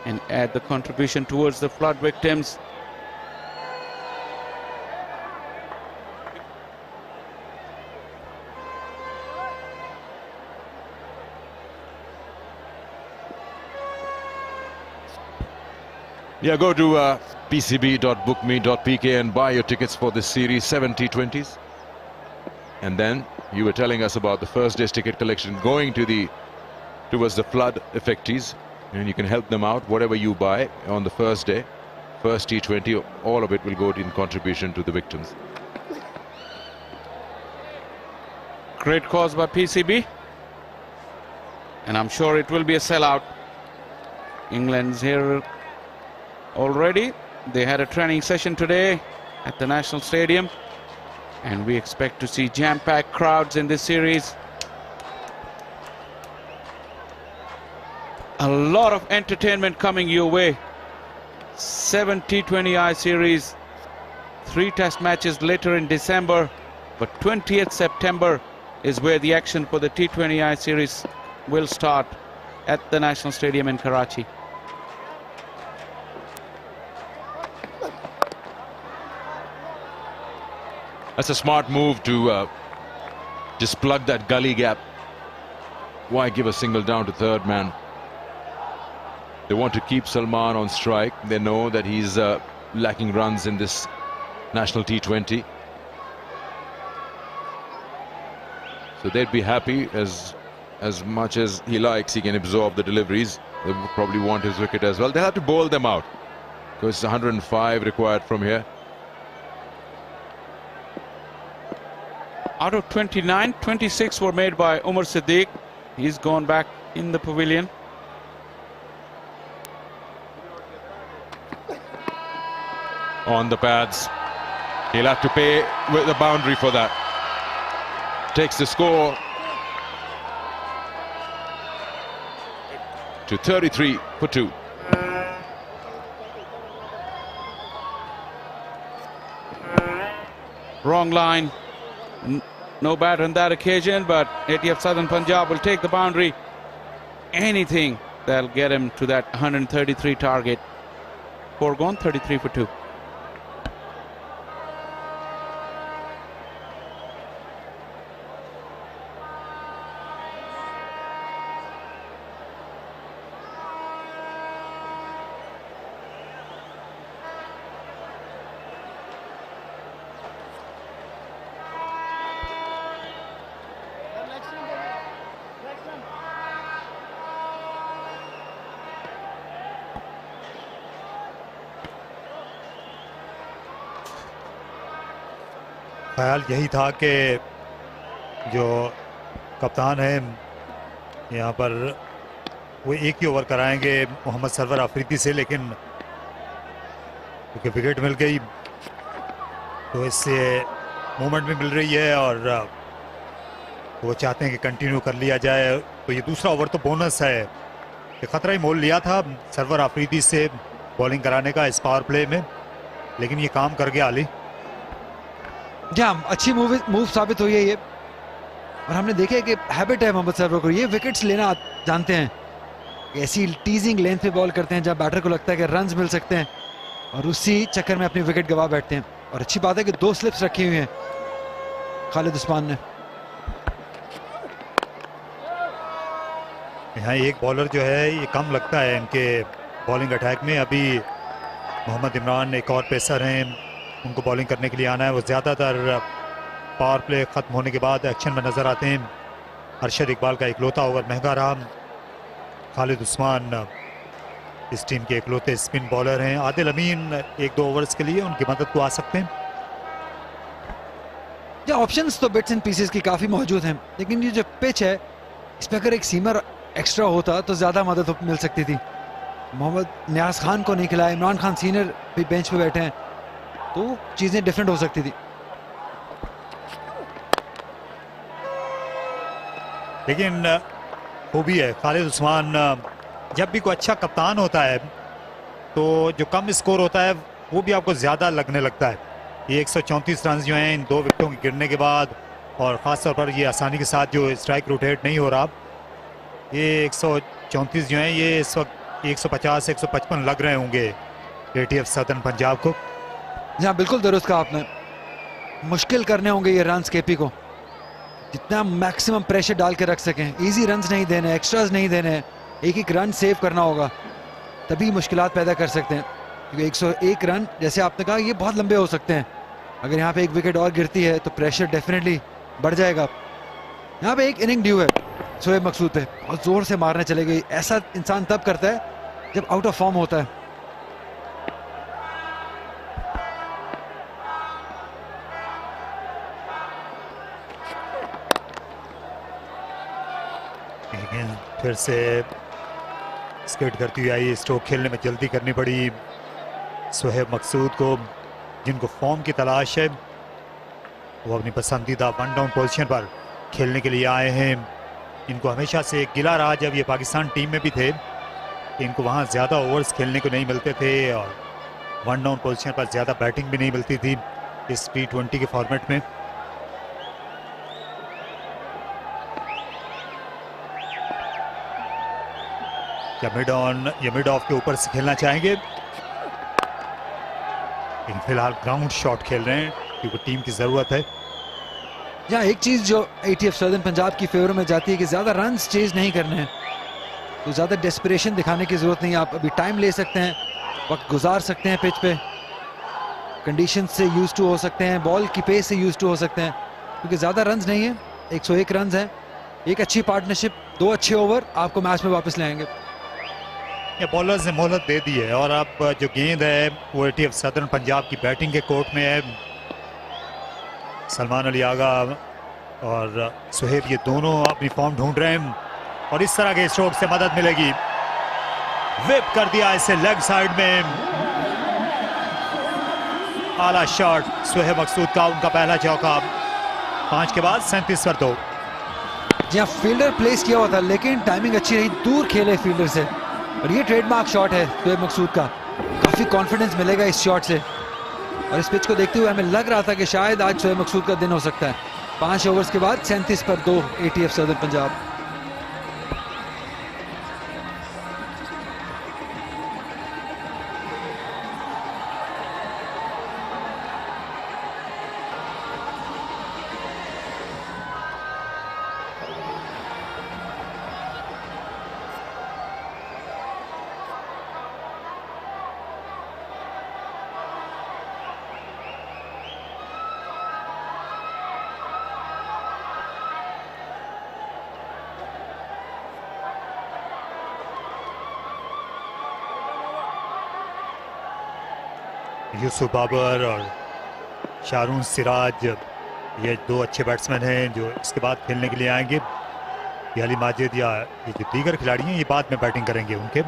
and add the contribution towards the flood victims. Yeah, go to pcb.bookme.pk and buy your tickets for this series, 7 T20s. And then you were telling us about the first day's ticket collection going towards the flood affectees, and you can help them out. Whatever you buy on the first day, first T20, all of it will go in contribution to the victims. Great cause by PCB, and I'm sure it will be a sellout. England's here already. They had a training session today at the National Stadium, and we expect to see jam-packed crowds in this series. A lot of entertainment coming your way. 7 T20I series, 3 test matches later in December, but 20th September is where the action for the T20I series will start at the National Stadium in Karachi. That's a smart move to just plug that gully gap. Why give a single down to third man? They want to keep Salman on strike. They know that he's lacking runs in this national T20. So they'd be happy as much as he likes. He can absorb the deliveries. They would probably want his wicket as well. They'll have to bowl them out because it's 105 required from here. Out of 29, 26 were made by Umar Siddiq. He's gone back in the pavilion. On the pads. He'll have to pay with the boundary for that. Takes the score to 33 for 2. Wrong line. No bat on that occasion, but ATF Southern Punjab will take the boundary. Anything that'll get him to that 133 target. 4 gone, 33 for 2. ख्याल यही था कि जो कप्तान है यहाँ पर वो एक ही ओवर कराएंगे मोहम्मद सरवर अफरीदी से, लेकिन क्योंकि विकेट मिल गई तो इससे मूवमेंट भी मिल रही है और वो चाहते हैं कि कंटिन्यू कर लिया जाए। तो ये दूसरा ओवर तो बोनस है, ये खतरा ही मोल लिया था सरवर अफरीदी से बॉलिंग कराने का इस पावर प्ले में, लेकिन ये काम कर गया अली। अच्छी मूव साबित हुई है ये, और हमने देखा कि हैबिट है मोहम्मद सरवर को, ये विकेट्स लेना जानते हैं। ऐसी टीजिंग लेंथ पे बॉल करते हैं जब बैटर को लगता है कि रन्स मिल सकते हैं, और उसी चक्कर में अपनी विकेट गवा बैठते हैं। और अच्छी बात है कि 2 स्लिप्स रखी हुई हैं खालिद उस्मान ने। यहाँ एक बॉलर जो है ये कम लगता है इनके बॉलिंग अटैक में। अभी मोहम्मद इमरान एक और पेसर हैं, उनको बॉलिंग करने के लिए आना है। वो ज़्यादातर पावर प्ले ख़त्म होने के बाद एक्शन में नज़र आते हैं। अरशद इकबाल का इकलौता ओवर महंगा रहा। खालिद उस्मान इस टीम के इकलौते स्पिन बॉलर हैं। आदिल अमीन 1-2 ओवर्स के लिए उनकी मदद को आ सकते हैं। ऑप्शंस तो बिट्स एंड पीसेस की काफ़ी मौजूद हैं, लेकिन ये जो पिच है इस पर अगर एक सीमर एक्स्ट्रा होता तो ज़्यादा मदद मिल सकती थी। मोहम्मद न्याज खान को नहीं खिलाया, इमरान खान सीनियर भी बेंच पे बैठे हैं, तो चीज़ें डिफरेंट हो सकती थी। लेकिन खूबी है खालिद उस्मान जब भी कोई अच्छा कप्तान होता है तो जो कम स्कोर होता है वो भी आपको ज़्यादा लगने लगता है। ये 134 रन जो हैं इन 2 विकेटों के गिरने के बाद, और ख़ासतौर पर ये आसानी के साथ जो स्ट्राइक रोटेट नहीं हो रहा, ये 134 जो हैं ये इस वक्त 150-155 लग रहे होंगे ATF सदर्न पंजाब को। हाँ, बिल्कुल दुरुस्त कहा आपने। मुश्किल करने होंगे ये रन्स केपी को, जितना मैक्सिमम प्रेशर डाल के रख सकें। इजी रन्स नहीं देने, एक्स्ट्राज नहीं देने, एक एक रन सेव करना होगा, तभी मुश्किलात पैदा कर सकते हैं। क्योंकि 101 रन जैसे आपने कहा ये बहुत लंबे हो सकते हैं। अगर यहाँ पे एक विकेट और गिरती है तो प्रेशर डेफिनेटली बढ़ जाएगा। यहाँ पे एक इनिंग ड्यू है शोएब मकसूद पे, बहुत जोर से मारने चले गई। ऐसा इंसान तब करता है जब आउट ऑफ फॉर्म होता है। फिर से स्किट करती हुई आई, स्ट्रोक खेलने में जल्दी करनी पड़ी शोएब मकसूद को, जिनको फॉर्म की तलाश है। वो अपनी पसंदीदा 1 डाउन पोजीशन पर खेलने के लिए आए हैं। इनको हमेशा से गिला रहा जब ये पाकिस्तान टीम में भी थे कि इनको वहाँ ज़्यादा ओवर्स खेलने को नहीं मिलते थे और 1 डाउन पोजीशन पर ज़्यादा बैटिंग भी नहीं मिलती थी इस T20 के फॉर्मेट में। या मिड ऑन या मिड ऑफ के ऊपर से खेलना चाहेंगे, लेकिन फिलहाल ग्राउंड शॉट खेल रहे हैं क्योंकि टीम की जरूरत है। यहाँ एक चीज जो ATF सदर्न पंजाब की फेवर में जाती है कि ज्यादा रन्स चेज नहीं करने हैं, तो ज्यादा डेस्परेशन दिखाने की जरूरत नहीं है। आप अभी टाइम ले सकते हैं, वक्त गुजार सकते हैं, पिच पे कंडीशन से यूज टू हो सकते हैं, बॉल की पेस से यूज टू हो सकते हैं, क्योंकि ज्यादा रन्स नहीं है। 101 रन्स हैं, एक अच्छी पार्टनरशिप, 2 अच्छे ओवर आपको मैच में वापस ले आएंगे। ये बॉलर्स ने मोहलत दे दी है और अब जो गेंद है वो ATF सदर्न पंजाब की बैटिंग के कोर्ट में है। सलमान अली आगा और सुहेब ये दोनों अपनी फॉर्म ढूंढ रहे हैं और इस तरह के स्ट्रोक से मदद मिलेगी। विप कर दिया इसे लेग साइड में, आला शॉट शोएब मकसूद का, उनका पहला चौका। 5 के बाद 37 पर 2। जहाँ फील्डर प्लेस किया हुआ था लेकिन टाइमिंग अच्छी रही, दूर खेले फील्डर से, और ये ट्रेडमार्क शॉट है शोएब मकसूद का। काफी कॉन्फिडेंस मिलेगा इस शॉट से, और इस पिच को देखते हुए हमें लग रहा था कि शायद आज शोएब मकसूद का दिन हो सकता है। 5 ओवर्स के बाद 37 पर 2 ATF सदर्न पंजाब। यूसुफ बाबर और शारून सिराज ये 2 अच्छे बैट्समैन हैं जो इसके बाद खेलने के लिए आएंगे। ये अली माजिद या ये जो दीगर खिलाड़ी हैं ये बाद में बैटिंग करेंगे उनके।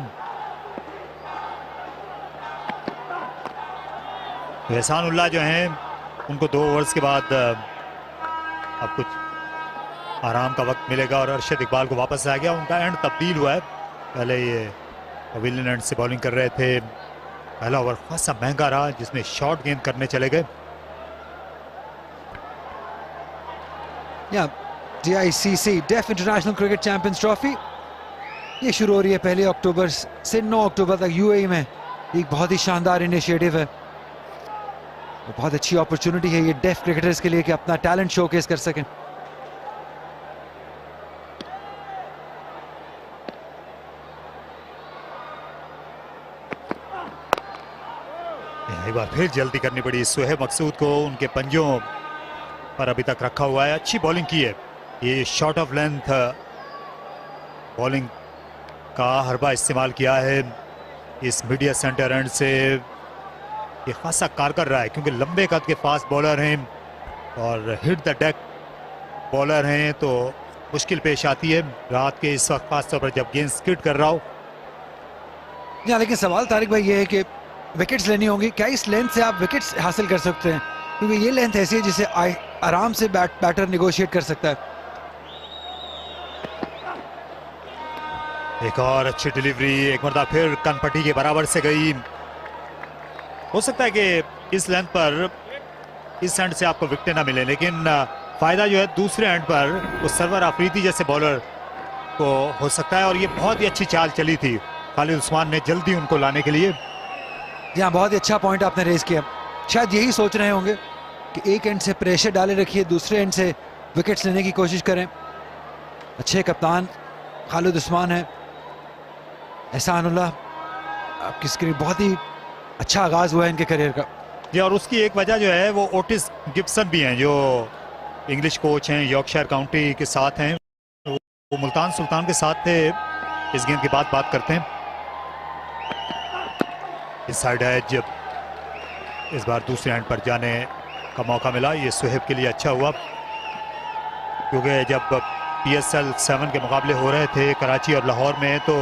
एहसान उल्लाह जो हैं उनको 2 ओवर्स के बाद अब कुछ आराम का वक्त मिलेगा और अरशद इकबाल को वापस आ गया। उनका एंड तब्दील हुआ है, पहले ये पवेलियन एंड से बॉलिंग कर रहे थे। पहला ओवर खासा महंगा रहा जिसमें शॉर्ट गेंद करने चले गए। DICC deaf international cricket champions trophy ये शुरू हो रही है 1 अक्टूबर से 9 अक्टूबर तक UAE में। एक बहुत ही शानदार इनिशिएटिव है, बहुत अच्छी अपॉर्चुनिटी है ये डेफ क्रिकेटर्स के लिए कि अपना टैलेंट शोकेस कर सकें। एक बार फिर जल्दी करनी पड़ी शोएब मकसूद को, उनके पंजों पर अभी तक रखा हुआ है। अच्छी बॉलिंग की है, ये शॉर्ट ऑफ लेंथ बॉलिंग का हरबा इस्तेमाल किया है इस मीडिया सेंटर एंड से। ये खासा कारगर रहा है क्योंकि लंबे कद के फास्ट बॉलर हैं और हिट द डेक बॉलर हैं, तो मुश्किल पेश आती है रात के इस वक्त, खासतौर पर जब गेंद स्किड कर रहा हो। लेकिन सवाल तारिक भाई ये है कि विकेट्स लेनी होंगी, क्या इस लेंथ से आप विकेट्स हासिल कर सकते हैं? क्योंकि ये लेंथ ऐसी है जिसे आराम से बैटर निगोशिएट कर सकता है। एक और अच्छी डिलीवरी, एक मरतबा फिर कनपट्टी के बराबर से गई। हो सकता है कि इस लेंथ पर इस एंड से आपको विकेट ना मिले, लेकिन फायदा जो है दूसरे एंड पर उस सरवर अफरीदी जैसे बॉलर को हो सकता है। और ये बहुत ही अच्छी चाल चली थी खालिद उस्मान ने जल्दी उनको लाने के लिए। जी हाँ, बहुत ही अच्छा पॉइंट आपने रेज किया। शायद यही सोच रहे होंगे कि एक एंड से प्रेशर डाले रखिए, दूसरे एंड से विकेट्स लेने की कोशिश करें। अच्छे कप्तान खालिद उस्मान है। एहसानुल्लाह, आपकी स्क्रीन बहुत ही अच्छा आगाज हुआ है इनके करियर का। जी, और उसकी एक वजह जो है वो ओटिस गिब्सन भी हैं, जो इंग्लिश कोच हैं, यॉर्कशायर काउंटी के साथ हैं। वो मुल्तान सुल्तान के साथ थे। इस गेंद की बात करते हैं। इस साइड एज इस बार दूसरे एंड पर जाने का मौका मिला। ये सुहेब के लिए अच्छा हुआ, क्योंकि जब PSL 7 के मुकाबले हो रहे थे कराची और लाहौर में, तो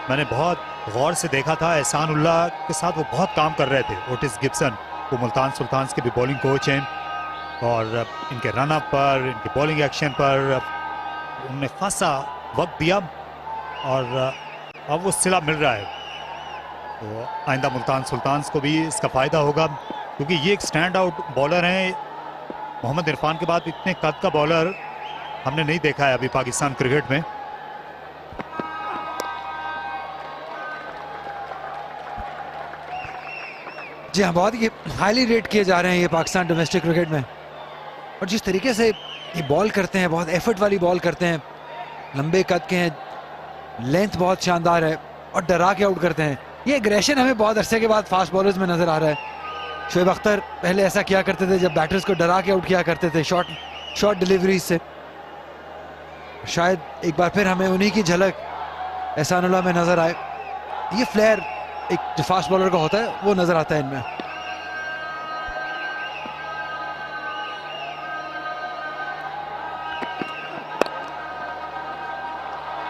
मैंने बहुत गौर से देखा था एहसानुल्लाह के साथ वो बहुत काम कर रहे थे। ओटिस गिब्सन, वो मुल्तान सुल्तान के भी बॉलिंग कोच हैं, और इनके रन अप पर, इनके बॉलिंग एक्शन पर उन्होंने खासा वक्त दिया, और अब वो सिला मिल रहा है। तो आइंदा मुल्तान सुल्तान को भी इसका फ़ायदा होगा, क्योंकि ये एक स्टैंड आउट बॉलर हैं। मोहम्मद इरफान के बाद इतने कद का बॉलर हमने नहीं देखा है अभी पाकिस्तान क्रिकेट में। जी हाँ, बहुत ही हाईली रेट किए जा रहे हैं ये पाकिस्तान डोमेस्टिक क्रिकेट में। और जिस तरीके से ये बॉल करते हैं, बहुत एफर्ट वाली बॉल करते हैं, लंबे कद के हैं, लेंथ बहुत शानदार है, और डरा के आउट करते हैं। ये एग्रेशन हमें बहुत अरसे के बाद फास्ट बॉलर्स में नजर आ रहा है। शोएब अख्तर पहले ऐसा किया करते थे, जब बैटर्स को डरा के आउट किया करते थे शॉर्ट डिलीवरी से। शायद एक बार फिर हमें उन्हीं की झलक एहसानुल्लाह में नजर आए। ये फ्लेयर एक जो फास्ट बॉलर का होता है वो नजर आता है इनमें।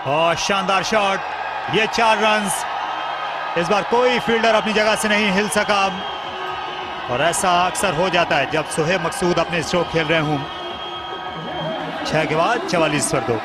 और शानदार शॉट, ये 4 रन्स। इस बार कोई फील्डर अपनी जगह से नहीं हिल सका, और ऐसा अक्सर हो जाता है जब सुहेब मकसूद अपने स्ट्रोक खेल रहे हों। 6 के बाद 44 पर 2।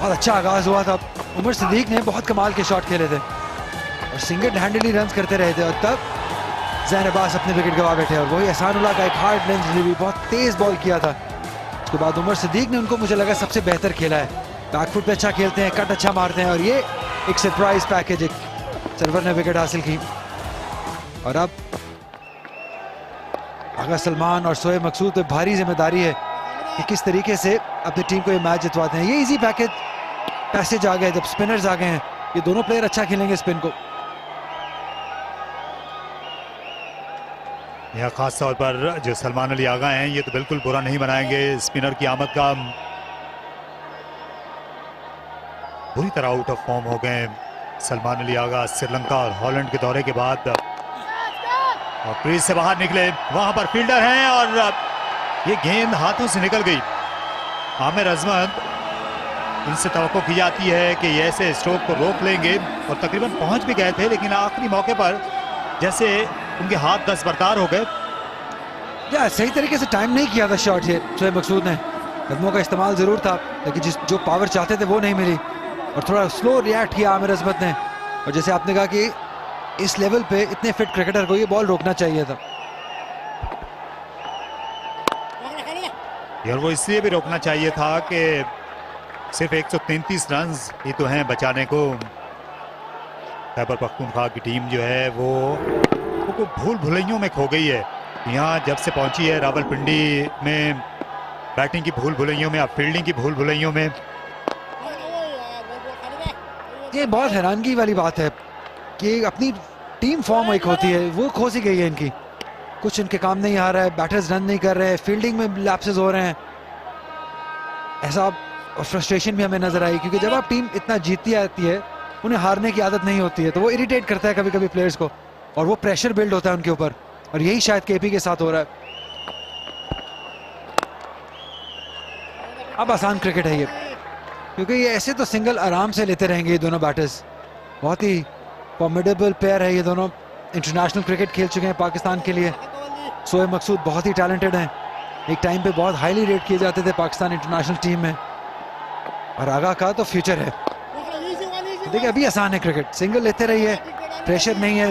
बहुत अच्छा आगाज हुआ था। उमर सिद्दीक ने बहुत कमाल के शॉट खेले थे और सिंगल हैंडली रन करते रहे थे, और तब ज़ैन अब्बास अपने विकेट गवा बैठे। और वही एहसानुल्लाह का एक हार्ड लेंथ डिलीवरी, बहुत तेज बॉल किया था। उसके बाद उमर सिद्दीक ने उनको मुझे लगा सबसे बेहतर खेला है। बैकफुट पे अच्छा खेलते हैं, कट अच्छा मारते हैं, और ये एक सरप्राइज पैकेज, एक सर्वर ने विकेट हासिल की। और अब आगा सलमान और शोएब मकसूद पे भारी जिम्मेदारी है कि किस तरीके से अपनी टीम को ये मैच जितवाते हैं। ये इजी पैसेज आ गए, जब स्पिनर्स आ गए हैं, ये दोनों प्लेयर अच्छा खेलेंगे स्पिन को। यहाँ खास तौर पर जो सलमान अली आगा हैं, ये तो बिल्कुल बुरा नहीं बनाएंगे स्पिनर की आमद का। बुरी तरह आउट ऑफ फॉर्म हो गए सलमान अली आगा श्रीलंका और हॉलैंड के दौरे के बाद, और क्रीज से बाहर निकले। वहां पर फील्डर हैं और ये गेंद हाथों से निकल गई। आमिर अजमत, इनसे तवक्को की जाती है कि ये ऐसे स्ट्रोक को रोक लेंगे, और तकरीबन पहुंच भी गए थे, लेकिन आखिरी मौके पर जैसे उनके हाथ दस्तबरदार हो गए। या सही तरीके से टाइम नहीं किया था शॉट ये शोएब मकसूद ने। कदमों का इस्तेमाल जरूर था, लेकिन जो पावर चाहते थे वो नहीं मिली, और थोड़ा स्लो रिएक्ट किया आमिर अजमत ने। और जैसे आपने कहा कि इस लेवल पे इतने फिट क्रिकेटर को ये बॉल रोकना चाहिए था, और वो इसलिए भी रोकना चाहिए था कि सिर्फ 133 रन ही तो हैं बचाने को। खैबर पख्तूनख्वा की टीम जो है वो भूल भुलैयों में खो गई है। यहाँ जब से पहुंची है रावलपिंडी में, बैटिंग की भूल भुलैयों में, अब फील्डिंग की भूल भुलैयों में। ये बहुत हैरानगी वाली बात है कि अपनी टीम फॉर्म एक होती है, वो खो सी गई है इनकी। कुछ उनके काम नहीं आ रहा है, बैटर्स रन नहीं कर रहे हैं, फील्डिंग में लैप्सेस हो रहे हैं, ऐसा फ्रस्ट्रेशन भी हमें नजर आई, क्योंकि जब आप टीम इतना जीतती आती है उन्हें हारने की आदत नहीं होती है, तो वो इरिटेट करता है कभी कभी प्लेयर्स को, और वो प्रेशर बिल्ड होता है उनके ऊपर, और यही शायद केपी के साथ हो रहा है। अब आसान क्रिकेट है ये, क्योंकि ये ऐसे तो सिंगल आराम से लेते रहेंगे ये दोनों बैटर्स, बहुत ही फॉर्मिडेबल प्लेयर है ये दोनों, इंटरनेशनल क्रिकेट खेल चुके हैं पाकिस्तान के लिए। शोएब मकसूद बहुत ही टैलेंटेड हैं, एक टाइम पे बहुत हाईली रेट किए जाते थे पाकिस्तान इंटरनेशनल टीम में, और आगा का तो फ्यूचर है। देखिए अभी आसान है क्रिकेट, सिंगल लेते रहिए, प्रेशर नहीं है,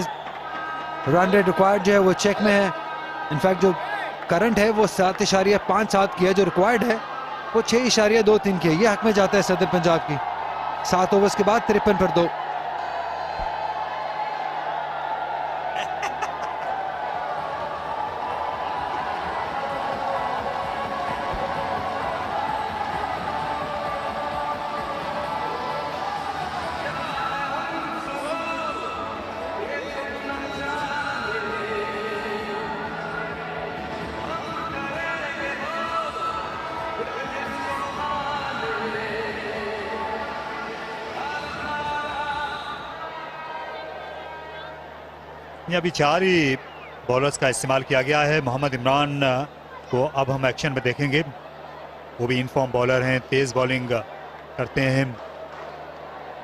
रन रेट रिक्वायर्ड जो है वो चेक में है, इनफैक्ट जो करंट है वो 7.57 की है, जो रिक्वायर्ड है वो 6.23 की है, ये हक में जाता है सदर पंजाब की। 7 ओवर्स के बाद 53 पर 2। अभी 4 ही बॉलर्स का इस्तेमाल किया गया है। मोहम्मद इमरान को अब हम एक्शन में देखेंगे, वो भी इनफॉर्म बॉलर हैं, तेज़ बॉलिंग करते हैं,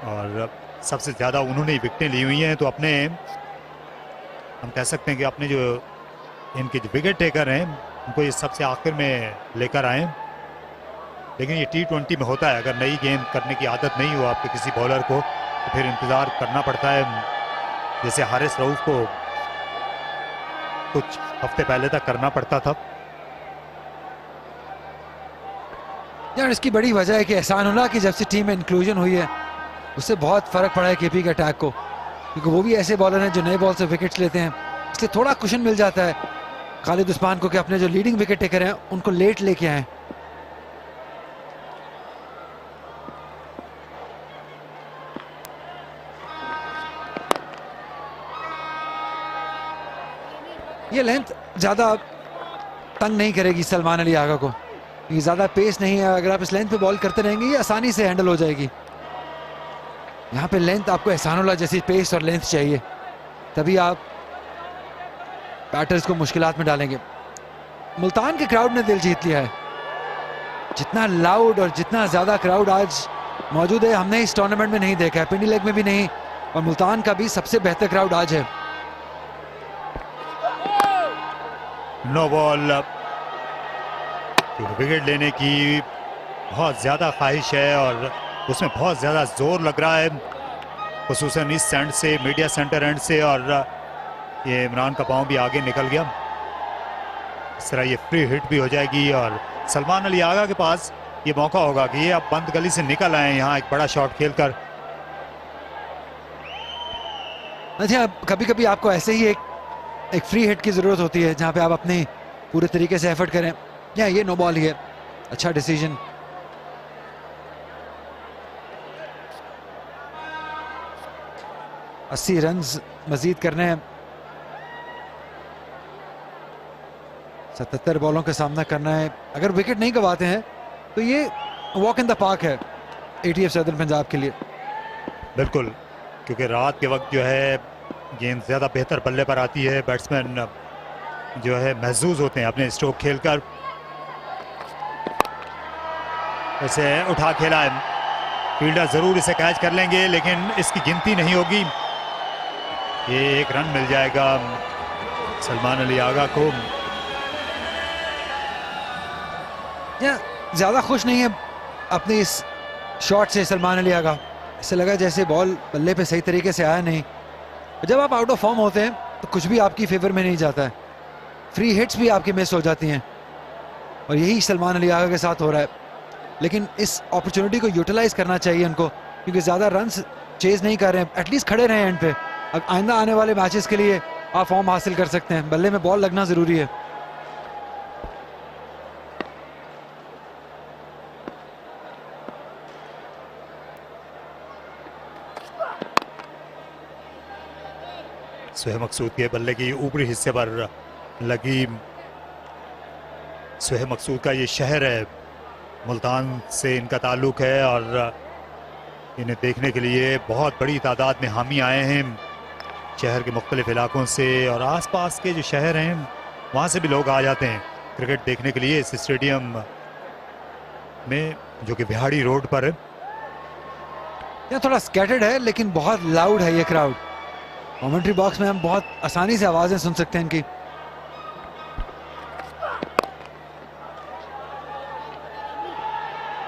और सबसे ज़्यादा उन्होंने विकेटें ली हुई हैं, तो अपने हम कह सकते हैं कि अपने जो इनके जो विकेट टेकर हैं उनको ये सबसे आखिर में लेकर आए। लेकिन ये T20 में होता है, अगर नई गेंद करने की आदत नहीं हो आपके किसी बॉलर को तो फिर इंतज़ार करना पड़ता है, जैसे हारिस रऊफ को कुछ हफ्ते पहले तक करना पड़ता था। यार इसकी बड़ी वजह है कि एहसान उल्लाह की जब से टीम में इंक्लूजन हुई है उससे बहुत फर्क पड़ा है केपी के अटैक को, क्योंकि वो भी ऐसे बॉलर हैं जो नए बॉल से विकेट्स लेते हैं, इसलिए थोड़ा कुशन मिल जाता है खालिद उस्मान को कि अपने जो लीडिंग विकेट टेकर हैं उनको लेट लेके आए। ये लेंथ ज्यादा तंग नहीं करेगी सलमान अली आगा को, ये ज्यादा पेस नहीं है, अगर आप इस लेंथ पे बॉल करते रहेंगे ये आसानी से हैंडल हो जाएगी। यहाँ पे लेंथ आपको एहसानुल्लाह जैसी पेस और लेंथ चाहिए, तभी आप बैटर्स को मुश्किलात में डालेंगे। मुल्तान के क्राउड ने दिल जीत लिया है, जितना लाउड और जितना ज्यादा क्राउड आज मौजूद है हमने इस टूर्नामेंट में नहीं देखा है, पिंडी लेग में भी नहीं, और मुल्तान का भी सबसे बेहतर क्राउड आज है। नो बॉल, विकेट लेने की बहुत ज़्यादा ख्वाहिश है और उसमें बहुत ज़्यादा जोर लग रहा है, खुसूसन इस एंड से, मीडिया सेंटर एंड से, और ये इमरान का पाँव भी आगे निकल गया। इस तरह ये फ्री हिट भी हो जाएगी और सलमान अली आगा के पास ये मौका होगा कि ये अब बंद गली से निकल आए यहाँ एक बड़ा शॉट खेलकर। अच्छा कभी कभी आपको ऐसे ही एक फ्री हिट की जरूरत होती है जहां पे आप अपने पूरे तरीके से एफर्ट करें, या ये नो बॉल ही है, अच्छा डिसीजन। अस्सी रन मजीद करने हैं, 77 बॉलों का सामना करना है, अगर विकेट नहीं गवाते हैं तो ये वॉक इन द पार्क है ATF सदर पंजाब के लिए। बिल्कुल, क्योंकि रात के वक्त जो है गेंद ज़्यादा बेहतर बल्ले पर आती है, बैट्समैन जो है महसूस होते हैं अपने स्ट्रोक खेलकर। वैसे उठा खेला है, फील्डर ज़रूर इसे कैच कर लेंगे लेकिन इसकी गिनती नहीं होगी। ये एक रन मिल जाएगा सलमान अली आगा को। ज़्यादा खुश नहीं है अपने इस शॉट से सलमान अली आगा, ऐसे लगा जैसे बॉल बल्ले पे सही तरीके से आया नहीं। जब आप आउट ऑफ फॉर्म होते हैं तो कुछ भी आपकी फेवर में नहीं जाता है, फ्री हिट्स भी आपकी मिस हो जाती हैं, और यही सलमान अली आगा के साथ हो रहा है। लेकिन इस अपॉर्चुनिटी को यूटिलाइज करना चाहिए उनको, क्योंकि ज़्यादा रन्स चेज नहीं कर रहे हैं, एटलीस्ट खड़े रहे एंड पे। अब आइंदा आने वाले मैचेस के लिए आप फॉर्म हासिल कर सकते हैं, बल्ले में बॉल लगना ज़रूरी है। शोएब मकसूद के बल्ले की ऊपरी हिस्से पर लगीम सोहेब मकसूद का ये शहर है, मुल्तान से इनका ताल्लुक है और इन्हें देखने के लिए बहुत बड़ी तादाद में हामी आए हैं शहर के मुख्तलिफ इलाकों से, और आसपास के जो शहर हैं वहाँ से भी लोग आ जाते हैं क्रिकेट देखने के लिए इस स्टेडियम में, जो कि बिहाड़ी रोड पर है। यहाँ थोड़ा स्कैटर्ड है लेकिन बहुत लाउड है ये क्राउड। कमेंट्री बॉक्स में हम बहुत आसानी से आवाजें सुन सकते हैं इनकी।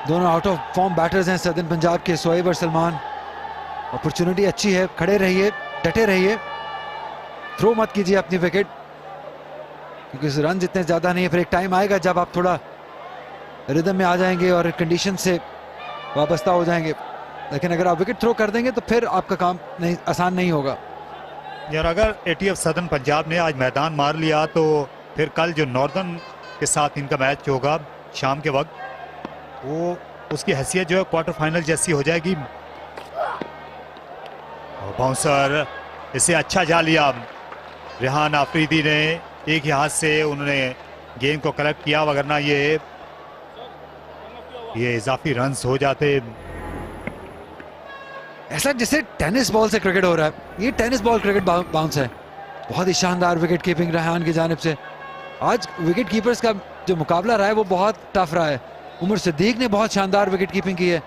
दोनों आउट ऑफ फॉर्म बैटर्स हैं सदर्न पंजाब के, सोहेब और सलमान। अपॉर्चुनिटी अच्छी है, खड़े रहिए, डटे रहिए, थ्रो मत कीजिए अपनी विकेट, क्योंकि रन इतने ज्यादा नहीं है। फिर एक टाइम आएगा जब आप थोड़ा रिदम में आ जाएंगे और कंडीशन से वाबस्ता हो जाएंगे, लेकिन अगर आप विकेट थ्रो कर देंगे तो फिर आपका काम आसान नहीं होगा। यार अगर ATF सदर्न पंजाब ने आज मैदान मार लिया तो फिर कल जो नॉर्दर्न के साथ इनका मैच होगा शाम के वक्त, वो उसकी हैसियत जो है क्वार्टर फाइनल जैसी हो जाएगी। और बाउंसर इसे अच्छा जा लिया रेहान आफरीदी ने, एक ही हाथ से उन्होंने गेंद को कलेक्ट किया, वगरना ये इजाफी रन्स हो जाते। ऐसा जैसे टेनिस बॉल से क्रिकेट हो रहा है, ये टेनिस बॉल क्रिकेट बाउंस है। बहुत ही शानदार विकेट कीपिंग रेहान की जानिब से। आज विकेट कीपर्स का जो मुकाबला रहा है वो बहुत टफ रहा है। उमर सिद्दीक ने बहुत शानदार विकेट कीपिंग की है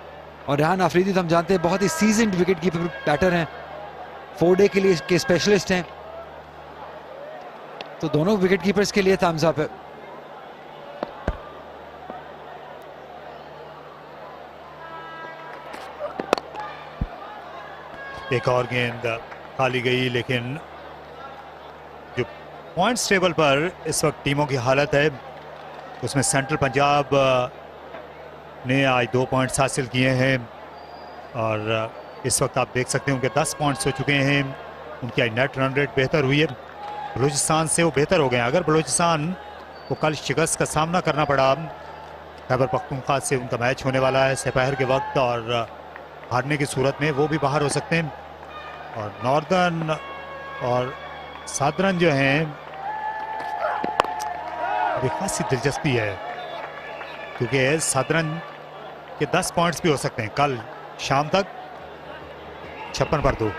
और रेहान आफरीदी तो हम जानते हैं बहुत ही सीजन्ड विकेट कीपर बैटर हैं, 4 डे के लिए के स्पेशलिस्ट हैं, तो दोनों विकेट कीपर्स के लिए थम्स अप है। एक और गेंद खाली गई, लेकिन जो पॉइंट्स टेबल पर इस वक्त टीमों की हालत है उसमें सेंट्रल पंजाब ने आज 2 पॉइंट्स हासिल किए हैं और इस वक्त आप देख सकते हैं उनके 10 पॉइंट्स हो चुके हैं। उनकी आज नेट रन रेट बेहतर हुई है, बलूचिस्तान से वो बेहतर हो गए हैं। अगर बलूचिस्तान को कल शिकस्त का सामना करना पड़ा, खैबर पख्तूनख्वा से उनका मैच होने वाला है दोपहर के वक्त, और हारने की सूरत में वो भी बाहर हो सकते हैं। और नॉर्दर्न और सदर्न जो हैं अभी खासी दिलचस्पी है, क्योंकि सदर्न के 10 पॉइंट्स भी हो सकते हैं कल शाम तक 56 पर 2।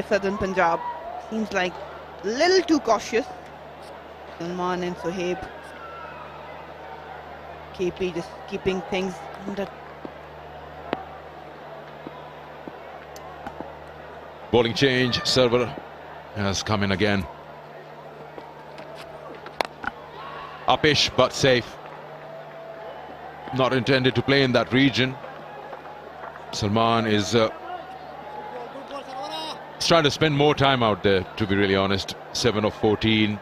Southern Punjab seems like a little too cautious. Salman and Sohaib, KP just keeping things under. Bowling change, server has come in again. Upish but safe. Not intended to play in that region. Salman is trying to spend more time out there, to be really honest. 7 of 14.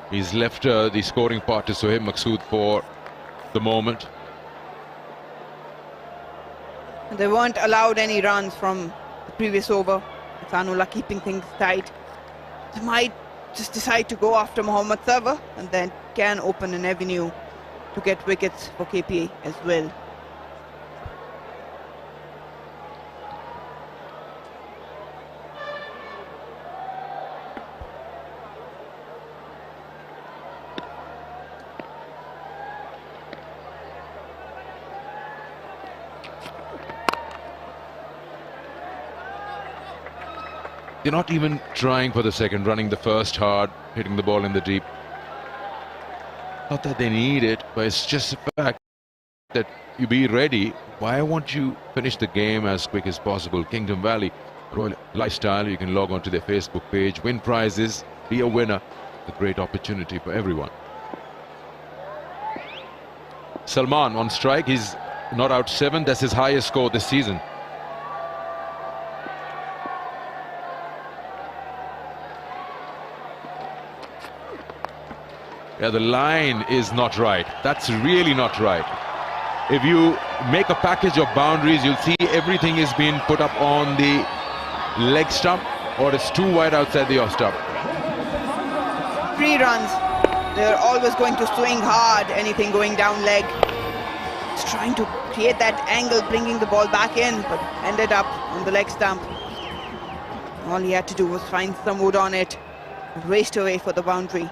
He's left the scoring part to Sohaib Maqsood for the moment. They weren't allowed any runs from the previous over. Sanullah keeping things tight. They might just decide to go after Mohammad Sarwar and then can open an avenue to get wickets for KPA as well. They're not even trying for the second, running the first hard, hitting the ball in the deep. Not that they need it, but it's just the fact that you be ready. Why won't you finish the game as quick as possible? Kingdom Valley Royal Lifestyle, you can log on to their Facebook page, win prizes, be a winner. A great opportunity for everyone. Salman on strike. He's not out 7. That's his highest score this season. Yeah, the line is not right. That's really not right. If you make a package of boundaries, you'll see everything is being put up on the leg stump, or it's too wide outside the off stump. 3 runs. They're always going to swing hard, anything going down leg. Just trying to create that angle, bringing the ball back in, but ended up on the leg stump. All he had to do was find some wood on it, raced away for the boundary.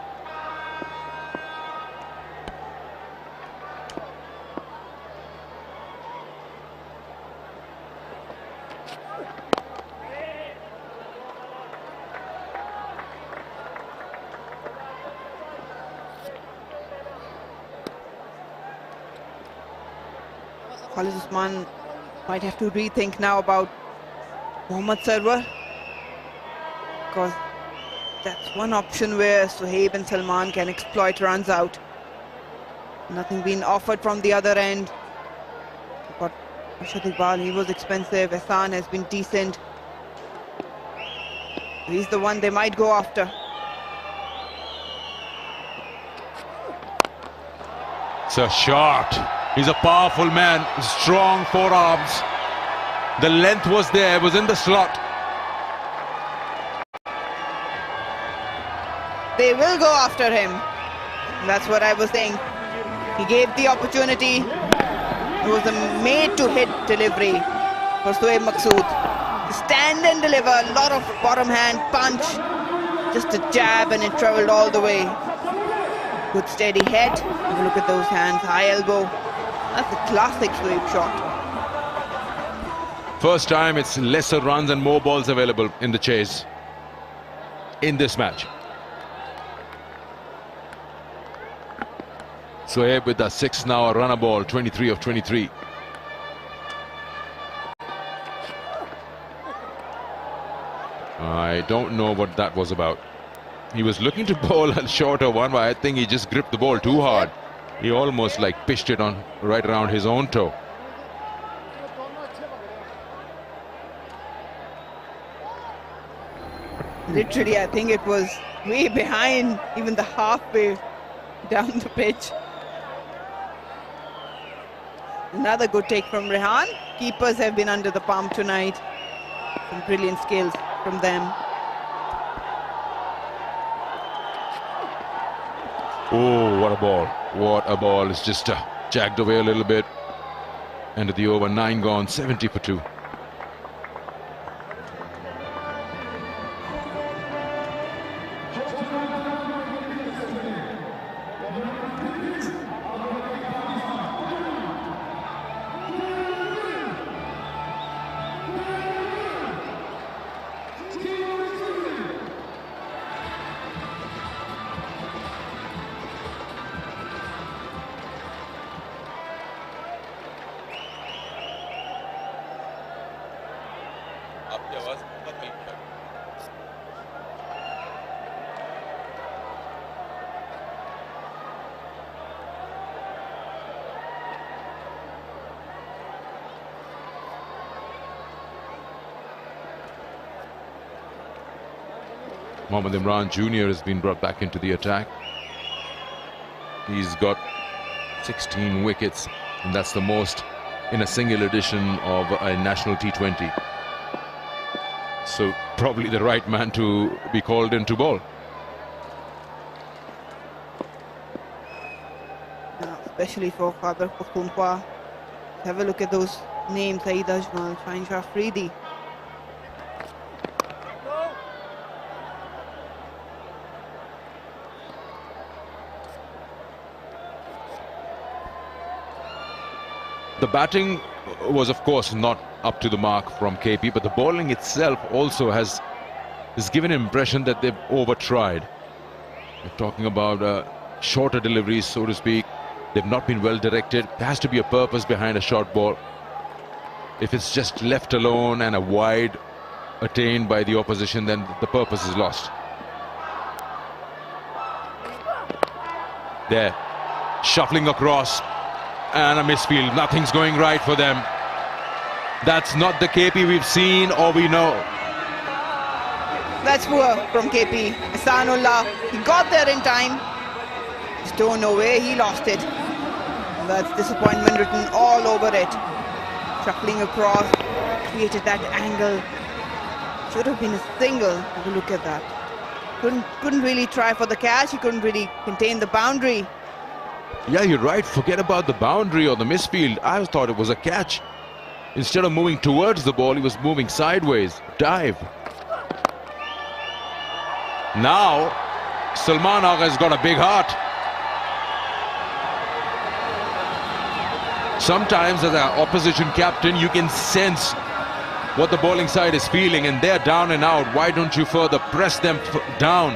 Khalid Usman might have to rethink now about Mohammad Sarwar, because that's one option where Suhaib and Salman can exploit runs out. Nothing being offered from the other end. But Arshad Iqbal, he was expensive. Ehsan has been decent. He's the one they might go after. It's a shot. He's a powerful man, strong forearms. The length was there, was in the slot. They will go after him. That's what I was saying. He gave the opportunity. It was a made-to-hit delivery for Suhaib Maqsood. Stand and deliver, a lot of bottom hand punch. Just a jab and it travelled all the way. Good steady head. Have a look at those hands, high elbow. That's a classic Suhaib shot. First time it's lesser runs and more balls available in the chase in this match. Suhaib with a 6 now, a runner ball, 23 of 23. I don't know what that was about. He was looking to bowl a shorter one, but I think he just gripped the ball too hard. He almost like pitched it on right around his own toe. Literally, I think it was way behind, even the halfway down the pitch. Another good take from Rehan. Keepers have been under the pump tonight. Some brilliant skills from them. Oh, what a ball. What a ball. It's just jagged away a little bit. End of the over, 9 gone, 70 for 2. Mohammad Imran Jr. has been brought back into the attack. He's got 16 wickets, and that's the most in a single edition of a national T20. So probably the right man to be called in to bowl. Especially for Khyber Pakhtunkhwa. Have a look at those names: Saeed Ajmal, Shaheen Shah Afridi. The batting was, of course, not up to the mark from KP, but the bowling itself also has given an impression that they've over-tried. We're talking about shorter deliveries, so to speak. They've not been well directed. There has to be a purpose behind a short ball. If it's just left alone and a wide attained by the opposition, then the purpose is lost. There, shuffling across. and a misfield. Nothing's going right for them. That's not the KP we've seen or we know. That's poor from KP. Ihsanullah, he got there in time. Just don't know where he lost it. That's disappointment written all over it. Shuffling across, created that angle. Should have been a single. Have a look at that. Couldn't really try for the catch. He couldn't really contain the boundary. Yeah, you're right. Forget about the boundary or the misfield. I thought it was a catch. Instead of moving towards the ball, he was moving sideways. Dive. Now, Salman Agha has got a big heart. Sometimes as an opposition captain, you can sense what the bowling side is feeling, and they're down and out. Why don't you further press them down?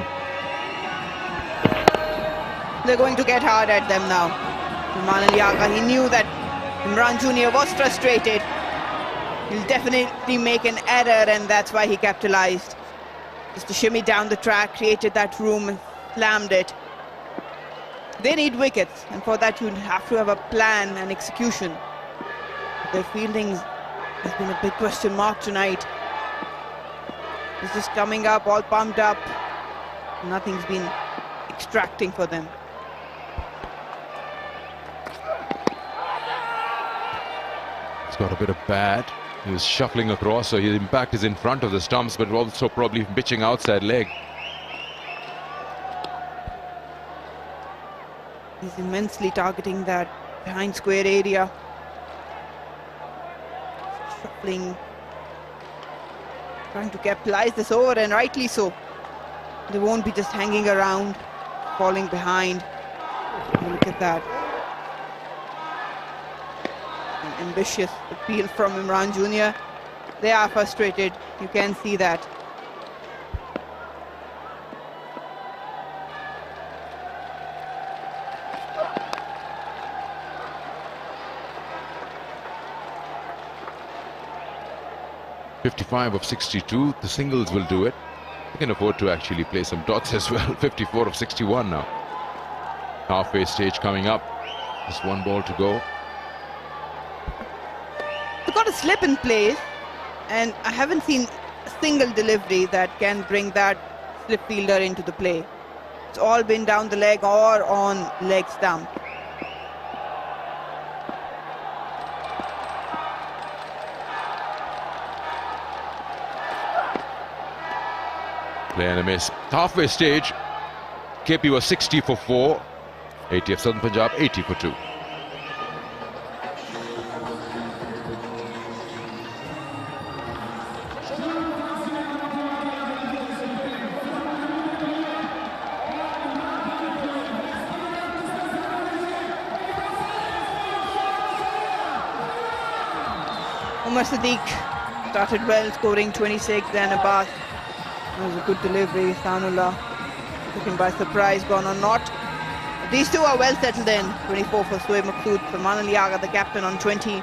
They're going to get hard at them now. Salman Agha, he knew that Imran Jr. was frustrated. He'll definitely make an error, and that's why he capitalized. Just to shimmy down the track, created that room and slammed it. They need wickets, and for that you have to have a plan and execution. Their fielding has been a big question mark tonight. It's just coming up, all pumped up. Nothing's been extracting for them. He's got a bit of bat. He was shuffling across, so his impact is in front of the stumps, but also probably pitching outside leg. He's immensely targeting that behind square area. Shuffling, trying to capitalize this over, and rightly so. They won't be just hanging around, falling behind. Look at that. An ambitious appeal from Imran Jr. They are frustrated. You can see that. .55 of 62, the singles will do it. You can afford to actually play some dots as well. 54 of 61 now. Halfway stage coming up. Just one ball to go. They've got a slip in place, and I haven't seen a single delivery that can bring that slip fielder into the play. It's all been down the leg or on leg stump. Play and a miss. Halfway stage, KP was 60 for 4. 80 of Southern Punjab, 80 for 2. Umar Sadiq started well, scoring 26, then Abbas. It was a good delivery. Ihsanullah took him by surprise, gone or not. These two are well settled in. 24 for Sohaib Maqsood, Salman Agha, the captain, on 20.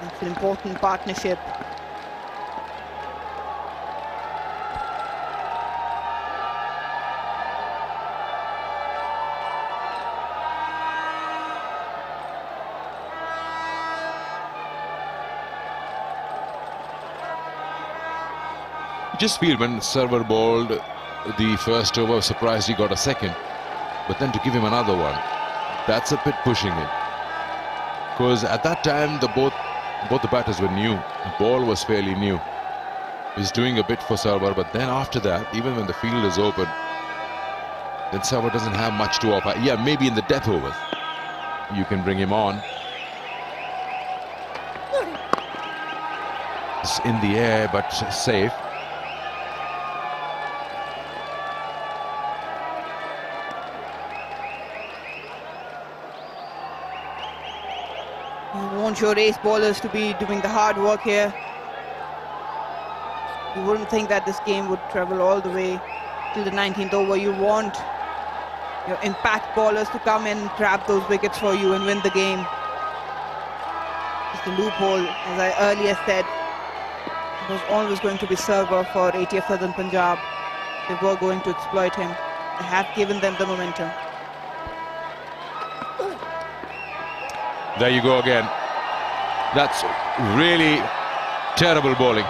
It's an important partnership. Just feel when Server bowled the first over, surprised he got a second, but then to give him another one, that's a bit pushing it. Because at that time, both the batters were new. The ball was fairly new. He's doing a bit for Server, but then after that, even when the field is open, then Server doesn't have much to offer. Yeah, maybe in the death overs, you can bring him on. It's in the air, but safe. You want your ace bowlers to be doing the hard work here. You wouldn't think that this game would travel all the way till the 19th over. You want your impact bowlers to come in, grab those wickets for you and win the game. It's a loophole, as I earlier said. It was always going to be Server for ATF Southern Punjab. They were going to exploit him. They have given them the momentum. There you go again. That's really terrible bowling.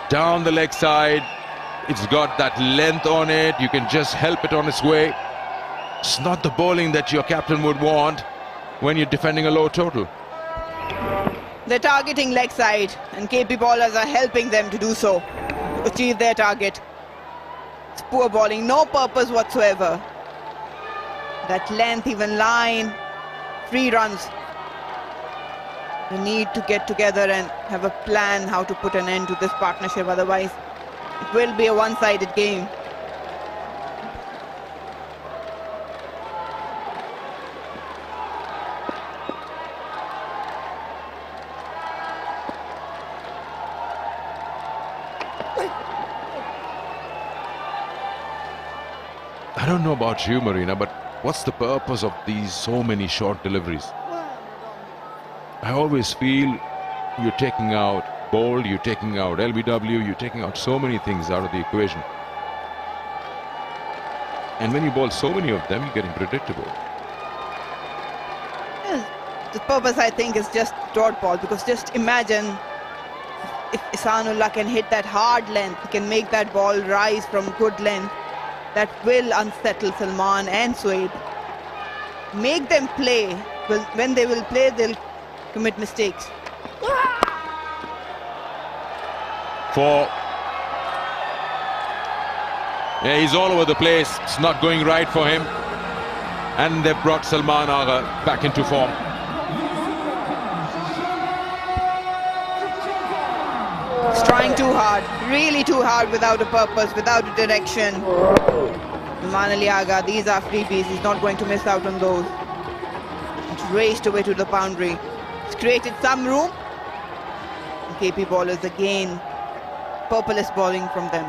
Down the leg side. It's got that length on it. You can just help it on its way. It's not the bowling that your captain would want when you're defending a low total. They're targeting leg side, and KP bowlers are helping them to do so, to achieve their target. It's poor bowling, no purpose whatsoever. That length, even line, 3 runs. They need to get together and have a plan how to put an end to this partnership, otherwise it will be a one-sided game. I don't know about you, Marina, but what's the purpose of these so many short deliveries? I always feel you're taking out bold, you're taking out LBW, you're taking out so many things out of the equation. And when you bowl so many of them, you're getting predictable. Yes, the purpose, I think, is just dot ball, because just imagine if Ihsanullah can hit that hard length, he can make that ball rise from good length. That will unsettle Salman and Suede. Make them play. Well, when they will play, they'll commit mistakes. Yeah, he's all over the place. It's not going right for him. And they've brought Salman Agha back into form. He's trying too hard, really too hard, without a purpose, without a direction. Salman Ali Agha, these are freebies. He's not going to miss out on those. He's raced away to the boundary. He's created some room. And KP bowlers again, purposeless bowling from them.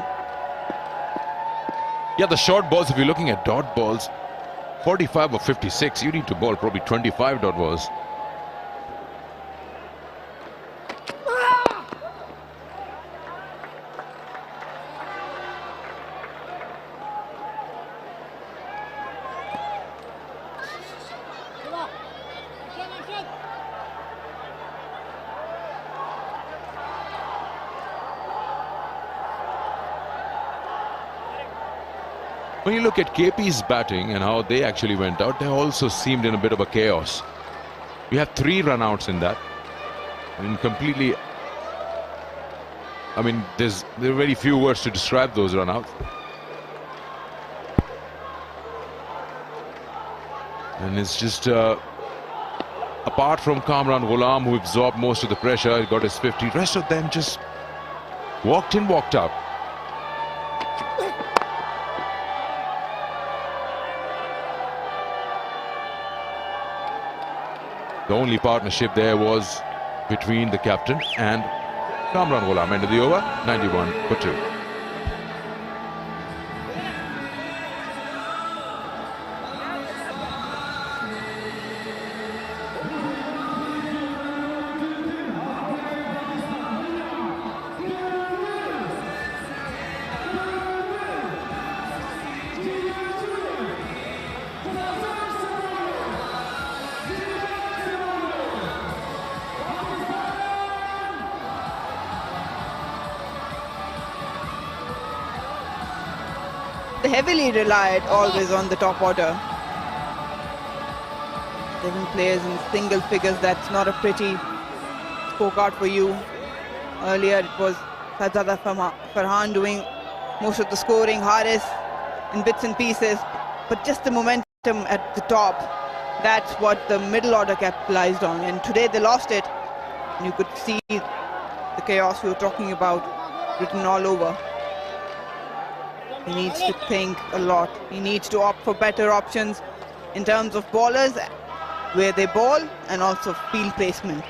Yeah, the short balls, if you're looking at dot balls, 45 or 56, you need to bowl probably 25 dot balls. When you look at KP's batting and how they actually went out, they also seemed in a bit of a chaos. We have 3 run-outs in that. And completely, I mean, there are very few words to describe those run-outs. And it's just, apart from Kamran Ghulam, who absorbed most of the pressure, he got his 50. The rest of them just walked in, walked out. The only partnership there was between the captain and Kamran Ghulam. End of the over, 91 for 2. They heavily relied always on the top order. 7 players in single figures, that's not a pretty scorecard for you. Earlier it was Sajjada Farhan doing most of the scoring, Haris in bits and pieces, but just the momentum at the top, that's what the middle order capitalized on, and today they lost it. And you could see the chaos we were talking about written all over. He needs to think a lot. He needs to opt for better options in terms of bowlers, where they bowl, and also field placement.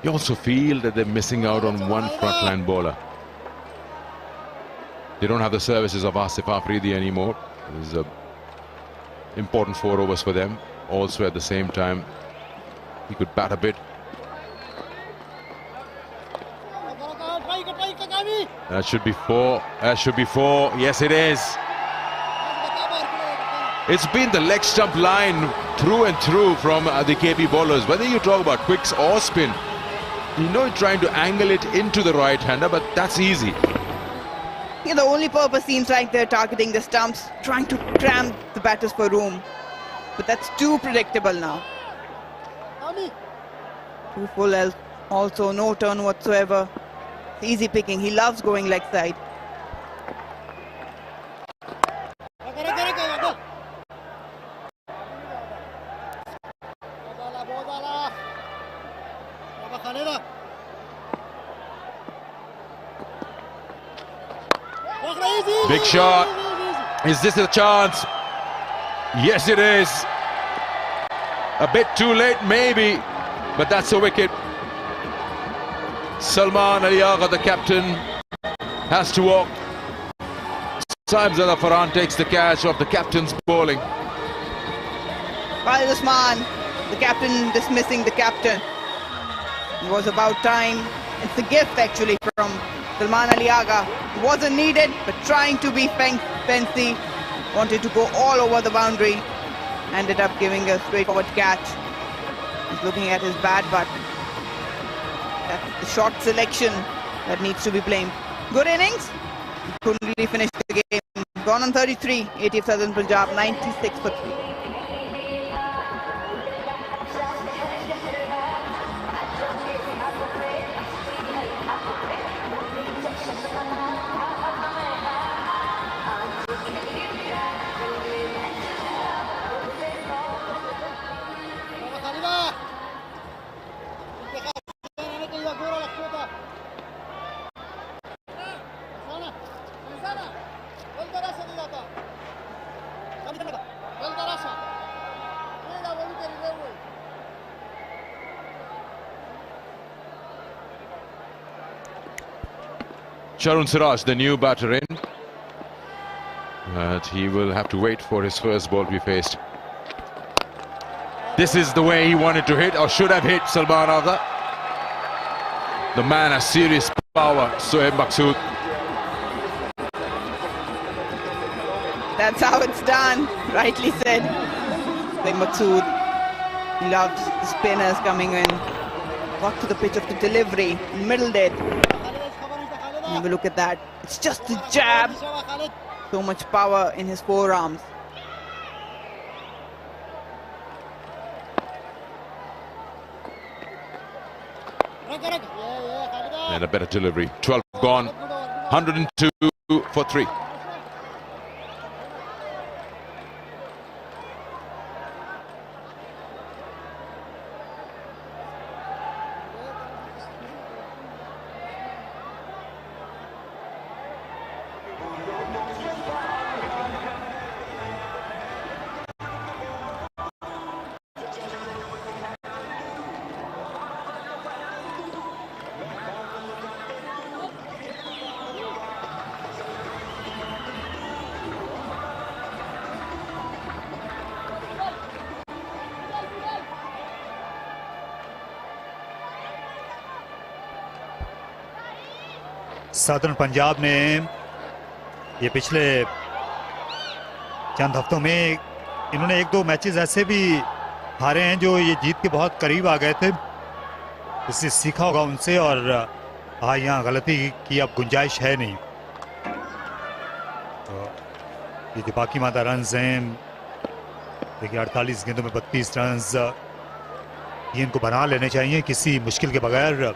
You also feel that they're missing out on one frontline bowler. They don't have the services of Asif Afridi anymore. There's a important 4 overs for them. Also at the same time, he could bat a bit. That should be four. That should be four. Yes, it is. It's been the leg stump line through and through from the KP bowlers. Whether you talk about quicks or spin, you know, trying to angle it into the right-hander, but that's easy. Yeah, the only purpose seems like they're targeting the stumps, trying to cram the batters for room. But that's too predictable now. Too full also, no turn whatsoever. Easy picking, he loves going leg side. Big shot. Is this a chance? Yes, it is. A bit too late, maybe, but that's a wicket. Salman Ali Agha, the captain, has to walk. Saibzada Farhan takes the catch of the captain's bowling. Khalid Usman, the captain, dismissing the captain. It was about time. It's a gift actually from Salman Ali Agha. It wasn't needed, but trying to be fancy. Wanted to go all over the boundary. Ended up giving a straightforward catch. He's looking at his bat, but that's the shot selection that needs to be blamed. Good innings. He couldn't really finish the game. Gone on 33, 80 of Southern Punjab, 96 for 3. Sharun Siraj, the new batter in, but he will have to wait for his first ball to be faced. This is the way he wanted to hit, or should have hit, Salman Agha. The man has serious power, Sohaib Maqsood. That's how it's done, rightly said. Sohaib Maqsood, he loves the spinners coming in. Got to the pitch of the delivery, middled it. Have a look at that. It's just a jab. So much power in his forearms. And a better delivery. 12 gone. 102 for 3. Southern Punjab ने ये पिछले चंद हफ्तों में इन्होंने एक दो matches ऐसे भी हारे हैं जो ये जीत के बहुत करीब आ गए थे। इससे सीखा होगा उनसे और हाँ, यहाँ गलती की अब गुंजाइश है नहीं। तो ये जो बाकी मादा रन्स हैं, देखिए 48 गेंदों में 32 रन्स, ये इनको बना लेने चाहिए किसी मुश्किल के बगैर।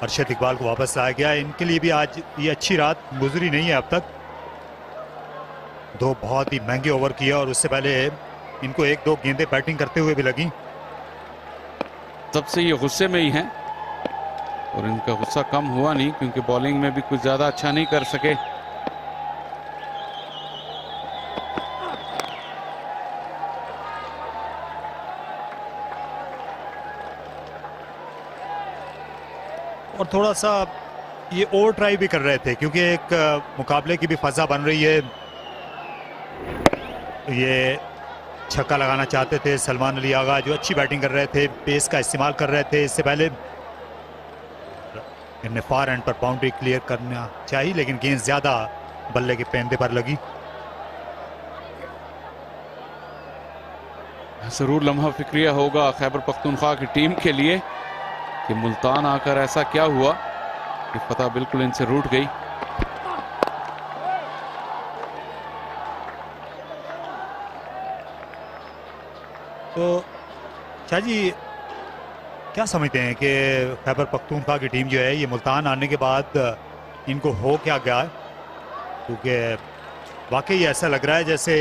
अरशद इकबाल को वापस लाया गया। इनके लिए भी आज ये अच्छी रात गुजरी नहीं है अब तक। दो बहुत ही महंगे ओवर किया और उससे पहले इनको एक दो गेंदें बैटिंग करते हुए भी लगी। सबसे ये गुस्से में ही हैं और इनका गुस्सा कम हुआ नहीं क्योंकि बॉलिंग में भी कुछ ज्यादा अच्छा नहीं कर सके। और थोड़ा सा ये ओवर ट्राई भी कर रहे थे क्योंकि एक मुकाबले की भी फजा बन रही है। ये छक्का लगाना चाहते थे सलमान अली आगा, जो अच्छी बैटिंग कर रहे थे, पेस का इस्तेमाल कर रहे थे। इससे पहले इन्हें फार एंड पर बाउंड्री क्लियर करना चाहिए, लेकिन गेंद ज्यादा बल्ले के पेंदे पर लगी। जरूर लम्हा फिक्रिया होगा खैबर पख्तूनख्वा की टीम के लिए कि मुल्तान आकर ऐसा क्या हुआ कि फतह बिल्कुल इनसे रूठ गई। तो शाह जी क्या समझते हैं कि खैबर पख्तूनख्वा की टीम जो है ये मुल्तान आने के बाद इनको हो क्या गया है? क्योंकि वाकई ऐसा लग रहा है जैसे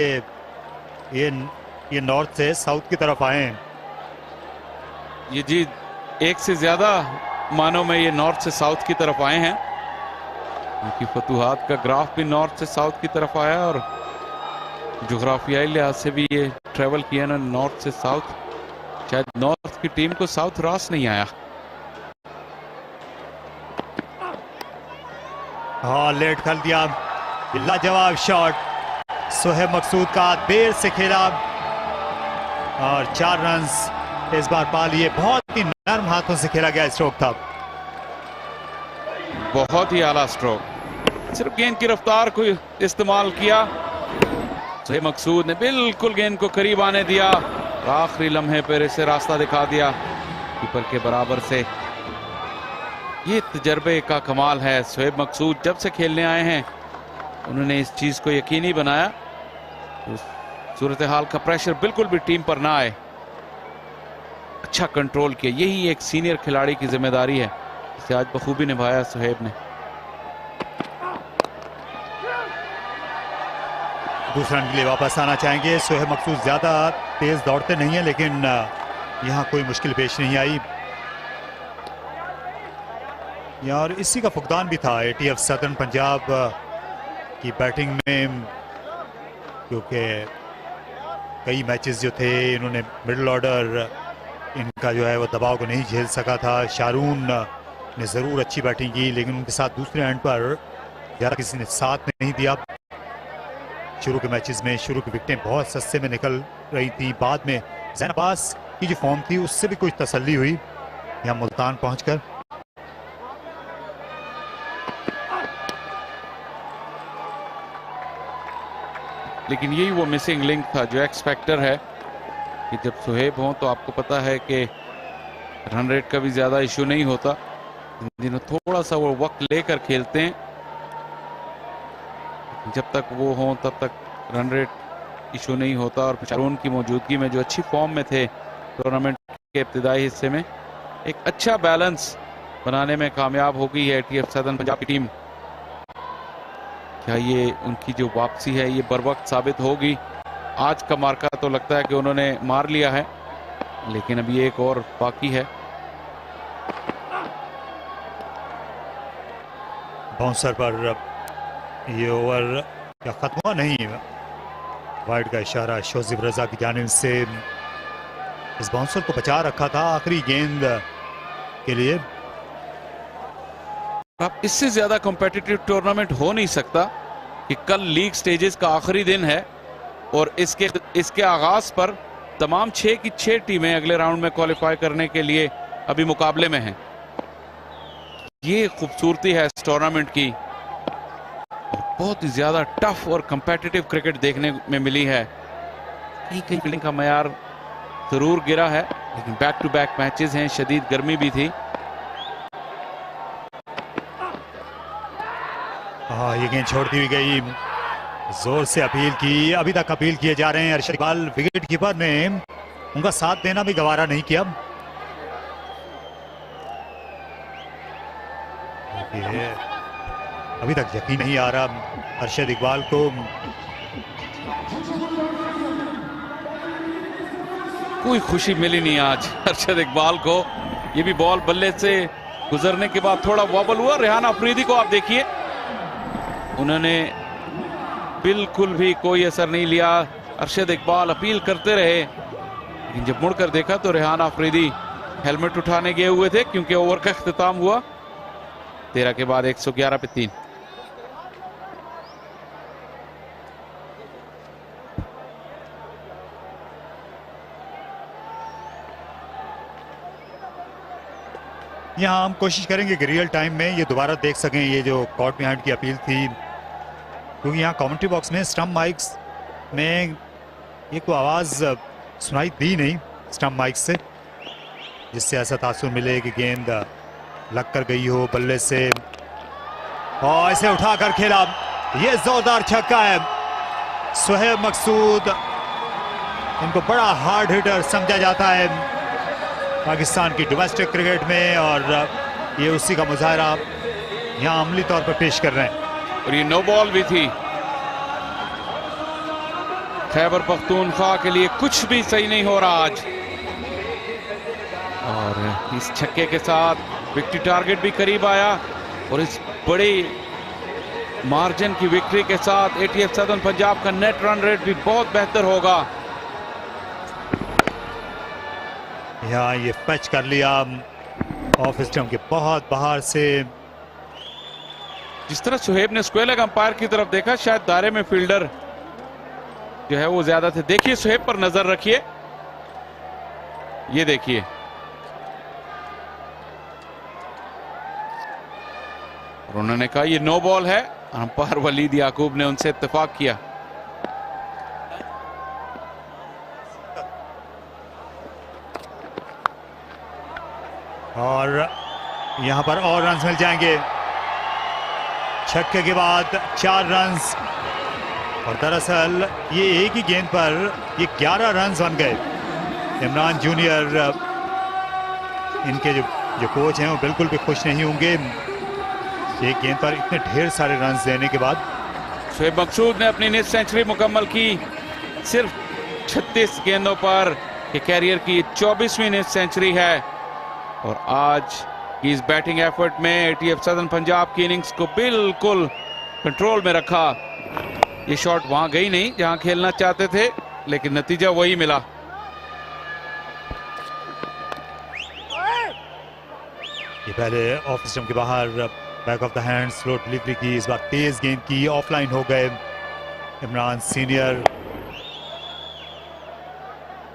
ये नॉर्थ से साउथ की तरफ आए हैं। ये जी एक से ज्यादा मानों में ये नॉर्थ से साउथ की तरफ आए हैं, क्योंकि फतूहात का ग्राफ भी नॉर्थ से साउथ की तरफ आया और जोग्राफियाई लिहाज से भी ये ट्रेवल किया ना नॉर्थ से साउथ। शायद नॉर्थ की टीम को साउथ रास नहीं आया। हाँ, लेट कर दिया, लाजवाब शॉट सोहेब मकसूद का, देर से खेला और 4 रन्स इस बार पा लिए। बहुत ही नरम हाथों से खेला गया स्ट्रोक था, बहुत ही आला स्ट्रोक। सिर्फ गेंद की रफ्तार को इस्तेमाल किया। सोहेब मकसूद ने बिल्कुल गेंद को करीब आने दिया, आखिरी लम्हे पर इसे रास्ता दिखा दिया कीपर के बराबर से। ये तजर्बे का कमाल है। सोहेब मकसूद जब से खेलने आए हैं उन्होंने इस चीज को यकीनी बनाया तो सूरत हाल का प्रेशर बिल्कुल भी टीम पर ना आए। अच्छा कंट्रोल किया, यही एक सीनियर खिलाड़ी की जिम्मेदारी है, इसे आज बखूबी निभाया सोहेब ने। दूसरा रन के लिए वापस आना चाहेंगे। सोहेब मकसूद ज्यादा तेज दौड़ते नहीं है, लेकिन यहाँ कोई मुश्किल पेश नहीं आई और इसी का फुकदान भी था एटीएफ सदर्न पंजाब की बैटिंग में, क्योंकि कई मैचेस जो थे इन्होंने मिडिल ऑर्डर इनका जो है वो दबाव को नहीं झेल सका था। शारून ने ज़रूर अच्छी बैटिंग की, लेकिन उनके साथ दूसरे एंड पर ज़्यादा किसी ने साथ नहीं दिया। शुरू के मैचेस में शुरू की विकेटें बहुत सस्ते में निकल रही थी, बाद में ज़ैन अब्बास की जो फॉर्म थी उससे भी कुछ तसल्ली हुई यहाँ मुल्तान पहुंचकर। लेकिन यही वो मिसिंग लिंक था जो एक्स फैक्टर है कि जब सोहेब हो तो आपको पता है कि रन रेट का भी ज़्यादा इशू नहीं होता। इन दिनों थोड़ा सा वो वक्त लेकर खेलते हैं, जब तक वो हों तब तक रन रेट इशू नहीं होता। और शारून की मौजूदगी में जो अच्छी फॉर्म में थे टूर्नामेंट के इब्तिदाई हिस्से में, एक अच्छा बैलेंस बनाने में कामयाब हो गई है एटीएफ सदर्न पंजाब की टीम। क्या ये उनकी जो वापसी है ये बर वक्त साबित होगी? आज का मार्का तो लगता है कि उन्होंने मार लिया है, लेकिन अभी एक और बाकी है। बाउंसर पर ये ओवर क्या खत्म हुआ नहीं, वाइड का इशारा शोजिब रजा की जानिब से। इस बाउंसर को बचा रखा था आखिरी गेंद के लिए। अब इससे ज्यादा कॉम्पिटिटिव टूर्नामेंट हो नहीं सकता कि कल लीग स्टेजेस का आखिरी दिन है और इसके आगाज पर तमाम 6 की 6 टीमें अगले राउंड में क्वालिफाई करने के लिए अभी मुकाबले में हैं। ये खूबसूरती है इस टूर्नामेंट की, और बहुत ही ज्यादा टफ और कॉम्पिटिटिव क्रिकेट देखने में मिली है। कहीं फील्डिंग का मयार जरूर गिरा है, लेकिन बैक टू बैक मैचेस हैं, शदीद गर्मी भी थी। हाँ, ये गेंद छोड़ती हुई गई, जोर से अपील की, अभी तक अपील किए जा रहे हैं। अरशद इकबाल विकेट कीपर ने उनका साथ देना भी गवारा नहीं किया। अभी तक यकीन नहीं आ रहा अरशद इकबाल को। कोई खुशी मिली नहीं आज अरशद इकबाल को। ये भी बॉल बल्ले से गुजरने के बाद थोड़ा वॉबल हुआ। रेहान अफरीदी को आप देखिए, उन्होंने बिल्कुल भी कोई असर नहीं लिया। अरशद इकबाल अपील करते रहे, लेकिन जब मुड़कर देखा तो रेहान अफरीदी हेलमेट उठाने गए हुए थे, क्योंकि ओवर का इख्तिताम हुआ 13 के बाद 111 पे 3। यहाँ हम कोशिश करेंगे कि रियल टाइम में ये दोबारा देख सकें, ये जो कॉर्ट बिहाइंड की अपील थी, क्योंकि यहाँ कमेंट्री बॉक्स में स्टंप माइक्स में ये कोई आवाज़ सुनाई दी नहीं स्टंप माइक से, जिससे ऐसा तासुर मिले कि गेंद लग कर गई हो बल्ले से, और इसे उठाकर खेला। ये जोरदार छक्का है। सुहेब मकसूद, इनको बड़ा हार्ड हिटर समझा जाता है पाकिस्तान की डोमेस्टिक क्रिकेट में, और ये उसी का मुजाहरा यहाँ अमली तौर पर पेश कर रहे हैं। और ये नो बॉल भी थी। खैबर पख्तूनख्वा के लिए कुछ भी सही नहीं हो रहा आज, और इस छक्के के साथ विक्ट्री टारगेट भी करीब आया, और इस बड़ी मार्जिन की विक्ट्री के साथ एटीएफ सदर्न पंजाब का नेट रन रेट भी बहुत बेहतर होगा। यहाँ ये पैच कर लिया ऑफ स्टंप के बहुत बाहर से। जिस तरह सुहेब ने स्क्वेयर लेग अंपायर की तरफ देखा, शायद दायरे में फील्डर जो है वो ज्यादा थे। देखिए सुहेब पर नजर रखिए, ये देखिए, और उन्होंने कहा ये नो बॉल है। अंपायर वलीद याकूब ने उनसे इत्तेफाक किया। और यहां पर और रन्स मिल जाएंगे छक्के के बाद 4 रन्स, और दरअसल ये एक ही गेंद पर ये 11 रन्स बन गए। इमरान जूनियर, इनके जो कोच हैं वो बिल्कुल भी खुश नहीं होंगे एक गेंद पर इतने ढेर सारे रन्स देने के बाद। शुएब मकसूद ने अपनी निस सेंचुरी मुकम्मल की सिर्फ 36 गेंदों पर। ये कैरियर की 24वीं निस सेंचुरी है, और आज की इस बैटिंग एफर्ट में एटीएफ सदर्न पंजाब की इनिंग्स को बिल्कुल कंट्रोल में रखा। ये शॉट वहां गई नहीं जहां खेलना चाहते थे, लेकिन नतीजा वही मिला। ये पहले ऑफ स्टंप के बाहर back of the hand slow delivery की, इस बार तेज गेंद की, ऑफलाइन हो गए इमरान सीनियर,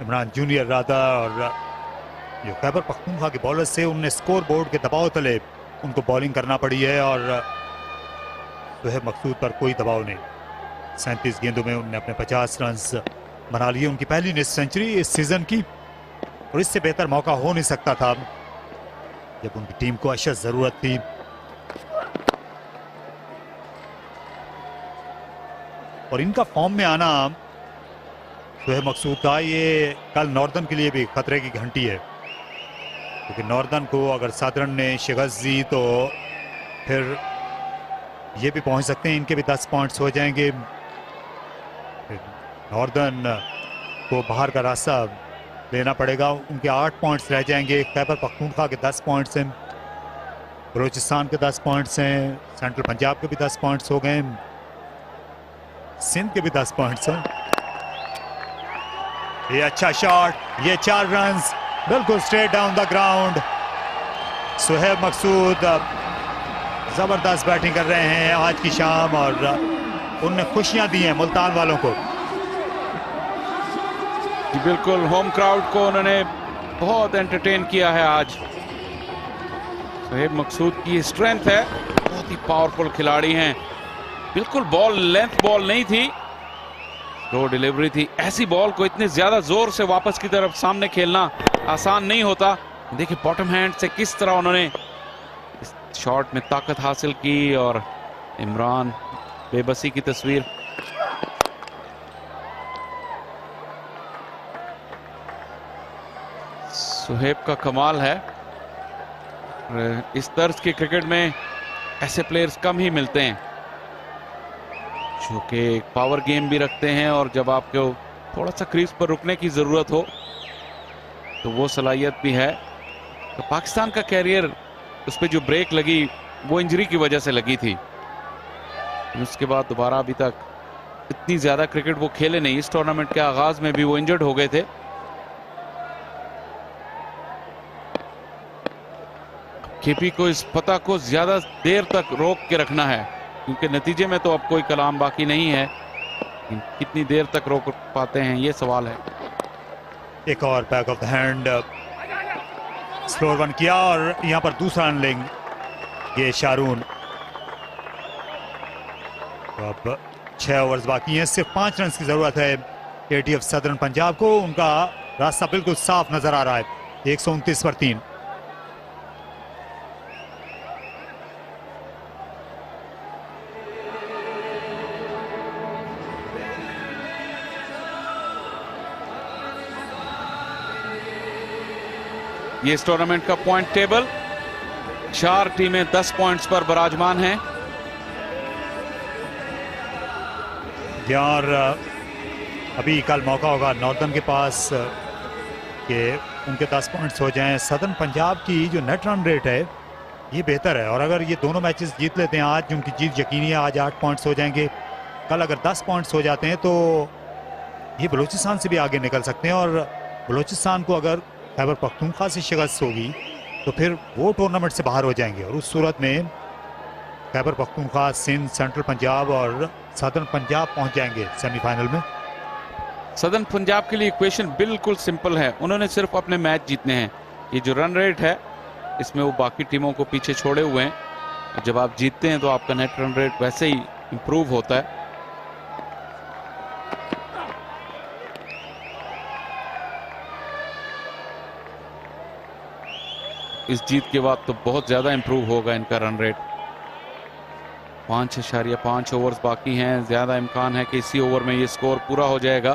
इमरान जूनियर राधा। और जो खैबर पख्तूनख्वा के बॉलर से उनने स्कोर बोर्ड के दबाव तले उनको बॉलिंग करना पड़ी है, और सुहेब मकसूद पर कोई दबाव नहीं। 37 गेंदों में उन्होंने अपने 50 रन बना लिए। उनकी पहली निस सेंचुरी इस सीजन की, और इससे बेहतर मौका हो नहीं सकता था जब उनकी टीम को अशद जरूरत थी। और इनका फॉर्म में आना सुहेब मकसूद का, ये कल नॉर्दर्न के लिए भी खतरे की घंटी है, क्योंकि नॉर्दर्न को अगर सदर्न ने शिकस्त दी तो फिर ये भी पहुंच सकते हैं, इनके भी 10 पॉइंट्स हो जाएंगे। नॉर्दर्न को बाहर का रास्ता लेना पड़ेगा, उनके 8 पॉइंट्स रह जाएंगे। खैबर पख्तूनख्वा के 10 पॉइंट्स हैं, बलोचिस्तान के 10 पॉइंट्स हैं, सेंट्रल पंजाब के भी 10 पॉइंट्स हो गए, सिंध के भी 10 पॉइंट्स हैं। ये अच्छा शॉट, ये 4 रन्स बिल्कुल straight down the ground. Sohaib Maqsood जबरदस्त बैटिंग कर रहे हैं आज की शाम, और उनने खुशियां दी हैं मुल्तान वालों को। बिल्कुल होम क्राउड को उन्होंने बहुत एंटरटेन किया है आज। सुहेब मकसूद की स्ट्रेंथ है, बहुत ही पावरफुल खिलाड़ी हैं। बिल्कुल बॉल लेंथ बॉल नहीं थी, स्लो डिलीवरी थी। ऐसी बॉल को इतने ज्यादा जोर से वापस की तरफ सामने खेलना आसान नहीं होता। देखिए बॉटम हैंड से किस तरह उन्होंने इस शॉट में ताकत हासिल की, और इमरान बेबसी की तस्वीर। सुहेब का कमाल है। इस तर्ज के क्रिकेट में ऐसे प्लेयर्स कम ही मिलते हैं जो कि पावर गेम भी रखते हैं, और जब आपको थोड़ा सा क्रीज पर रुकने की जरूरत हो तो वो सलाहियत भी है। तो पाकिस्तान का कैरियर, उस पर जो ब्रेक लगी वो इंजरी की वजह से लगी थी, उसके बाद दोबारा अभी तक इतनी ज्यादा क्रिकेट वो खेले नहीं। इस टूर्नामेंट के आगाज में भी वो इंजर्ड हो गए थे। केपी को इस पता को ज्यादा देर तक रोक के रखना है, क्योंकि नतीजे में तो अब कोई कलाम बाकी नहीं है, कितनी देर तक रोक पाते हैं ये सवाल है। एक और back of the hand slower one किया और यहां पर दूसरा रन ये शारून। तो अब 6 ओवर्स बाकी हैं, सिर्फ 5 रन की जरूरत है एटीएफ सदर्न पंजाब को। उनका रास्ता बिल्कुल साफ नजर आ रहा है। 129 पर 3। ये इस टूर्नामेंट का पॉइंट टेबल, 4 टीमें 10 पॉइंट्स पर विराजमान हैं। और अभी कल मौका होगा नॉर्दर्न के पास कि उनके 10 पॉइंट्स हो जाएं। सदर्न पंजाब की जो नेट रन रेट है ये बेहतर है, और अगर ये दोनों मैचेस जीत लेते हैं आज, उनकी जीत यकीनी है, आज 8 पॉइंट्स हो जाएंगे। कल अगर 10 पॉइंट्स हो जाते हैं तो ये बलूचिस्तान से भी आगे निकल सकते हैं, और बलूचिस्तान को अगर खैबर पख्तूनख्वा से शिकस्त होगी तो फिर वो टूर्नामेंट से बाहर हो जाएंगे, और उस सूरत में खैबर पख्तूनख्वा, सिंध, सेंट्रल पंजाब और सदर्न पंजाब पहुंच जाएंगे सेमीफाइनल में। सदर्न पंजाब के लिए इक्वेशन बिल्कुल सिंपल है, उन्होंने सिर्फ अपने मैच जीतने हैं। ये जो रन रेट है इसमें वो बाकी टीमों को पीछे छोड़े हुए हैं। जब आप जीतते हैं तो आपका नेट रन रेट वैसे ही इंप्रूव होता है। इस जीत के बाद तो बहुत ज्यादा इंप्रूव होगा इनका रन रेट। 5.5 ओवर्स बाकी हैं, ज्यादा इम्कान है कि इसी ओवर में ये स्कोर पूरा हो जाएगा।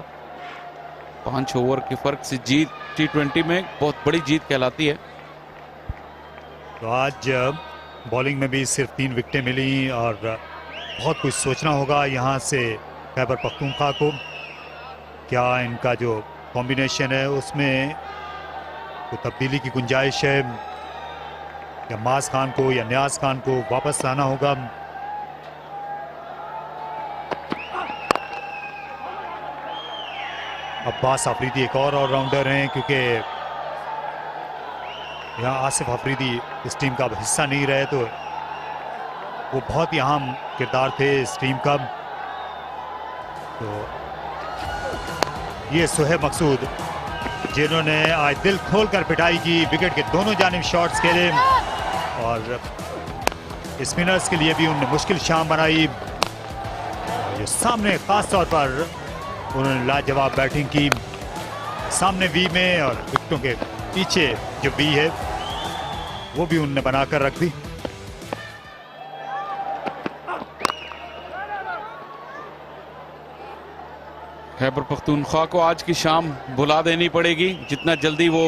5 ओवर के फर्क से जीत T20 में बहुत बड़ी जीत कहलाती है। तो आज बॉलिंग में भी सिर्फ 3 विकेटें मिली, और बहुत कुछ सोचना होगा यहाँ से खैबर पख्तूनख्वा को। क्या इनका जो कॉम्बिनेशन है उसमें तो तब्दीली की गुंजाइश है, या मास खान को या न्याज खान को वापस लाना होगा। अब्बास अफरीदी एक और ऑलराउंडर हैं, क्योंकि यहाँ आसिफ अफरीदी इस टीम का हिस्सा नहीं रहे, तो वो बहुत ही अहम किरदार थे इस टीम का। तो ये सुहेब मकसूद जिन्होंने आज दिल खोलकर पिटाई की, विकेट के दोनों जानिब शॉट्स खेले, और स्पिनर्स के लिए भी उन्होंने मुश्किल शाम बनाई। ये सामने खास तौर पर उन्होंने लाजवाब बैटिंग की, सामने वी में, और विकेटों के पीछे जो वी है वो भी उन्होंने बनाकर रख दी। खैबर पख्तूनख्वा को आज की शाम भुला देनी पड़ेगी। जितना जल्दी वो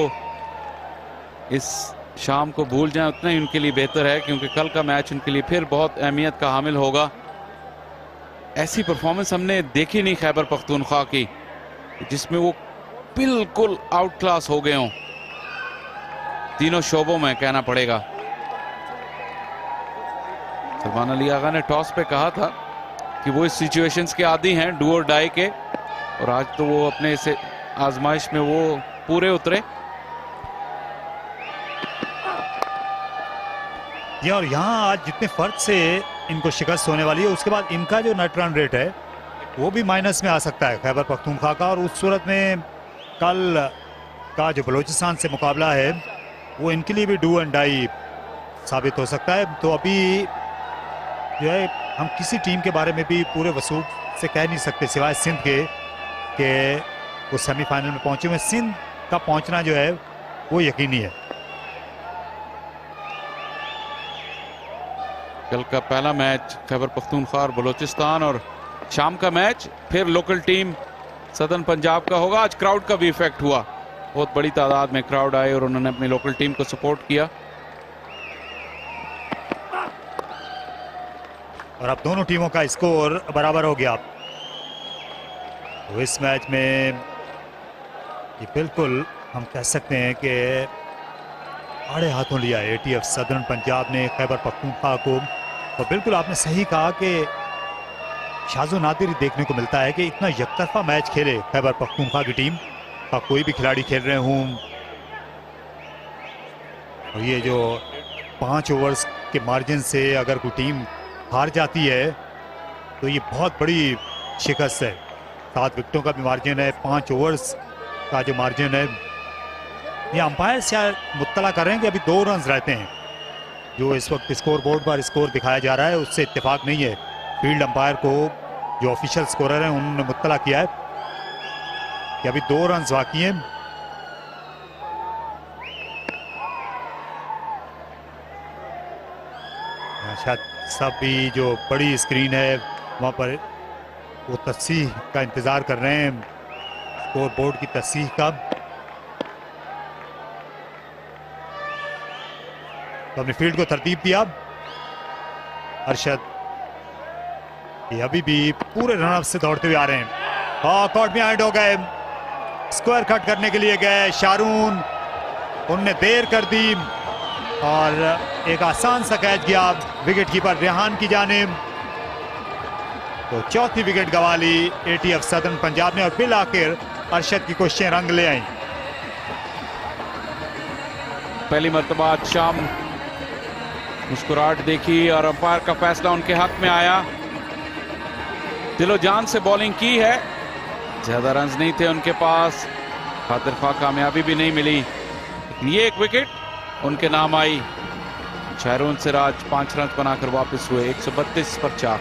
इस शाम को भूल जाएं उतना ही उनके लिए बेहतर है, क्योंकि कल का मैच उनके लिए फिर बहुत अहमियत का हामिल होगा। ऐसी परफॉर्मेंस हमने देखी नहीं खैबर पख्तूनख्वा की, जिसमें वो बिल्कुल आउट क्लास हो गए हों तीनों शोबों में, कहना पड़ेगा। सलमान अली आगा ने टॉस पे कहा था कि वो इस सिचुएशंस के आदी हैं, डू और डाई के, और आज तो वो अपने से आजमाइश में वो पूरे उतरे। और यहाँ आज जितने फर्क से इनको शिकस्त होने वाली है, उसके बाद इनका जो नेट रन रेट है वो भी माइनस में आ सकता है खैबर पख्तूनख्वा का, और उस सूरत में कल का जो बलूचिस्तान से मुकाबला है वो इनके लिए भी डू एंड डाई साबित हो सकता है। तो अभी जो है हम किसी टीम के बारे में भी पूरे वसूख से कह नहीं सकते सिवाय सिंध के कि वो सेमीफाइनल में पहुंचे हुए। सिंध का पहुंचना जो है वो यकीनी है। कल का पहला मैच खैबर पख्तूनख्वा और बलूचिस्तान, और शाम का मैच फिर लोकल टीम सदर्न पंजाब का होगा। आज क्राउड का भी इफेक्ट हुआ, बहुत बड़ी तादाद में क्राउड आए और उन्होंने अपनी लोकल टीम को सपोर्ट किया। और अब दोनों टीमों का स्कोर बराबर हो गया। तो इस मैच में ये बिल्कुल हम कह सकते हैं कि आड़े हाथों लिया एटीएफ सदर्न पंजाब ने खैबर पख्तूनख्वा को। तो बिल्कुल आपने सही कहा कि शाज़ो नादिर देखने को मिलता है कि इतना यकतरफा मैच खेले खैबर पख्तूनख्वा की टीम का, कोई भी खिलाड़ी खेल रहे हों, और ये जो 5 ओवर्स के मार्जिन से अगर कोई टीम हार जाती है तो ये बहुत बड़ी शिकस्त है। 7 विकेटों का भी मार्जिन है, 5 ओवर्स का जो मार्जिन है ये अंपायर शायद मुत्तला कर रहे हैं कि अभी 2 रन रहते हैं। जो इस वक्त स्कोर बोर्ड पर स्कोर दिखाया जा रहा है उससे इत्तेफाक नहीं है। फील्ड अंपायर को जो ऑफिशियल स्कोरर हैं उन्होंने मुत्तला किया है कि अभी 2 रन बाकी हैं। शायद सब भी जो बड़ी स्क्रीन है वहां पर वो तस्सीह का इंतजार कर रहे हैं, स्कोर बोर्ड की तस्सीह का। तो अपनी फील्ड को तरतीब दिया। अरशद ये अभी भी पूरे रनअप से दौड़ते हुए आ रहे हैं और कॉट में आउट हो गए। स्क्वायर कट करने के लिए गए शारून, उनने देर कर दी और एक आसान सा कैच गया विकेट कीपर रेहान की जानिब। तो चौथी विकेट गंवा ली एटीएफ सदर्न पंजाब ने और फिर आखिर अरशद की कोशिशें रंग ले आई। पहली मर्तबा आज शाम मुस्कुराहट देखी और अंपायर का फैसला उनके हक में आया। दिलो जान से बॉलिंग की है, ज्यादा रन्स नहीं थे उनके पास, खातिर ख्वाह कामयाबी भी नहीं मिली। ये एक विकेट उनके नाम आई। शारून सिराज 5 रन बनाकर वापस हुए 132 पर 4।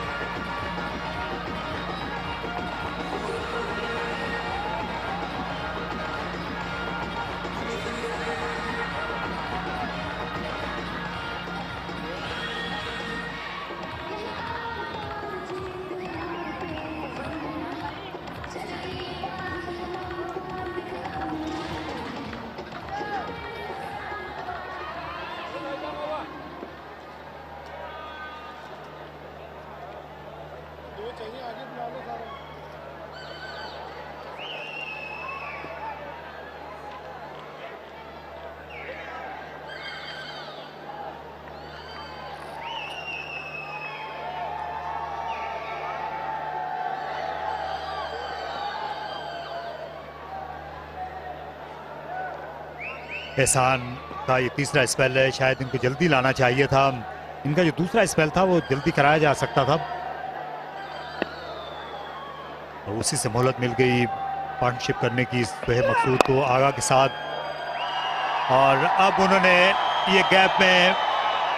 एहसान का ये तीसरा स्पेल है, शायद इनको जल्दी लाना चाहिए था। इनका जो दूसरा स्पेल था वो जल्दी कराया जा सकता था और उसी से मोहलत मिल गई पार्टनरशिप करने की सोहेब मकसूद को आगा के साथ। और अब उन्होंने ये गैप में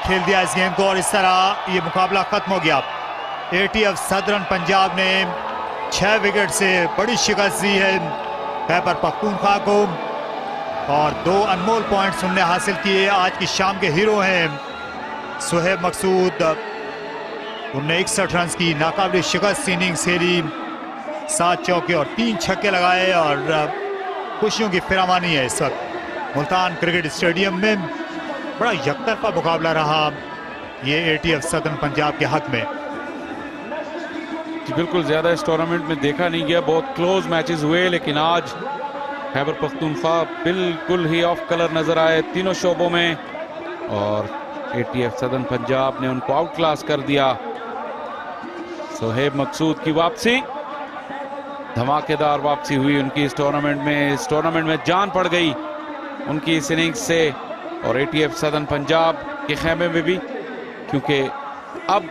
खेल दिया इस गेम को और इस तरह ये मुकाबला खत्म हो गया। एटीएफ सदर्न पंजाब ने 6 विकेट से बड़ी शिकस्त दी है खैबर पख्तूनख्वा को और 2 अनमोल पॉइंट्स उन्होंने हासिल किए। आज की शाम के हीरो हैं सोहेब मकसूद, उन्होंने 61 रन की नाकाबिल शिकस्त इनिंग्स खेली, 7 चौके और 3 छक्के लगाए और खुशियों की फिरामानी है इस वक्त मुल्तान क्रिकेट स्टेडियम में। बड़ा यकतरफा मुकाबला रहा ये एटीएफ सदर्न पंजाब के हक में। बिल्कुल ज्यादा इस टूर्नामेंट में देखा नहीं गया, बहुत क्लोज मैचेस हुए, लेकिन आज खैबर पख्तूनख्वा बिल्कुल ही ऑफ कलर नजर आए तीनों शोबों में और एटीएफ सदर्न पंजाब ने उनको आउट क्लास कर दिया। सोहेब मकसूद की वापसी, धमाकेदार वापसी हुई उनकी इस टूर्नामेंट में। इस टूर्नामेंट में जान पड़ गई उनकी इस इनिंग्स से और एटीएफ सदर्न पंजाब के खेमे में भी, क्योंकि अब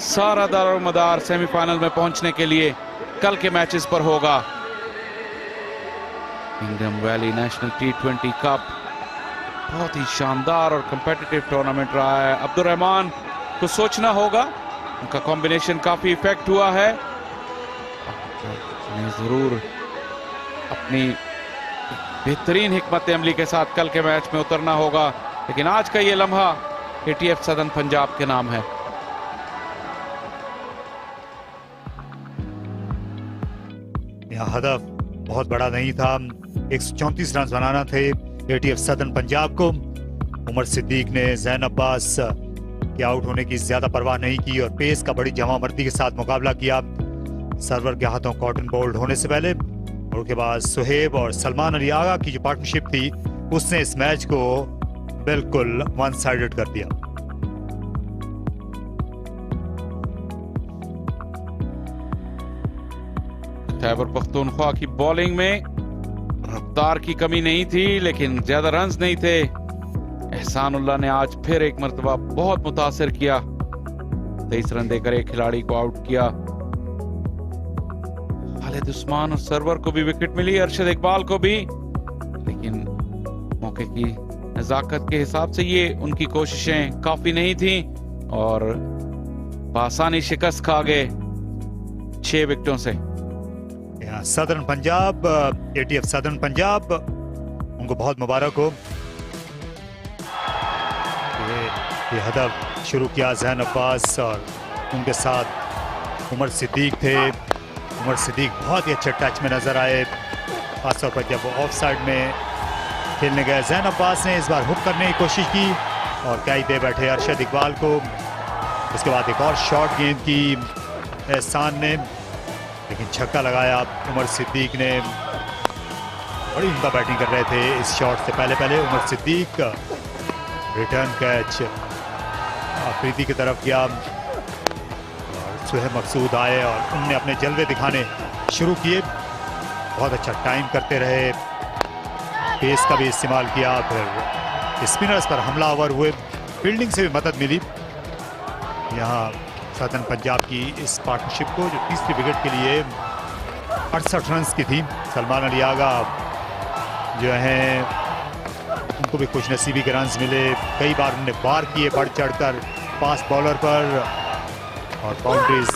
सारा दारोमदार सेमीफाइनल में पहुंचने के लिए कल के मैचेस पर होगा। Kingdom valley national T20 cup बहुत ही शानदार और कंपेटिटिव टूर्नामेंट रहा है। अब्दुल रहमान को सोचना होगा, उनका कॉम्बिनेशन काफी इफेक्ट हुआ है, जरूर अपनी बेहतरीन हिकमत अमली के साथ कल के मैच में उतरना होगा, लेकिन आज का ये लम्हा एटीएफ सदर्न पंजाब के नाम है। यह हदफ बहुत बड़ा नहीं था, 134 रन बनाना थे एटीएफ सदर्न पंजाब को। उमर सिद्दीक ने जैन अब्बास के आउट होने की ज्यादा परवाह नहीं की और पेस का बड़ी जमामर्दी के साथ मुकाबला किया सर्वर के हाथों कॉटन बोल्ड होने से पहले। और उसके बाद सुहेब और सलमान अली आगा की जो पार्टनरशिप थी उसने इस मैच को बिल्कुल वन साइडेड कर दिया। खैबर पख्तूनख्वा की बॉलिंग में रफ्तार की कमी नहीं थी, लेकिन ज्यादा रन्स नहीं थे। एहसानुल्लाह ने आज फिर एक मर्तबा बहुत मुतासिर किया, 23 रन देकर एक खिलाड़ी को आउट किया। खालिद उस्मान और सरवर को भी विकेट मिली, अरशद इकबाल को भी, लेकिन मौके की नज़ाकत के हिसाब से ये उनकी कोशिशें काफी नहीं थी और आसानी शिकस्त खा गए 6 विकेटों से। Southern Punjab, ETF southern Punjab, उनको बहुत मुबारक हो। ये हदफ शुरू किया जहन अब्बास और उनके साथ उमर सिद्दीक थे। उमर सिद्दीक बहुत ही अच्छे टच में नजर आए, खासतौर पर जब वो ऑफ साइड में खेलने गए। जहन अब्बास ने इस बार हुक करने की कोशिश की और क्या ही दे बैठे अरशद इकबाल को। उसके बाद एक और शॉट गेंद की एहसान ने, लेकिन छक्का लगाया उमर सिद्दीक ने। बड़ी उनका बैटिंग कर रहे थे इस शॉट से पहले उमर सिद्दीक। रिटर्न कैच अफरीदी की तरफ गया और सुहेब मकसूद आए और उनने अपने जलवे दिखाने शुरू किए। बहुत अच्छा टाइम करते रहे, पेस का भी इस्तेमाल किया, फिर स्पिनर्स पर हमलावर हुए, फील्डिंग से भी मदद मिली। यहाँ सदर्न पंजाब की इस पार्टनरशिप को जो तीसरी विकेट के लिए 68 रन की थी। सलमान अली आगा जो हैं उनको भी खुश नसीबी के रन मिले। कई बार उन्होंने वार किए बढ़ चढ़कर फास्ट बॉलर पर और बाउंड्रीज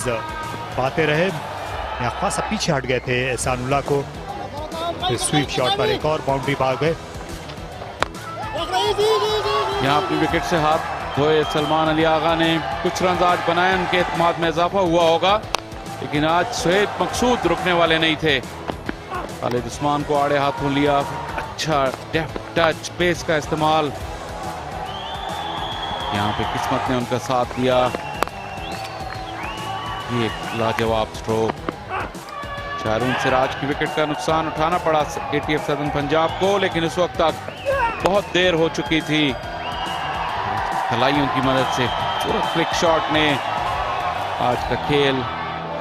पाते रहे। यहाँ खासा पीछे हट गए थे एहसानुल्लाह को, फिर स्वीप शॉट पर एक और बाउंड्री पा गए। यहाँ अपनी विकेट से हाथ धोए सलमान अली आगा ने। कुछ रन आज बनाए, उनके एतमाद में इजाफा हुआ होगा, लेकिन आज सुहेब मकसूद रुकने वाले नहीं थे। खालिद उस्मान को आड़े हाथों लिया, अच्छा डेफ्ट टच, पेस का इस्तेमाल। यहाँ पे किस्मत ने उनका साथ दिया। ये लाजवाब स्ट्रोक। शाहरुन सिराज की विकेट का नुकसान उठाना पड़ा एटीएफ सदर्न पंजाब को, लेकिन उस वक्त तक बहुत देर हो चुकी थी। खिलाड़ियों की मदद से फ्लिक शॉट ने आज का खेल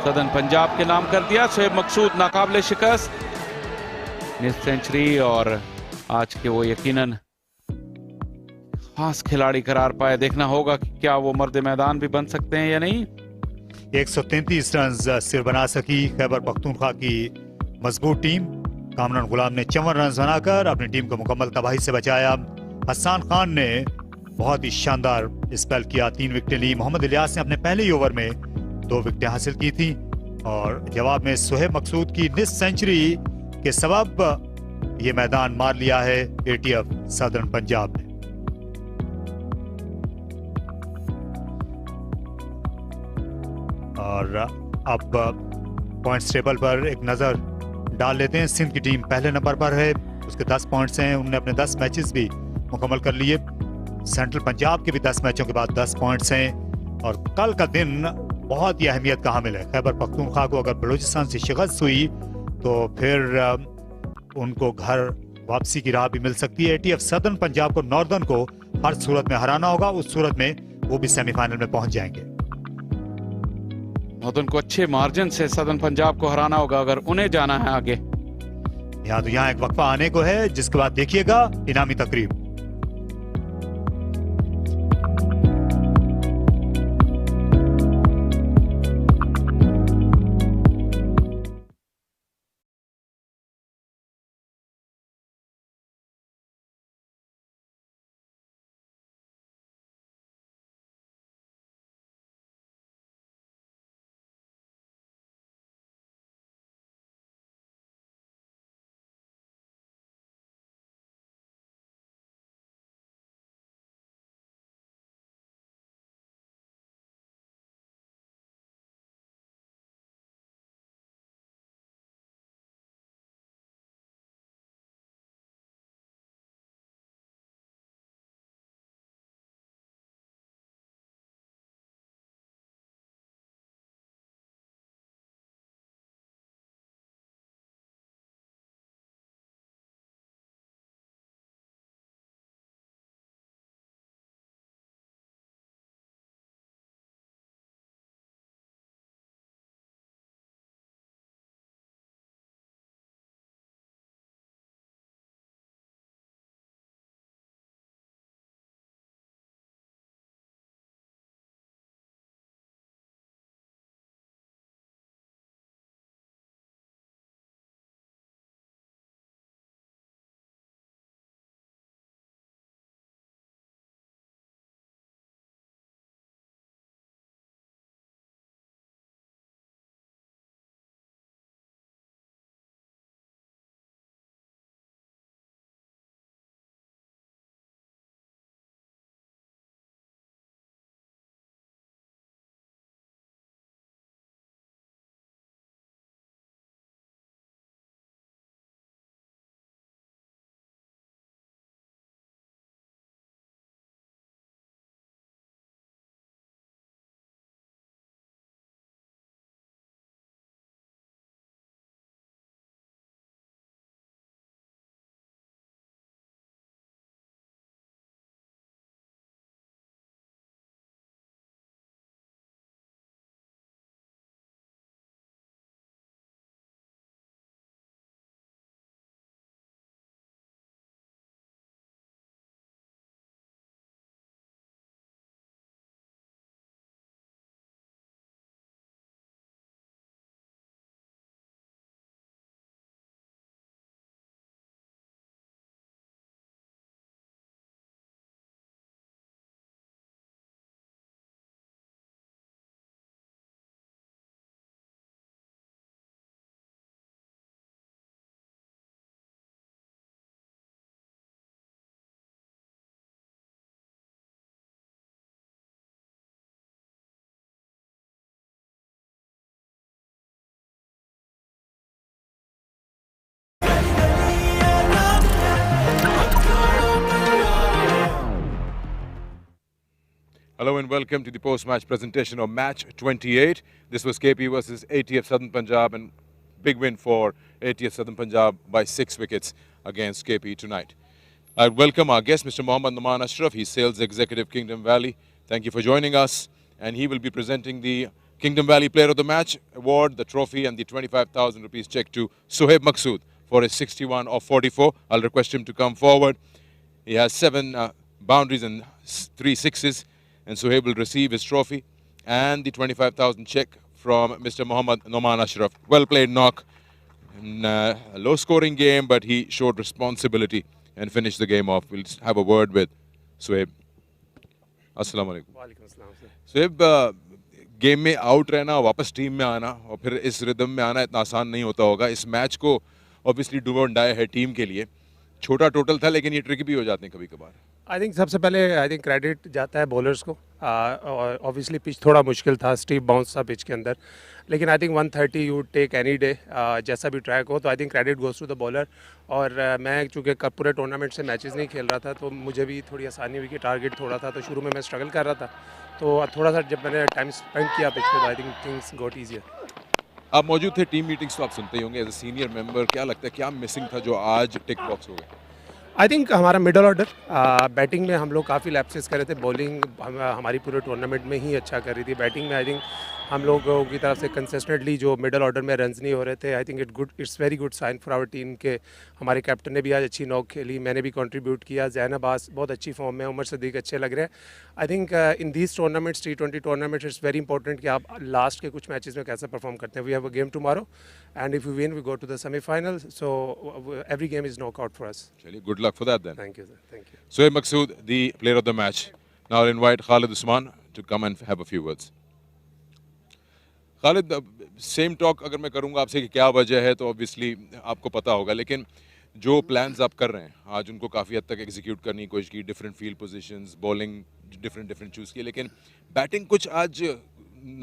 सदर्न पंजाब के नाम कर दिया। सुहेब मकसूद नाकाबिले शिकस्त, मिस सेंचुरी, और आज के वो यकीनन खास खिलाड़ी करार पाए। देखना होगा कि क्या वो मर्द मैदान भी बन सकते हैं या नहीं। 133 रन सिर्फ बना सकी खैबर पख्तूनख्वा की मजबूत टीम। कामरान गुलाम ने 54 रन बनाकर अपनी टीम को मुकम्मल तबाही से बचाया। हसन खान ने बहुत ही शानदार स्पेल किया, 3 विकेटें ली। मोहम्मद इलियास ने अपने पहले ही ओवर में 2 विकेटें हासिल की थी और जवाब में सुहेब मकसूद की मिस सेंचुरी के सबब ये मैदान मार लिया है एटीएफ सदर्न पंजाब ने। और अब पॉइंट्स टेबल पर एक नजर डाल लेते हैं। सिंध की टीम पहले नंबर पर है, उसके 10 पॉइंट्स हैं। उन्होंने अपने 10 मैचेस भी मुकम्मल कर लिए। सेंट्रल पंजाब के भी 10 मैचों के बाद 10 पॉइंट्स हैं। और कल का दिन बहुत ही अहमियत का हामिल है। खैबर पख्तूनख्वा को अगर बलूचिस्तान से शिकस्त हुई तो फिर उनको घर वापसी की राह भी मिल सकती है। एटीएफ सदर्न पंजाब को नॉर्दर्न को हर सूरत में हराना होगा, उस सूरत में वो भी सेमीफाइनल में पहुंच जाएंगे। नॉर्दर्न को अच्छे मार्जिन से सदर्न पंजाब को हराना होगा अगर उन्हें जाना है आगे। यहाँ एक वक्फा आने को है, जिसके बाद देखिएगा इनामी तकरीब। Hello and welcome to the post-match presentation of match 28. This was KP versus ATF Southern Punjab, and big win for ATF Southern Punjab by 6 wickets against KP tonight. I welcome our guest, Mr. Mohammad Noman Ashraf. He's Sales Executive, Kingdom Valley. Thank you for joining us. And he will be presenting the Kingdom Valley Player of the Match award, the trophy, and the 25,000 rupees check to Sohaib Maqsood for his 61 of 44. I'll request him to come forward. He has 7 boundaries and 3 sixes. And Sohaib will receive his trophy and the 25,000 check from Mr. Mohammad Noman Ashraf. Well played knock. In a low-scoring game, but he showed responsibility and finished the game off. We'll just have a word with Sohaib. Assalamu alaikum. वालेकुम अस्सलाम sir. Sohaib, game में out रहना, वापस team में आना और फिर इस रिदम में आना इतना आसान नहीं होता होगा। इस मैच को ऑब्वियसली डू और डाई है टीम के लिए। छोटा टोटल था, लेकिन ये ट्रिकी भी हो जाते हैं कभी-कभार। आई थिंक सबसे पहले क्रेडिट जाता है बॉलर्स को। ऑब्वियसली पिच थोड़ा मुश्किल था, स्टीप बाउंस था पिच के अंदर, लेकिन I think 130 you take any day, जैसा भी ट्रैक हो। तो I think credit goes to the bowler. और मैं चूँकि पूरे टूर्नामेंट से मैचेस नहीं खेल रहा था, तो मुझे भी थोड़ी आसानी हुई कि टारगेट थोड़ा था, तो शुरू में मैं स्ट्रगल कर रहा था। तो थोड़ा सा जब मैंने टाइम स्पेंड किया पिच पे, तो I think things got easier. आप मौजूद थे, टीम मीटिंग्स तो आप सुनते ही होंगे एज ए सीनियर मेंबर। क्या लगता है क्या मिसिंग था जो आज टिक बॉक्स हो गया? आई थिंक हमारा मिडल ऑर्डर, बैटिंग में हम लोग काफ़ी लैप्सेस कर रहे थे। बॉलिंग हमारी पूरे टूर्नामेंट में ही अच्छा कर रही थी। बैटिंग में आई थिंक हम लोगों की तरफ से कंसिस्टेंटली जो मिडल ऑर्डर में रन्स नहीं हो रहे थे। I think it's very good sign for our team के हमारे कैप्टन ने भी आज अच्छी नॉक खेली, मैंने भी कंट्रीब्यूट किया। जैन अब्बास बहुत अच्छी फॉर्म में, उमर सदीक अच्छे लग रहे हैं। I think in these tournaments, T20 tournaments, it's very important कि आप लास्ट के कुछ मैचेस में कैसे परफॉर्म करते हैं। We have a game tomorrow and if you win we go to the semifinal, so every game is knock out for us. चलिए, good luck for that then. Thank you sir, thank you. Sohaib Maqsood, the player of the match. Now I'll invite Khalid Usman to come and have a few words. Khalid, same talk अगर मैं करूंगा आपसे कि क्या वजह है, तो obviously आपको पता होगा, लेकिन जो प्लान्स आप कर रहे हैं आज उनको काफ़ी हद तक एग्जीक्यूट करने की कोशिश की। Different field positions, bowling different choose की, लेकिन बैटिंग कुछ आज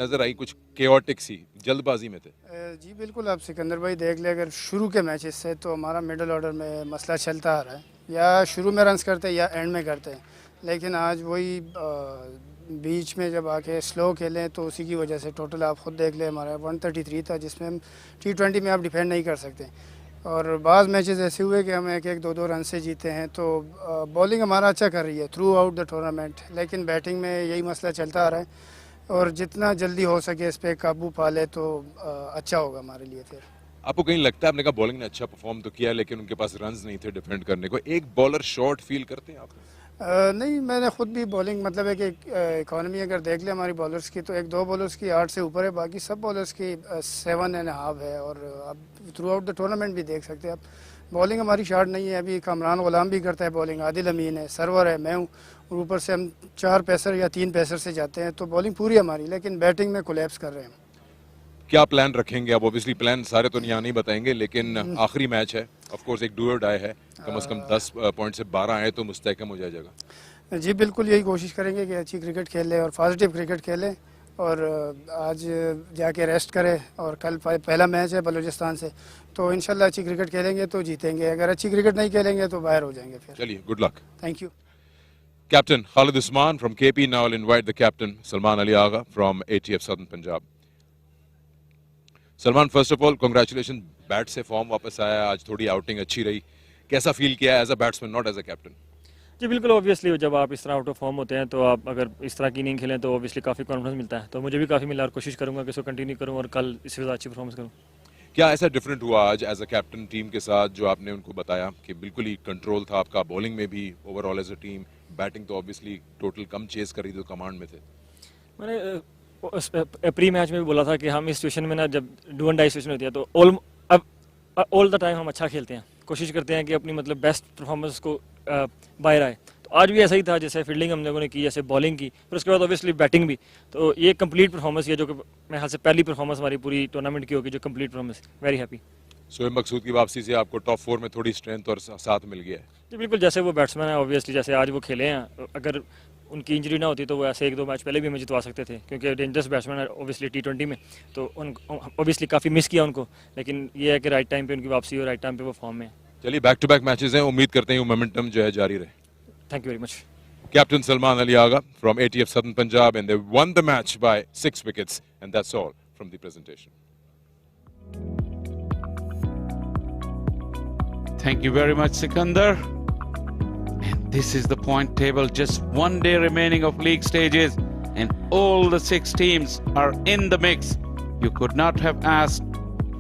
नज़र आई कुछ केओटिक सी, जल्दबाजी में थे। जी बिल्कुल, आप सिकंदर भाई देख ले, अगर शुरू के मैचेस से तो हमारा मिडल ऑर्डर में मसला चलता आ रहा है, या शुरू में रन्स करते हैं या एंड में करते हैं। लेकिन आज वही बीच में जब आके स्लो खेलें, तो उसी की वजह से टोटल आप ख़ुद देख ले हमारा 133 था, जिसमें हम T20 में आप डिफेंड नहीं कर सकते। और बाज़ मैचेस ऐसे हुए कि हम 1-1, 2-2 रन से जीते हैं। तो बॉलिंग हमारा अच्छा कर रही है थ्रू आउट द टूर्नामेंट, लेकिन बैटिंग में यही मसला चलता आ रहा है। और जितना जल्दी हो सके इस पर काबू पा ले तो अच्छा होगा हमारे लिए। फिर आपको कहीं लगता है, आपने कहा बॉलिंग ने अच्छा परफॉर्म तो किया, लेकिन उनके पास रन्स नहीं थे डिफेंड करने को, एक बॉलर शॉर्ट फील करते हैं आप? नहीं, मैंने खुद भी बॉलिंग मतलब है कि इकॉनमी अगर देख ले हमारी बॉलर्स की, तो 1-2 बॉलर्स की 8 से ऊपर है, बाकी सब बॉलर्स की 7.5 है। और आप थ्रू आउट द टूर्नामेंट भी देख सकते हैं आप, बॉलिंग हमारी शार्ट नहीं है। अभी कामरान गुलाम भी करता है बॉलिंग, आदिल अमीन है, सरवर है, मैं हूँ, और ऊपर से हम 4 पेसर या 3 पेसर से जाते हैं। तो बॉलिंग पूरी हमारी, लेकिन बैटिंग में कोलैप्स कर रहे हैं। क्या प्लान रखेंगे आप? ऑब्वियसली प्लान सारे तो यहाँ नहीं बताएंगे, लेकिन आखिरी मैच है, ऑफ कोर्स एक डू और डाई है, कम से कम 10 पॉइंट से 12 आए तो मुस्तहकम हो जाएगा। जी बिल्कुल, यही कोशिश करेंगे कि अच्छी क्रिकेट खेलें और पॉजिटिव क्रिकेट खेलें, और आज जाके रेस्ट करें। और कल पहला मैच है बलूचिस्तान से, तो इंशाल्लाह अच्छी क्रिकेट खेलेंगे तो जीतेंगे, अगर अच्छी क्रिकेट नहीं खेलेंगे तो बाहर हो जाएंगे फिर। चलिए, good luck. Thank you. Captain Khalid Usman from KP. Now I'll invite the captain Salman Ali Agha from ATF Southern Punjab. Salman, first of all, congratulations. Bat से फॉर्म वापस आया, आज थोड़ी आउटिंग अच्छी रही, कैसा फील किया as a batsman, not as a captain? जी बिल्कुल, ऑब्वियसली जब आप इस तरह आउट ऑफ फॉर्म होते हैं, तो आप अगर इस तरह की इनिंग खेलें तो ऑब्वियसली काफ़ी कॉन्फिडेंस मिलता है। तो मुझे भी काफ़ी मिला और कोशिश करूंगा कि इसको कंटिन्यू करूं और कल इससे ज़्यादा अच्छी परफॉर्मेंस करूं। क्या ऐसा डिफरेंट हुआ आज एज अ कैप्टन टीम के साथ, जो आपने उनको बताया कि बिल्कुल ही कंट्रोल था आपका, बॉलिंग में भी overall as a team, batting तो ऑब्वियसली टोटल कम चेस करी तो कमांड में थे? मैंने प्री मैच में भी बोला था कि हम इस सिचुएशन में ना, जब डू एंड डाई सिचुएशन होती है, तो ऑल द टाइम हम अच्छा खेलते हैं, कोशिश करते हैं कि अपनी मतलब बेस्ट परफॉर्मेंस को बाहर आए। तो आज भी ऐसा ही था, जैसे फील्डिंग हम लोगों ने की, जैसे बॉलिंग की, फिर उसके बाद ऑब्वियसली बैटिंग भी। तो ये कंप्लीट परफॉर्मेंस है, जो कि मेरे ख्याल से पहली परफॉर्मेंस हमारी पूरी टूर्नामेंट की होगी, जो complete performance. Very happy. Sohaib Maqsood की वापसी से आपको टॉप 4 में थोड़ी स्ट्रेंथ और साथ मिल गया है? जी बिल्कुल, जैसे वो बैट्समैन है, ऑब्वियसली जैसे आज वो खेले हैं, अगर उनकी इंजरी ना होती तो वो ऐसे 1-2 मैच पहले भी हमें जितवा सकते थे, क्योंकि डेंजरस बैट्समैन है ऑब्वियसली T20 में। तो ऑब्वियसली काफ़ी मिस किया उनको, लेकिन ये है कि राइट टाइम पे उनकी वापसी और राइट टाइम पे वो फॉर्म में। चलिए, बैक टू बैक मैचेस हैं, उम्मीद करते हैं वो मोमेंटम जो है जारी रहे। Thank you very much. Captain Salman Ali Agha from ATF Southern Punjab, and they won the match by 6 wickets, and that's all from the presentation. Thank you very much, Sikandar. And this is the point table. Just 1 day remaining of league stages, and all the 6 teams are in the mix. You could not have asked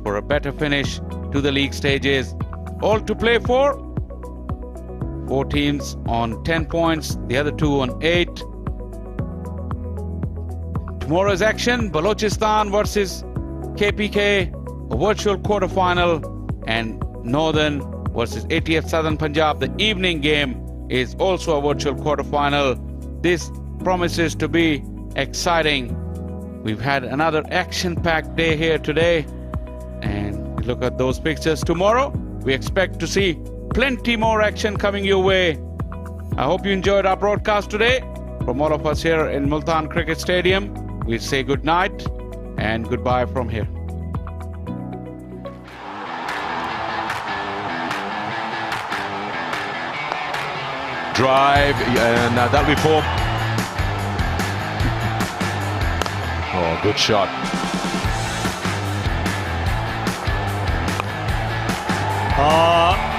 for a better finish to the league stages. All to play for. 4 teams on 10 points, the other 2 on 8. Tomorrow's action, Balochistan versus KPK, a virtual quarter-final, and Northern versus ATF Southern Punjab. The evening game is also a virtual quarter-final. This promises to be exciting. We've had another action-packed day here today, and look at those pictures tomorrow. We expect to see plenty more action coming your way. I hope you enjoyed our broadcast today. From all of us here in Multan Cricket Stadium, we say good night and goodbye from here. Drive, and that'll be 4. Oh, good shot.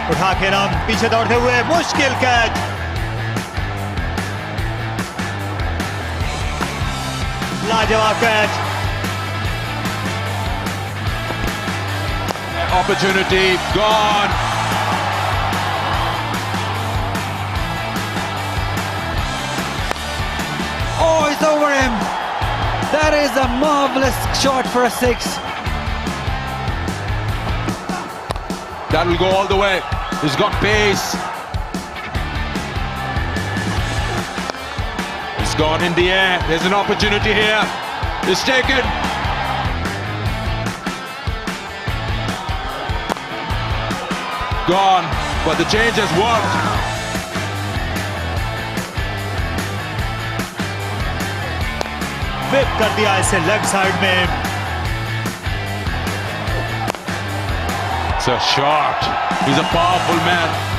उठा के run, पीछे दौड़ते हुए मुश्किल catch. लाजवाब catch. Opportunity gone. Oh, it's over him. That is a marvelous shot for a 6. That will go all the way. He's got pace. He's gone in the air. There's an opportunity here. It's taken. Gone. But the change has worked. whip कर दिया इसे leg side में। It's a shot. He's a powerful man.